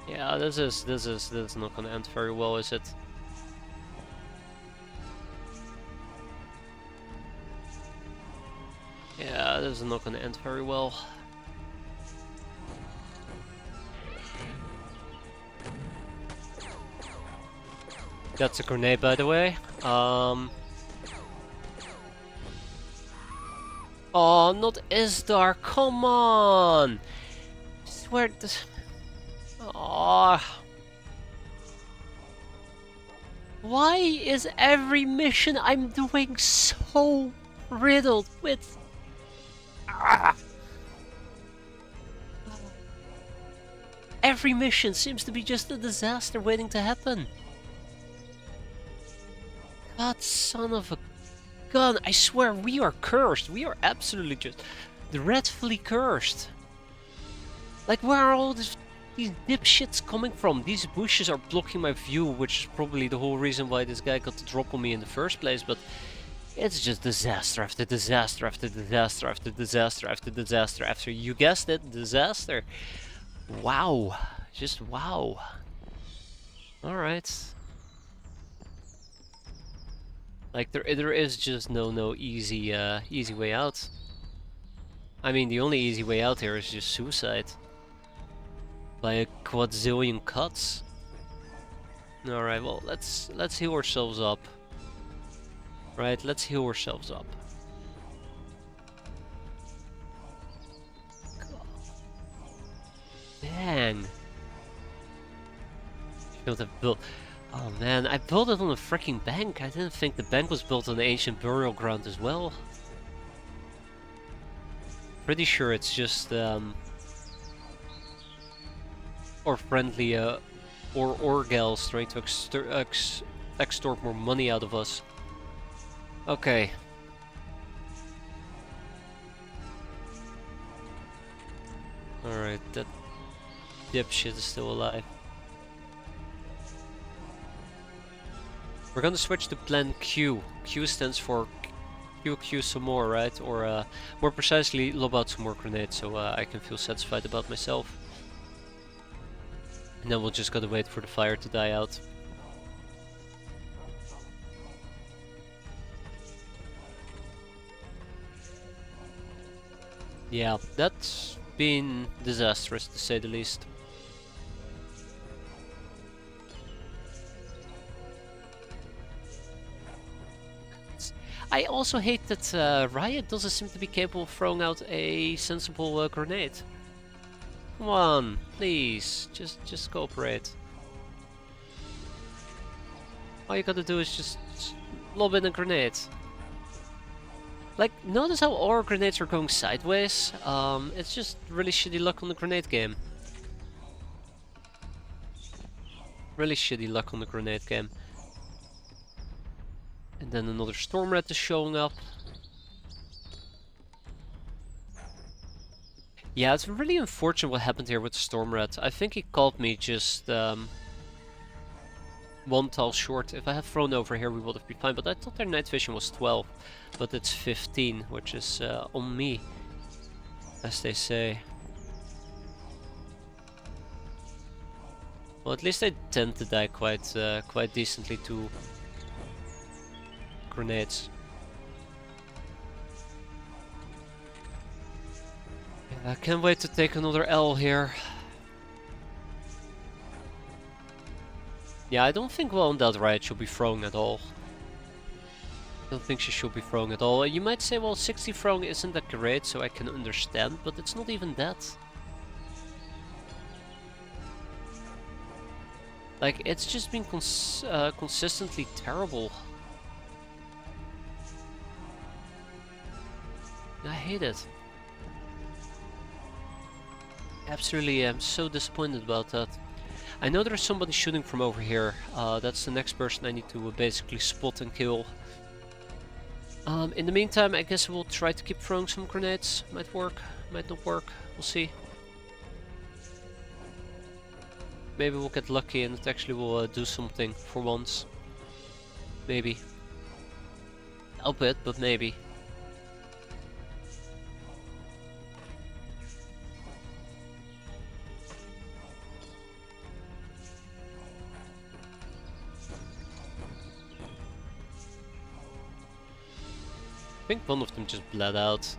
Yeah, this is not gonna end very well, is it? Yeah, this is not gonna end very well. That's a grenade, by the way. Oh, not Isdar! Come on! I swear this. Oh. Why is every mission I'm doing so riddled with? Every mission seems to be just a disaster waiting to happen. God, son of a gun! I swear we are cursed. We are absolutely just dreadfully cursed. Like, where are all these dipshits coming from? These bushes are blocking my view, which is probably the whole reason why this guy got the drop on me in the first place, but it's just disaster after disaster after disaster after disaster after disaster after, you guessed it, disaster. Wow. Just wow. Alright. Like, there is just no easy easy way out. I mean, the only easy way out here is just suicide. By a quadzillion cuts. Alright, well, let's heal ourselves up. Right, let's heal ourselves up. Dang. could have built. Oh man, I built it on a freaking bank. I didn't think the bank was built on the ancient burial ground as well. Pretty sure it's just or friendly or Orgals trying to extort more money out of us. Okay. Alright, that dipshit is still alive. We're gonna switch to plan Q. Q stands for Q some more, right? Or more precisely, lob out some more grenades so I can feel satisfied about myself. And then we'll just gotta wait for the fire to die out. Yeah, that's been disastrous to say the least. I also hate that Riot doesn't seem to be capable of throwing out a sensible grenade. Come on, please, just cooperate. All you gotta do is just lob in a grenade. Like, notice how all our grenades are going sideways? It's just really shitty luck on the grenade game. Really shitty luck on the grenade game. And then another storm rat is showing up. Yeah, it's really unfortunate what happened here with the storm rat. I think he called me just one tile short. If I had thrown over here, we would have been fine. But I thought their night vision was 12, but it's 15, which is on me, as they say. Well, at least they tend to die quite decently to grenades. I can't wait to take another L here. Yeah, I don't think well on that Riot should be throwing at all. I don't think she should be throwing at all. You might say, well, 60 throwing isn't that great, so I can understand, but it's not even that. Like, it's just been consistently terrible. I hate it. Absolutely, I'm so disappointed about that. I know there's somebody shooting from over here. That's the next person I need to basically spot and kill. In the meantime, I guess we'll try to keep throwing some grenades. Might work, might not work. We'll see. Maybe we'll get lucky and it actually will do something for once. Maybe. I'll bet, but maybe. I think one of them just bled out.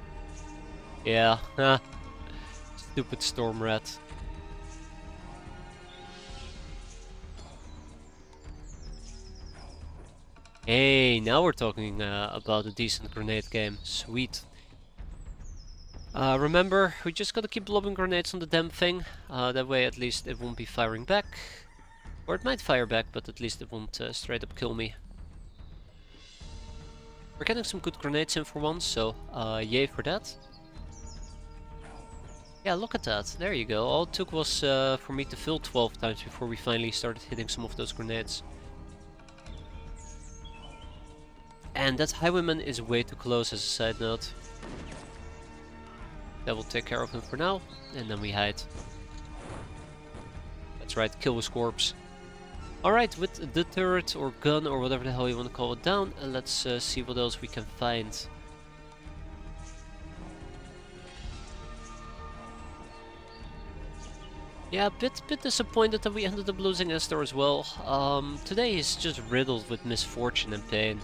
Yeah, stupid storm rat. Hey, now we're talking about a decent grenade game. Sweet. Remember, we just gotta keep lobbing grenades on the damn thing. That way at least it won't be firing back. Or it might fire back, but at least it won't straight up kill me. We're getting some good grenades in for once, so yay for that. Yeah, look at that. There you go. All it took was for me to fill 12 times before we finally started hitting some of those grenades. And that highwayman is way too close as a side note. That will take care of him for now, and then we hide. That's right, kill his corpse. Alright, with the turret or gun or whatever the hell you want to call it down, let's see what else we can find. Yeah, a bit disappointed that we ended up losing Esther as well. Today is just riddled with misfortune and pain.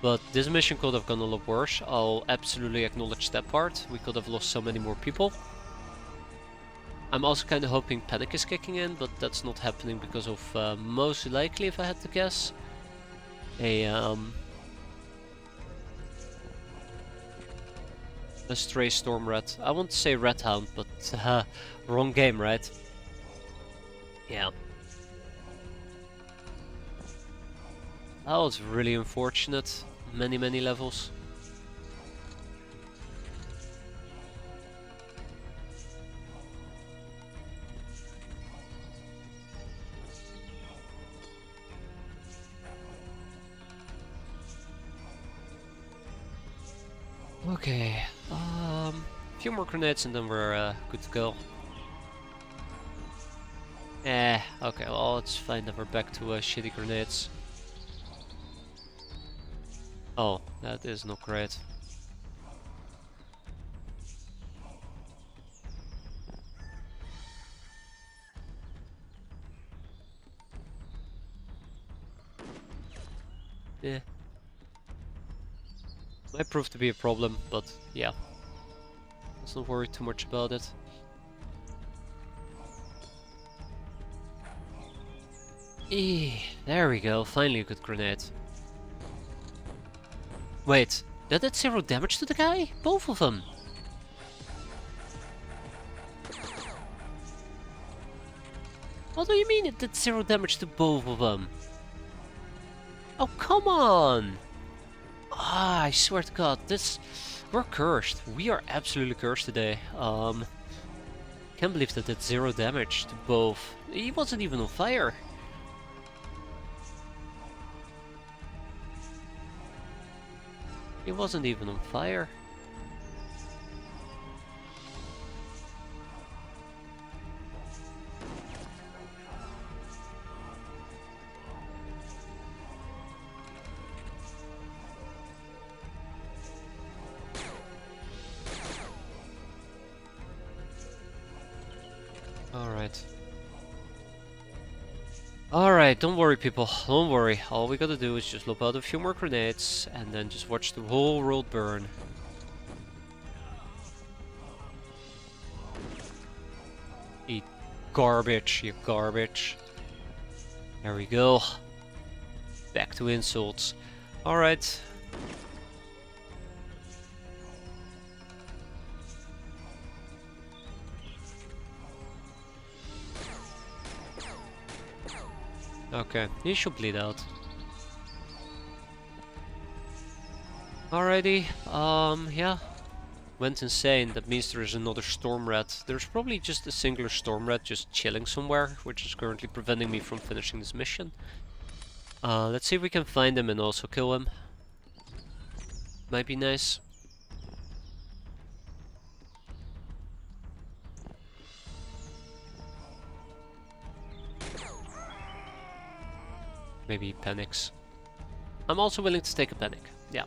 But this mission could have gone a lot worse. I'll absolutely acknowledge that part. We could have lost so many more people. I'm also kind of hoping panic is kicking in, but that's not happening because of most likely, if I had to guess, a stray storm rat. I want to say rat hound, but wrong game, right? Yeah. That was really unfortunate. Many levels. Okay, a few more grenades and then we're good to go. Okay, well, it's fine that we're back to shitty grenades. Oh, that is not great. Yeah. Might prove to be a problem, but yeah. Let's not worry too much about it. There we go, finally a good grenade. Wait, that did 0 damage to the guy? Both of them? What do you mean it did 0 damage to both of them? Oh, come on! Ah, I swear to God, we're cursed. We are absolutely cursed today. Can't believe that did 0 damage to both. He wasn't even on fire. He wasn't even on fire. Alright. Alright, don't worry people, don't worry. All we gotta do is just lob out a few more grenades and then just watch the whole world burn. Eat garbage, you garbage. There we go. Back to insults. Alright. Okay, he should bleed out. Alrighty, yeah. Went insane, that means there is another storm rat. There's probably just a singular storm rat just chilling somewhere, which is currently preventing me from finishing this mission. Let's see if we can find him and also kill him. Might be nice. Maybe he panics. I'm also willing to take a panic. Yeah.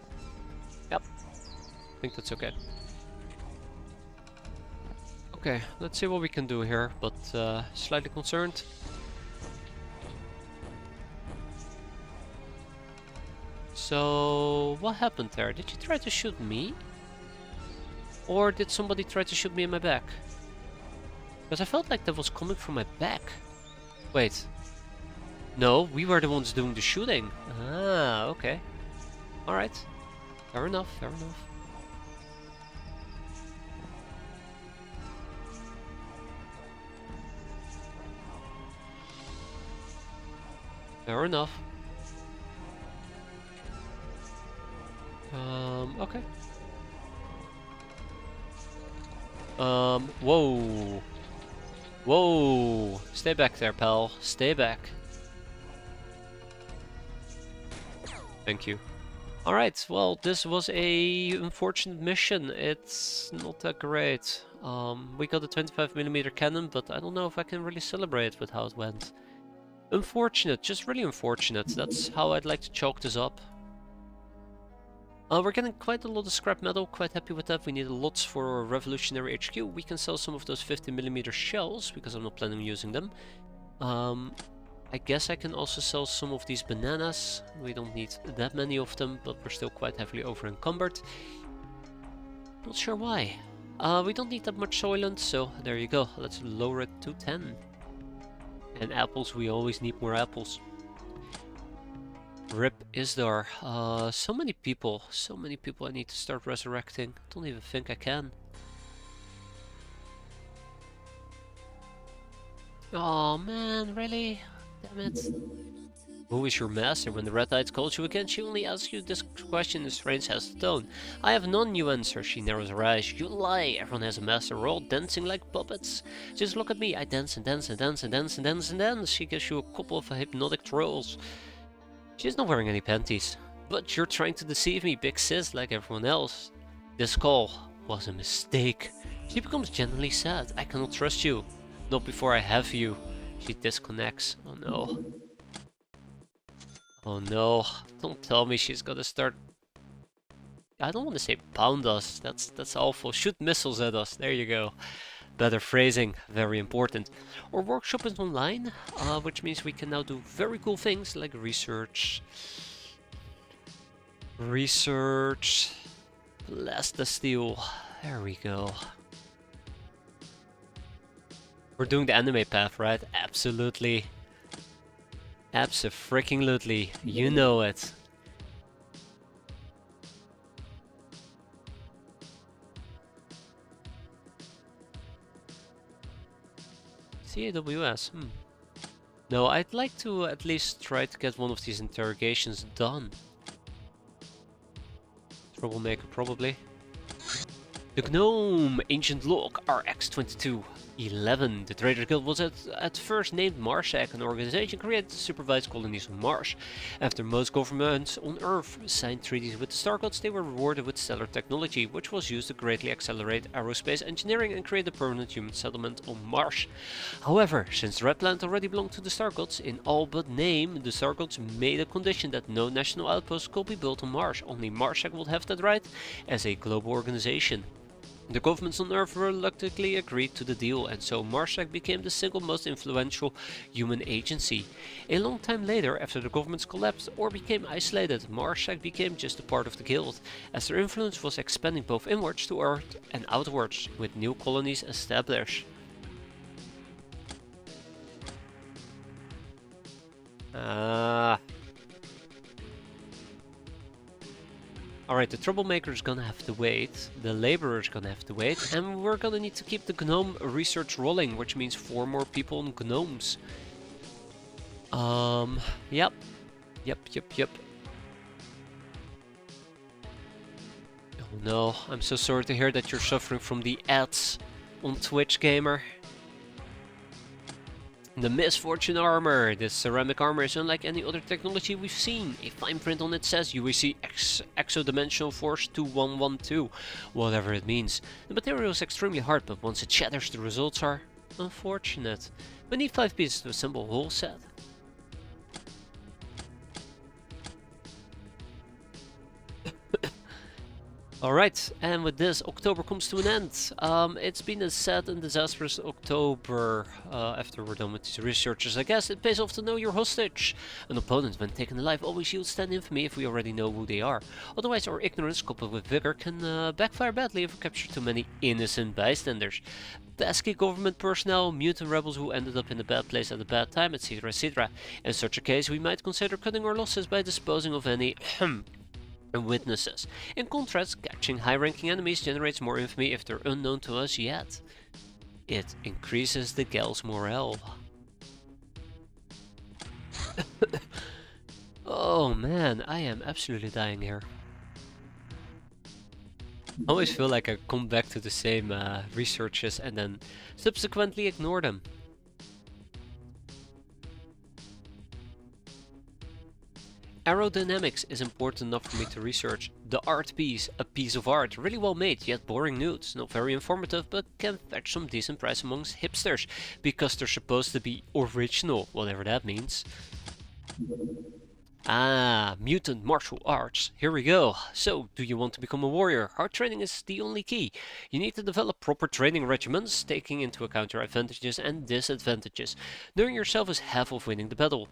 Yep. I think that's okay. Okay, let's see what we can do here, but slightly concerned. So, what happened there? Did you try to shoot me? Or did somebody try to shoot me in my back? Because I felt like that was coming from my back. Wait. No, we were the ones doing the shooting. Ah, okay. Alright. Fair enough, fair enough. Fair enough. Okay. Whoa. Whoa. Stay back there, pal. Stay back. Thank you. Alright, well, this was a unfortunate mission. It's not that great. We got a 25mm cannon, but I don't know if I can really celebrate with how it went. Unfortunate, just really unfortunate. That's how I'd like to chalk this up. We're getting quite a lot of scrap metal, quite happy with that. We need lots for Revolutionary HQ. We can sell some of those 50mm shells, because I'm not planning on using them. I guess I can also sell some of these bananas. We don't need that many of them, but we're still quite heavily over encumbered. Not sure why. We don't need that much Soylent, so there you go. Let's lower it to 10. And apples, we always need more apples. Rip Isdar. So many people I need to start resurrecting. Don't even think I can. Oh man, really? Damn it. Who is your master? When the Red Knight calls you again, she only asks you this question in strange has tone. I have none, you answer. She narrows her eyes. You lie. Everyone has a master. We're all dancing like puppets. Just look at me. I dance and dance and dance and dance and dance and dance. She gives you a couple of hypnotic trolls. She's not wearing any panties. But you're trying to deceive me, big sis, like everyone else. This call was a mistake. She becomes genuinely sad. I cannot trust you. Not before I have you. She disconnects. Oh no. Oh no. Don't tell me she's gonna start... I don't want to say pound us. That's awful. Shoot missiles at us. There you go. Better phrasing. Very important. Our workshop is online, which means we can now do very cool things like research. Blast the steel. There we go. We're doing the anime path, right? Absolutely. Abso-freaking-lutely. You know it. CAWS, No, I'd like to at least try to get one of these interrogations done. Troublemaker, probably. The Gnome Ancient Log RX-2211. The Trader Guild was at first named Marshak, an organization created to supervise colonies on Mars. After most governments on Earth signed treaties with the Star Gods, they were rewarded with stellar technology, which was used to greatly accelerate aerospace engineering and create a permanent human settlement on Mars. However, since Red Planet already belonged to the Star Gods, in all but name, the Star Gods made a condition that no national outpost could be built on Mars. Only Marshak would have that right as a global organization. The governments on Earth reluctantly agreed to the deal, and so Marshak became the single most influential human agency. A long time later, after the governments collapsed or became isolated, Marshak became just a part of the guild, as their influence was expanding both inwards to Earth and outwards, with new colonies established. Alright, the troublemaker's gonna have to wait, the laborer's gonna have to wait, and we're gonna need to keep the gnome research rolling, which means 4 more people on gnomes. Yep. Oh no, I'm so sorry to hear that you're suffering from the ads on Twitch, gamer. The Misfortune Armor. This ceramic armor is unlike any other technology we've seen. A fine print on it says UAC Exodimensional Force 2112, whatever it means. The material is extremely hard, but once it shatters, the results are unfortunate. We need 5 pieces to assemble a whole set. Alright, and with this, October comes to an end. It's been a sad and disastrous October. After we're done with these researchers, I guess it pays off to know your hostage. An opponent, when taken alive, always yields 10 infamy if we already know who they are. Otherwise, our ignorance, coupled with vigor, can backfire badly if we capture too many innocent bystanders. Pesky government personnel, mutant rebels who ended up in a bad place at a bad time, etc, etc. In such a case, we might consider cutting our losses by disposing of any witnesses. In contrast, catching high-ranking enemies generates more infamy if they're unknown to us yet. It increases the gal's morale. Oh man, I am absolutely dying here. I always feel like I come back to the same researches and then subsequently ignore them. Aerodynamics is important enough for me to research. The art piece, a piece of art, really well made, yet boring nudes. Not very informative, but can fetch some decent price amongst hipsters, because they're supposed to be original, whatever that means. Ah, mutant martial arts. Here we go. So, do you want to become a warrior? Hard training is the only key. You need to develop proper training regimens, taking into account your advantages and disadvantages. Knowing yourself is half of winning the battle.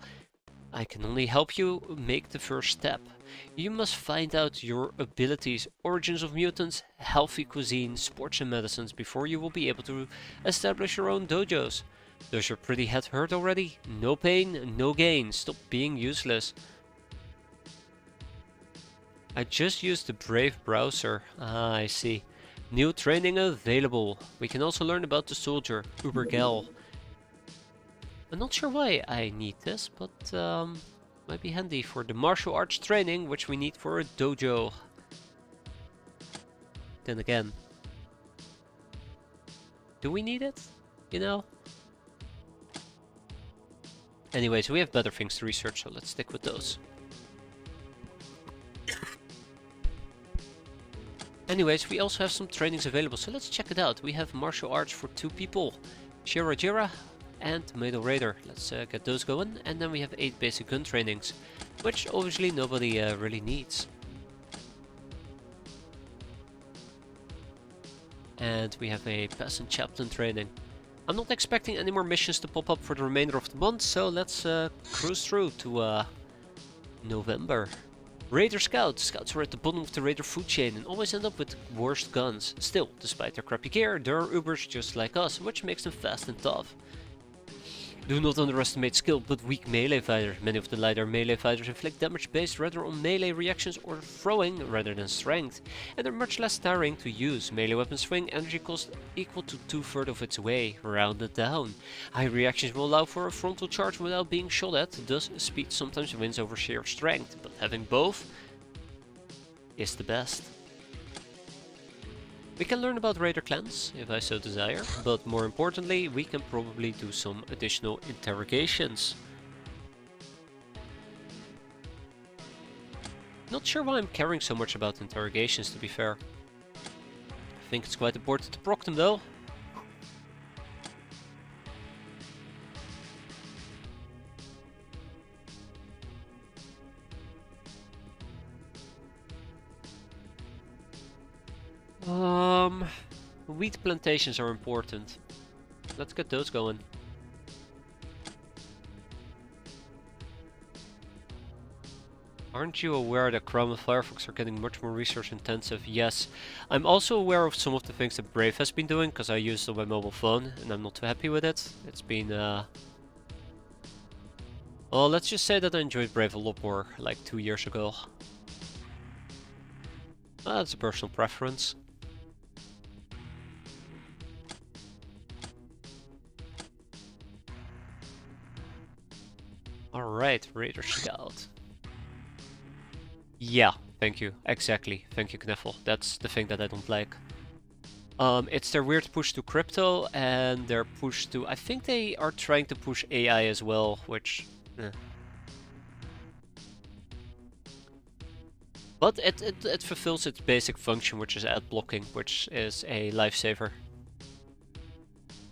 I can only help you make the first step. You must find out your abilities, origins of mutants, healthy cuisine, sports and medicines before you will be able to establish your own dojos. Does your pretty head hurt already? No pain, no gain. Stop being useless. I just used the Brave browser. Ah, I see. New training available. We can also learn about the soldier, Ubergel. I'm not sure why I need this, but might be handy for the martial arts training, which we need for a dojo. Then again, do we need it? You know? Anyways, we have better things to research, so let's stick with those. Anyways, we also have some trainings available, so let's check it out. We have martial arts for 2 people, Shirajira and Tomato Raider. Let's get those going, and then we have 8 basic gun trainings, which obviously nobody really needs. And we have a peasant chaplain training. I'm not expecting any more missions to pop up for the remainder of the month, so let's cruise through to November. Raider Scouts. Scouts are at the bottom of the Raider food chain and always end up with worst guns. Still, despite their crappy gear, they're Ubers just like us, which makes them fast and tough. Do not underestimate skill, but weak melee fighters. Many of the lighter melee fighters inflict damage based rather on melee reactions or throwing rather than strength, and they're much less tiring to use. Melee weapons swing energy cost equal to 2/3 of its way, rounded down. High reactions will allow for a frontal charge without being shot at, thus speed sometimes wins over sheer strength, but having both is the best. We can learn about Raider clans, if I so desire, but more importantly, we can probably do some additional interrogations. Not sure why I'm caring so much about interrogations, to be fair. I think it's quite important to proc them though. Wheat plantations are important. Let's get those going. Aren't you aware that Chrome and Firefox are getting much more resource intensive? Yes. I'm also aware of some of the things that Brave has been doing, because I use it on my mobile phone, and I'm not too happy with it. It's been, well, let's just say that I enjoyed Brave a lot more, like 2 years ago. That's a personal preference. Alright, Raider Scout. Yeah, thank you. Exactly. Thank you, Kneffel. That's the thing that I don't like. It's their weird push to crypto and their push to... I think they are trying to push AI as well, which... But it fulfills its basic function, which is ad blocking, which is a lifesaver.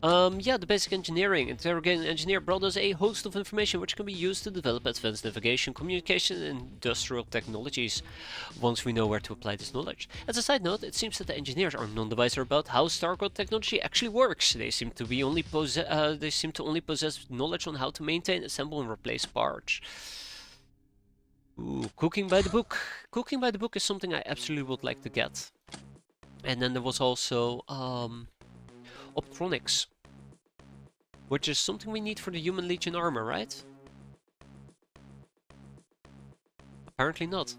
Yeah, the basic engineering. Interrogating an engineer brought us a host of information which can be used to develop advanced navigation, communication, and industrial technologies, once we know where to apply this knowledge. As a side note, it seems that the engineers are non-devisor about how StarCode technology actually works. They seem to only possess knowledge on how to maintain, assemble, and replace parts. Ooh, cooking by the book. Cooking by the book is something I absolutely would like to get. And then there was also optronics, which is something we need for the Human Legion armor, right? Apparently not.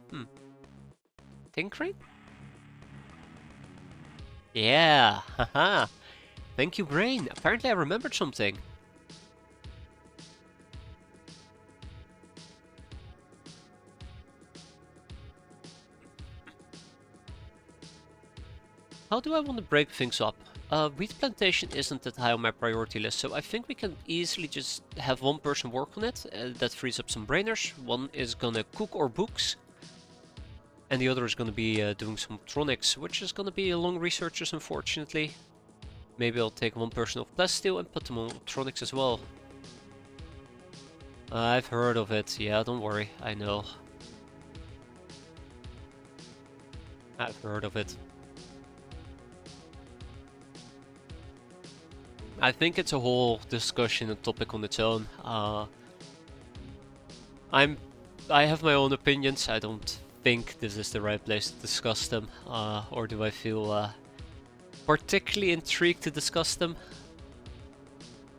Tinkering? Yeah, haha. Thank you, brain. Apparently I remembered something. How do I want to break things up? Wheat plantation isn't that high on my priority list, so I think we can easily just have one person work on it. That frees up some brainers. One is gonna cook our books, and the other is gonna be doing some optronics, which is gonna be long researchers, unfortunately. Maybe I'll take one person off plasteel and put them on optronics as well. I've heard of it. Yeah, don't worry. I know. I've heard of it. I think it's a whole discussion and topic on its own. I have my own opinions. I don't think this is the right place to discuss them, or do I feel particularly intrigued to discuss them?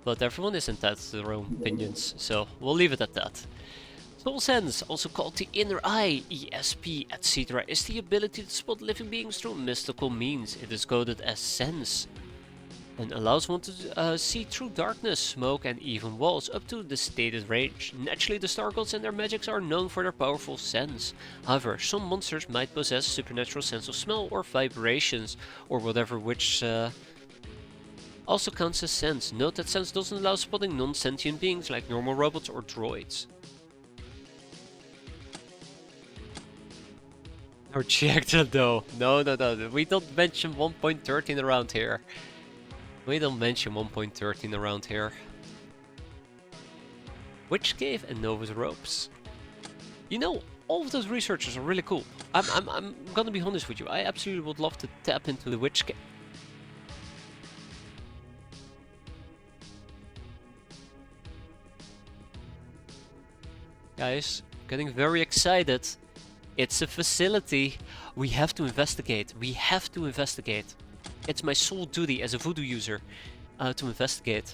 But everyone is entitled to their own opinions, so we'll leave it at that. Soul Sense, also called the Inner Eye, ESP, etc., is the ability to spot living beings through mystical means. It is coded as Sense. and allows one to see through darkness, smoke, and even walls up to the stated range. Naturally, the Star Gods and their magics are known for their powerful sense. However, some monsters might possess supernatural sense of smell or vibrations, or whatever, which also counts as sense. Note that sense doesn't allow spotting non-sentient beings like normal robots or droids. Rejected though. No, we don't mention 1.13 around here. We don't mention 1.13 around here. Witch Cave and Nova's Ropes. You know, all of those researchers are really cool. I'm gonna be honest with you. I absolutely would love to tap into the Witch Cave. Guys, getting very excited. It's a facility. We have to investigate. We have to investigate. It's my sole duty as a voodoo user to investigate.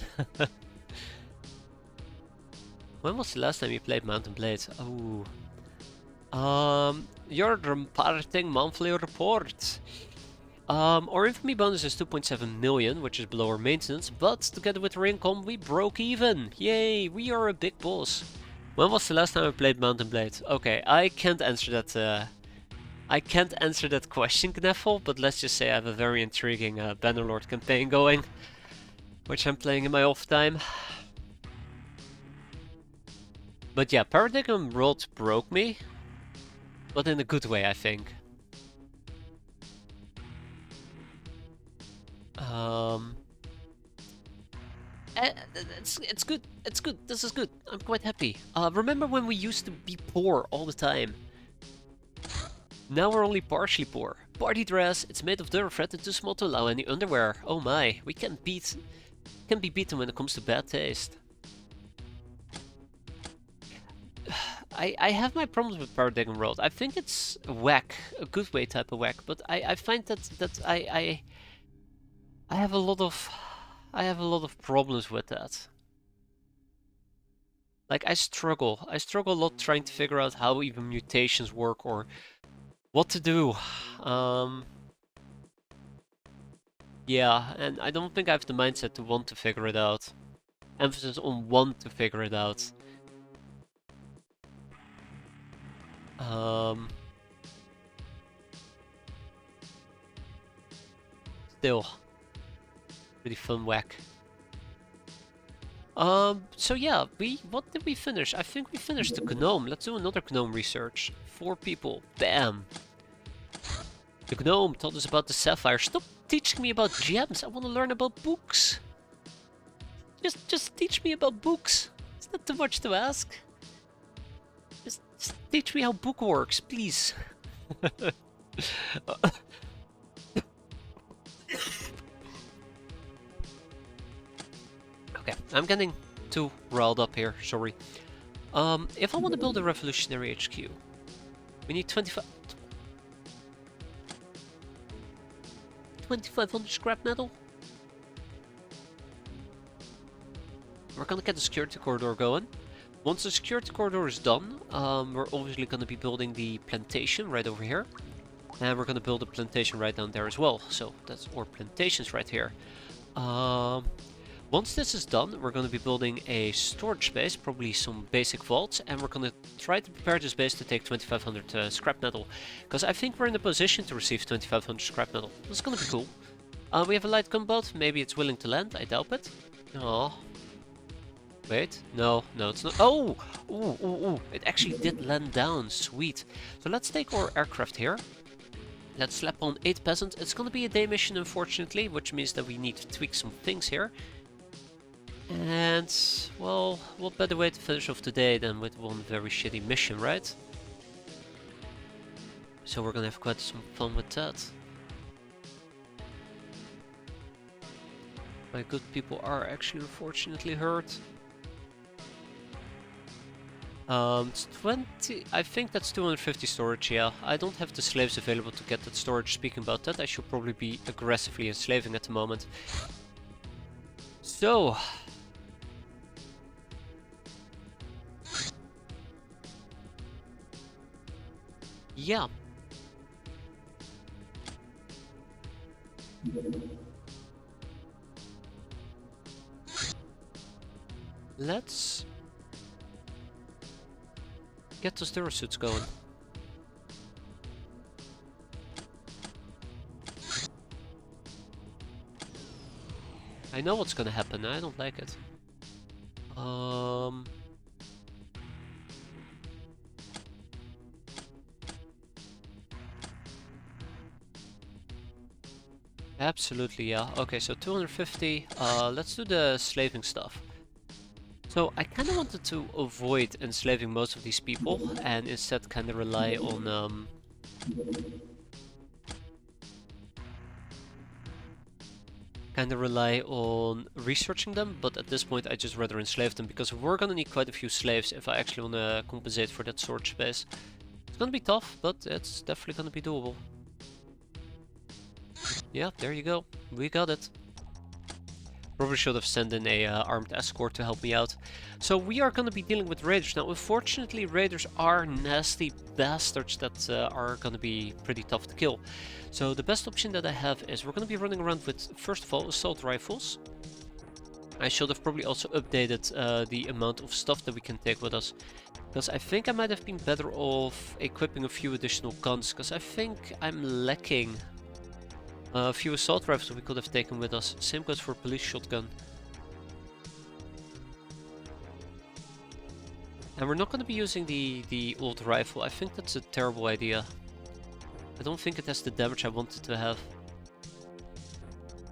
When was the last time you played Mount & Blade? Oh. Your reporting monthly report. Our infamy bonus is 2.7 million, which is below our maintenance, but together with our income, we broke even. Yay, we are a big boss. When was the last time I played Mount & Blade? Okay, I can't answer that. I can't answer that question, Kneffel, but let's just say I have a very intriguing Bannerlord campaign going, which I'm playing in my off time. But yeah, Paradigm World broke me, but in a good way, I think. It's good. It's good. This is good. I'm quite happy. Remember when we used to be poor all the time? Now we're only partially poor. Party dress. It's made of durable thread and too small to allow any underwear. Oh my, we can be beaten when it comes to bad taste. I have my problems with Paradigm World. I think it's whack, a good way type of whack, but I find that I have a lot of problems with that. Like I struggle a lot trying to figure out how even mutations work or what to do. Yeah, and I don't think I have the mindset to want to figure it out. Emphasis on want to figure it out. Still, pretty fun whack. So yeah, what did we finish? I think we finished the gnome. Let's do another gnome research. 4 people. Bam! The gnome told us about the sapphire. Stop teaching me about gems. I want to learn about books. Just teach me about books. Is that too much to ask? Just teach me how book works, please. Okay, I'm getting too riled up here, sorry. If I want to build a revolutionary HQ, we need 2500 scrap metal. We're gonna get the security corridor going. Once the security corridor is done, we're obviously gonna be building the plantation right over here. And we're gonna build a plantation right down there as well. So that's our plantations right here. Once this is done, we're going to be building a storage space, probably some basic vaults, and we're going to try to prepare this base to take 2500 scrap metal, because I think we're in a position to receive 2500 scrap metal. That's going to be cool. We have a light gunboat, maybe it's willing to land, I doubt it. Oh. Wait, no, it's not. Oh! Ooh, it actually did land down, sweet. So let's take our aircraft here. Let's slap on 8 peasants. It's going to be a day mission, unfortunately, which means that we need to tweak some things here. And, well, what better way to finish off today than with one very shitty mission, right? So we're gonna have quite some fun with that. My good people are actually unfortunately hurt. It's 20, I think that's 250 storage, yeah. I don't have the slaves available to get that storage. Speaking about that, I should probably be aggressively enslaving at the moment. So... yeah. Let's get those suits going. I know what's gonna happen, I don't like it. Absolutely, yeah. Okay, so 250. Let's do the slaving stuff. So I kind of wanted to avoid enslaving most of these people and instead kind of rely on researching them, but at this point I just rather enslave them because we're gonna need quite a few slaves if I actually wanna compensate for that storage space. It's gonna be tough, but it's definitely gonna be doable. Yeah, there you go. We got it. Probably should have sent in a armed escort to help me out. So we are going to be dealing with raiders. Now, unfortunately, raiders are nasty bastards that are going to be pretty tough to kill. So the best option that I have is we're going to be running around with, first of all, assault rifles. I should have probably also updated the amount of stuff that we can take with us. Because I think I might have been better off equipping a few additional guns. Because I think I'm lacking a few assault rifles we could have taken with us. Same goes for police shotgun. And we're not going to be using the old rifle. I think that's a terrible idea. I don't think it has the damage I want it to have.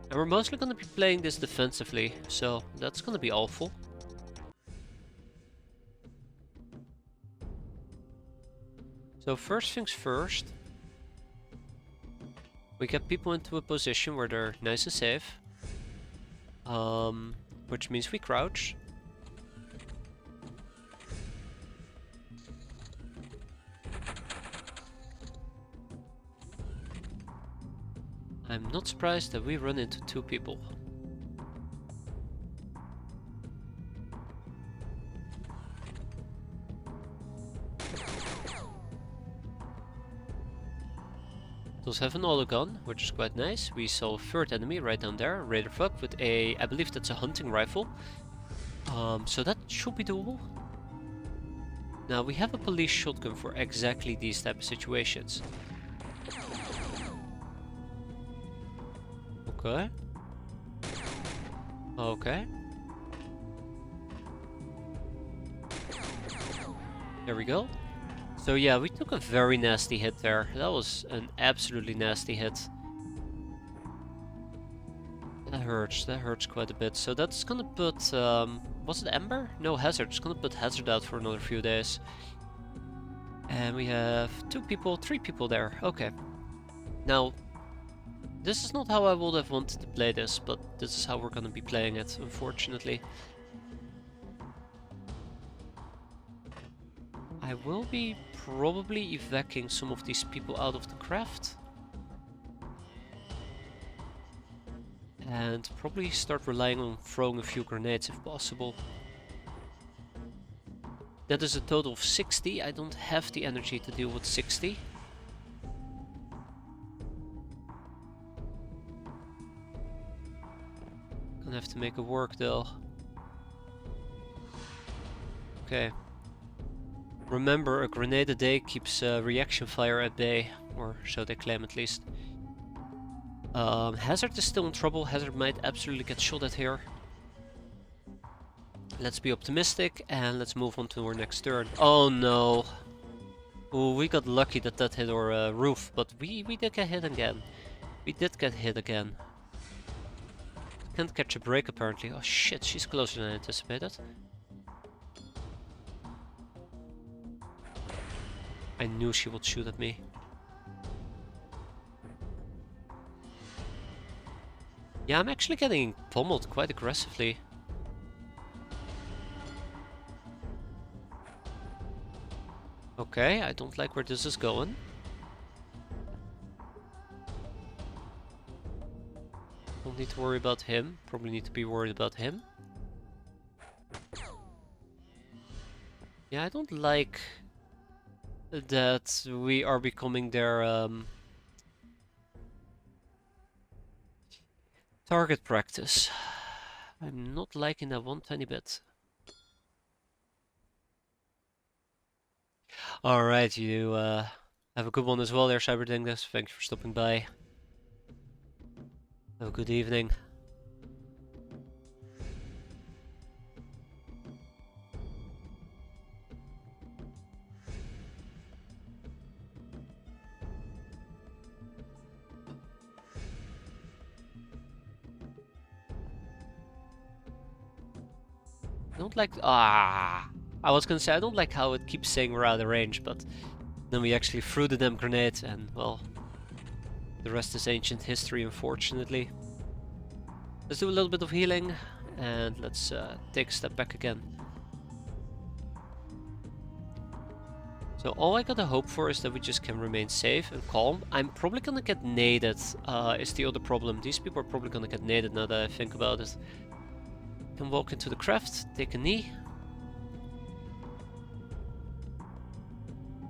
And we're mostly going to be playing this defensively, so that's going to be awful. So first things first. We get people into a position where they're nice and safe. Which means we crouch. I'm not surprised that we run into 2 people. Those have an auto gun, which is quite nice. We saw a 3rd enemy right down there, Raider Fuck, with a, I believe that's a hunting rifle. So that should be doable. Now we have a police shotgun for exactly these type of situations. Okay. Okay. There we go. So yeah, we took a very nasty hit there. That was an absolutely nasty hit. That hurts quite a bit. So that's gonna put, was it Ember? No, Hazard. It's gonna put Hazard out for another few days. And we have 2 people, 3 people there. Okay. Now, this is not how I would have wanted to play this, but this is how we're gonna be playing it, unfortunately. I will be probably evacuating some of these people out of the craft. And probably start relying on throwing a few grenades if possible. That is a total of 60. I don't have the energy to deal with 60. Gonna have to make it work though. Okay. Remember, a grenade a day keeps reaction fire at bay, or so they claim at least. Hazard is still in trouble. Hazard might absolutely get shot at here. Let's be optimistic and let's move on to our next turn. Oh no! Ooh, we got lucky that that hit our roof, but we did get hit again. We did get hit again. Can't catch a break apparently. Oh shit, she's closer than I anticipated. I knew she would shoot at me. Yeah, I'm actually getting pummeled quite aggressively. Okay, I don't like where this is going. Don't need to worry about him. Probably need to be worried about him. Yeah, I don't like that we are becoming their target practice. I'm not liking that one tiny bit. Alright, you have a good one as well there, Cyberdingus. Thank you for stopping by. Have a good evening. I don't like... I was gonna say, I don't like how it keeps saying we're out of range, but then we actually threw the damn grenade, and, well, the rest is ancient history, unfortunately. Let's do a little bit of healing, and let's take a step back again. So all I gotta hope for is that we just can remain safe and calm. I'm probably gonna get naded, is the other problem. These people are probably gonna get naded now that I think about it. Can walk into the craft, take a knee.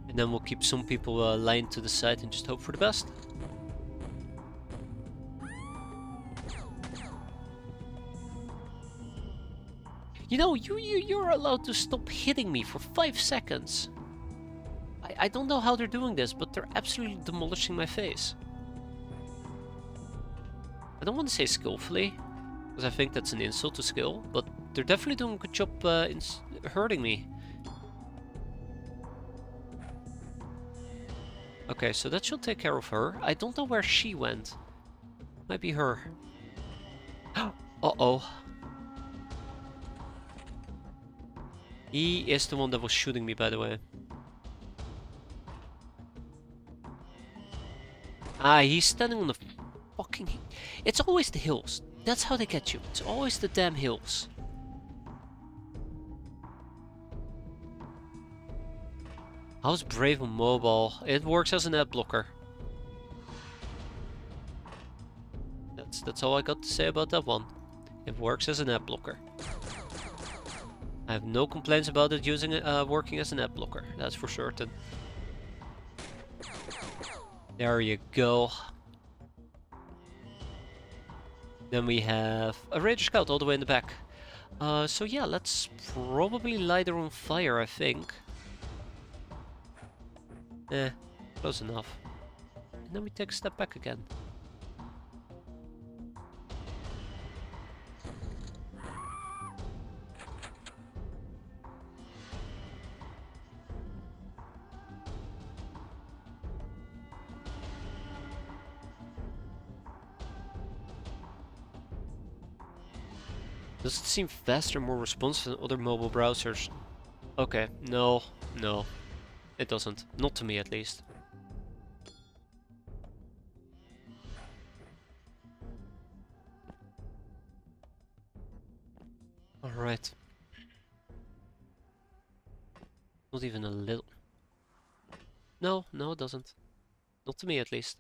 And then we'll keep some people lined to the side and just hope for the best. You know, you're allowed to stop hitting me for 5 seconds. I don't know how they're doing this, but they're absolutely demolishing my face. I don't want to say skillfully, because I think that's an insult to skill, but they're definitely doing a good job in hurting me. Okay, so that should take care of her. I don't know where she went. Might be her. Uh-oh. He is the one that was shooting me, by the way. He's standing on the fucking... It's always the hills. That's how they get you. It's always the damn hills. How's Brave on mobile? It works as an ad blocker. That's all I got to say about that one. It works as an ad blocker. I have no complaints about it using working as an ad blocker. That's for certain. There you go. Then we have a Raider Scout all the way in the back. So yeah, let's probably light her on fire, I think. Close enough. And then we take a step back again. Does it seem faster, more responsive than other mobile browsers? Okay, no, it doesn't. Not to me, at least. Alright. Not even a little. No, it doesn't. Not to me, at least.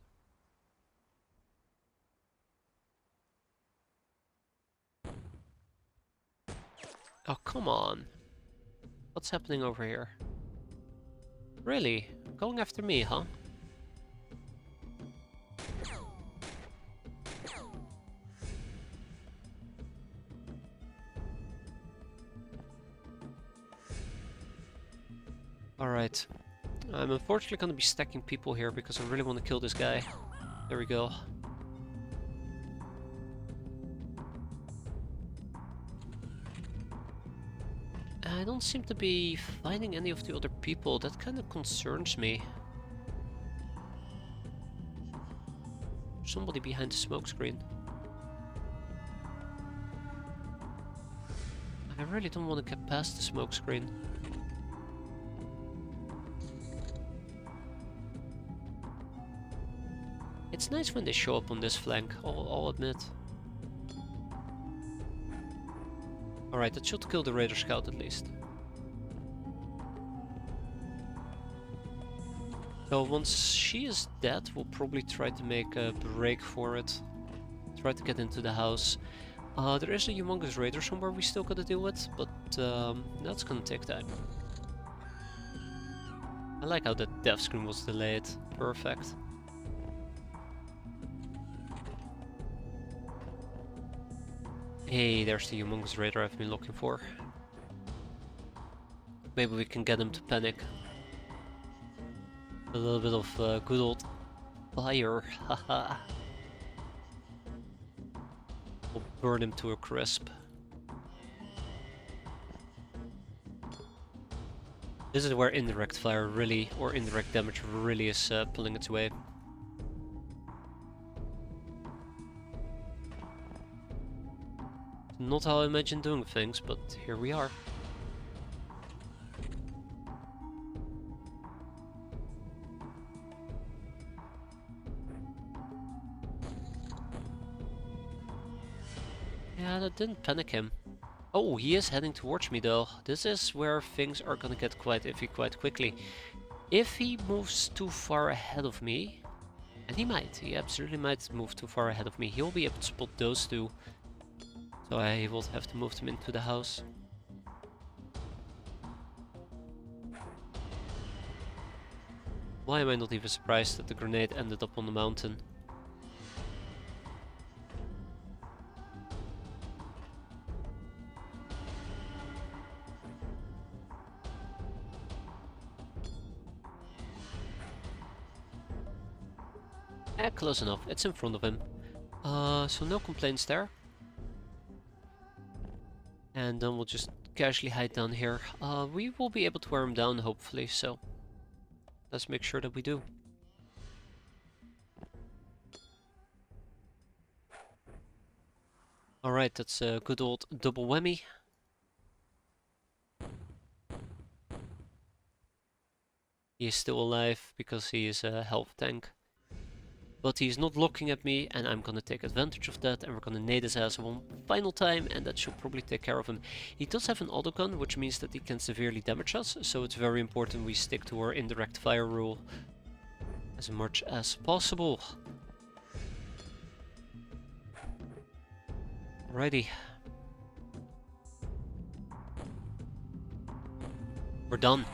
Oh, come on. What's happening over here? Really? Going after me, huh? Alright. I'm unfortunately gonna be stacking people here because I really want to kill this guy. There we go. I don't seem to be finding any of the other people. That kind of concerns me. Somebody behind the smoke screen. I really don't want to get past the smoke screen. It's nice when they show up on this flank, I'll admit. Alright, that should kill the Raider Scout at least. So once she is dead, we'll probably try to make a break for it. Try to get into the house. There is a humongous Raider somewhere we still gotta deal with, but that's gonna take time. I like how that death screen was delayed. Perfect. Hey, there's the humongous Raider I've been looking for. Maybe we can get him to panic. A little bit of good old fire, haha. We'll burn him to a crisp. This is where indirect fire really, or indirect damage really is pulling its weight. Not how I imagined doing things, but here we are. Yeah, that didn't panic him. Oh, he is heading towards me though. This is where things are gonna get quite iffy quite quickly. If he moves too far ahead of me, and he absolutely might move too far ahead of me, he'll be able to spot those two. So I will have to move them into the house. Why am I not even surprised that the grenade ended up on the mountain? Close enough. It's in front of him. So no complaints there. And then we'll just casually hide down here. We will be able to wear him down, hopefully, so let's make sure that we do. Alright, that's a good old double whammy. He is still alive because he is a health tank. But he's not looking at me, and I'm gonna take advantage of that, and we're gonna nade his ass one final time, and that should probably take care of him. He does have an autogun, which means that he can severely damage us, so it's very important we stick to our indirect fire rule as much as possible. Alrighty. We're done.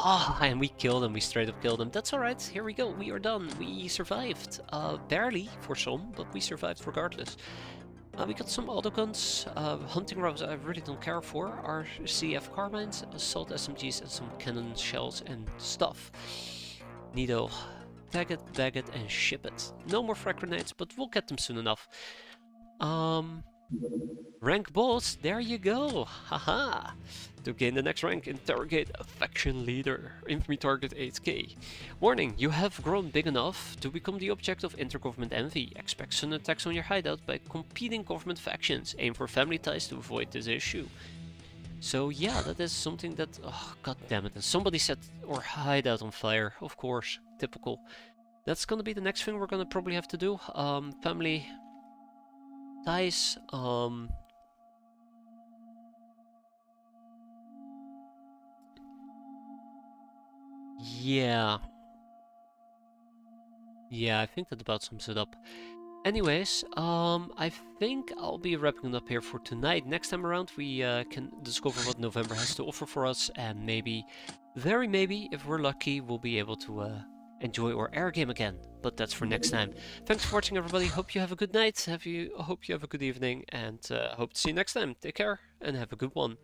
Ah, and we killed him, we straight up killed him. That's alright, here we go, we are done. We survived. Barely for some, but we survived regardless. We got some autoguns, hunting rifles I really don't care for, our CF carbines, assault SMGs, and some cannon shells and stuff. Neato. Tag it, bag it, and ship it. No more frag grenades, but we'll get them soon enough. Rank boss, there you go! Haha! To gain the next rank, interrogate a faction leader. Infamy target 8k. Warning, you have grown big enough to become the object of intergovernment envy. Expect sudden attacks on your hideout by competing government factions. Aim for family ties to avoid this issue. So yeah, that is something that... oh, god damn it. And somebody set our hideout on fire. Of course. Typical. That's gonna be the next thing we're gonna probably have to do. Family ties. Yeah. Yeah, I think that about sums it up. Anyways, I think I'll be wrapping it up here for tonight. Next time around we can discover what November has to offer for us, and maybe, very maybe, if we're lucky, we'll be able to enjoy our air game again. But that's for next time. Thanks for watching, everybody. Hope you have a good night. Hope you have a good evening, and hope to see you next time. Take care and have a good one.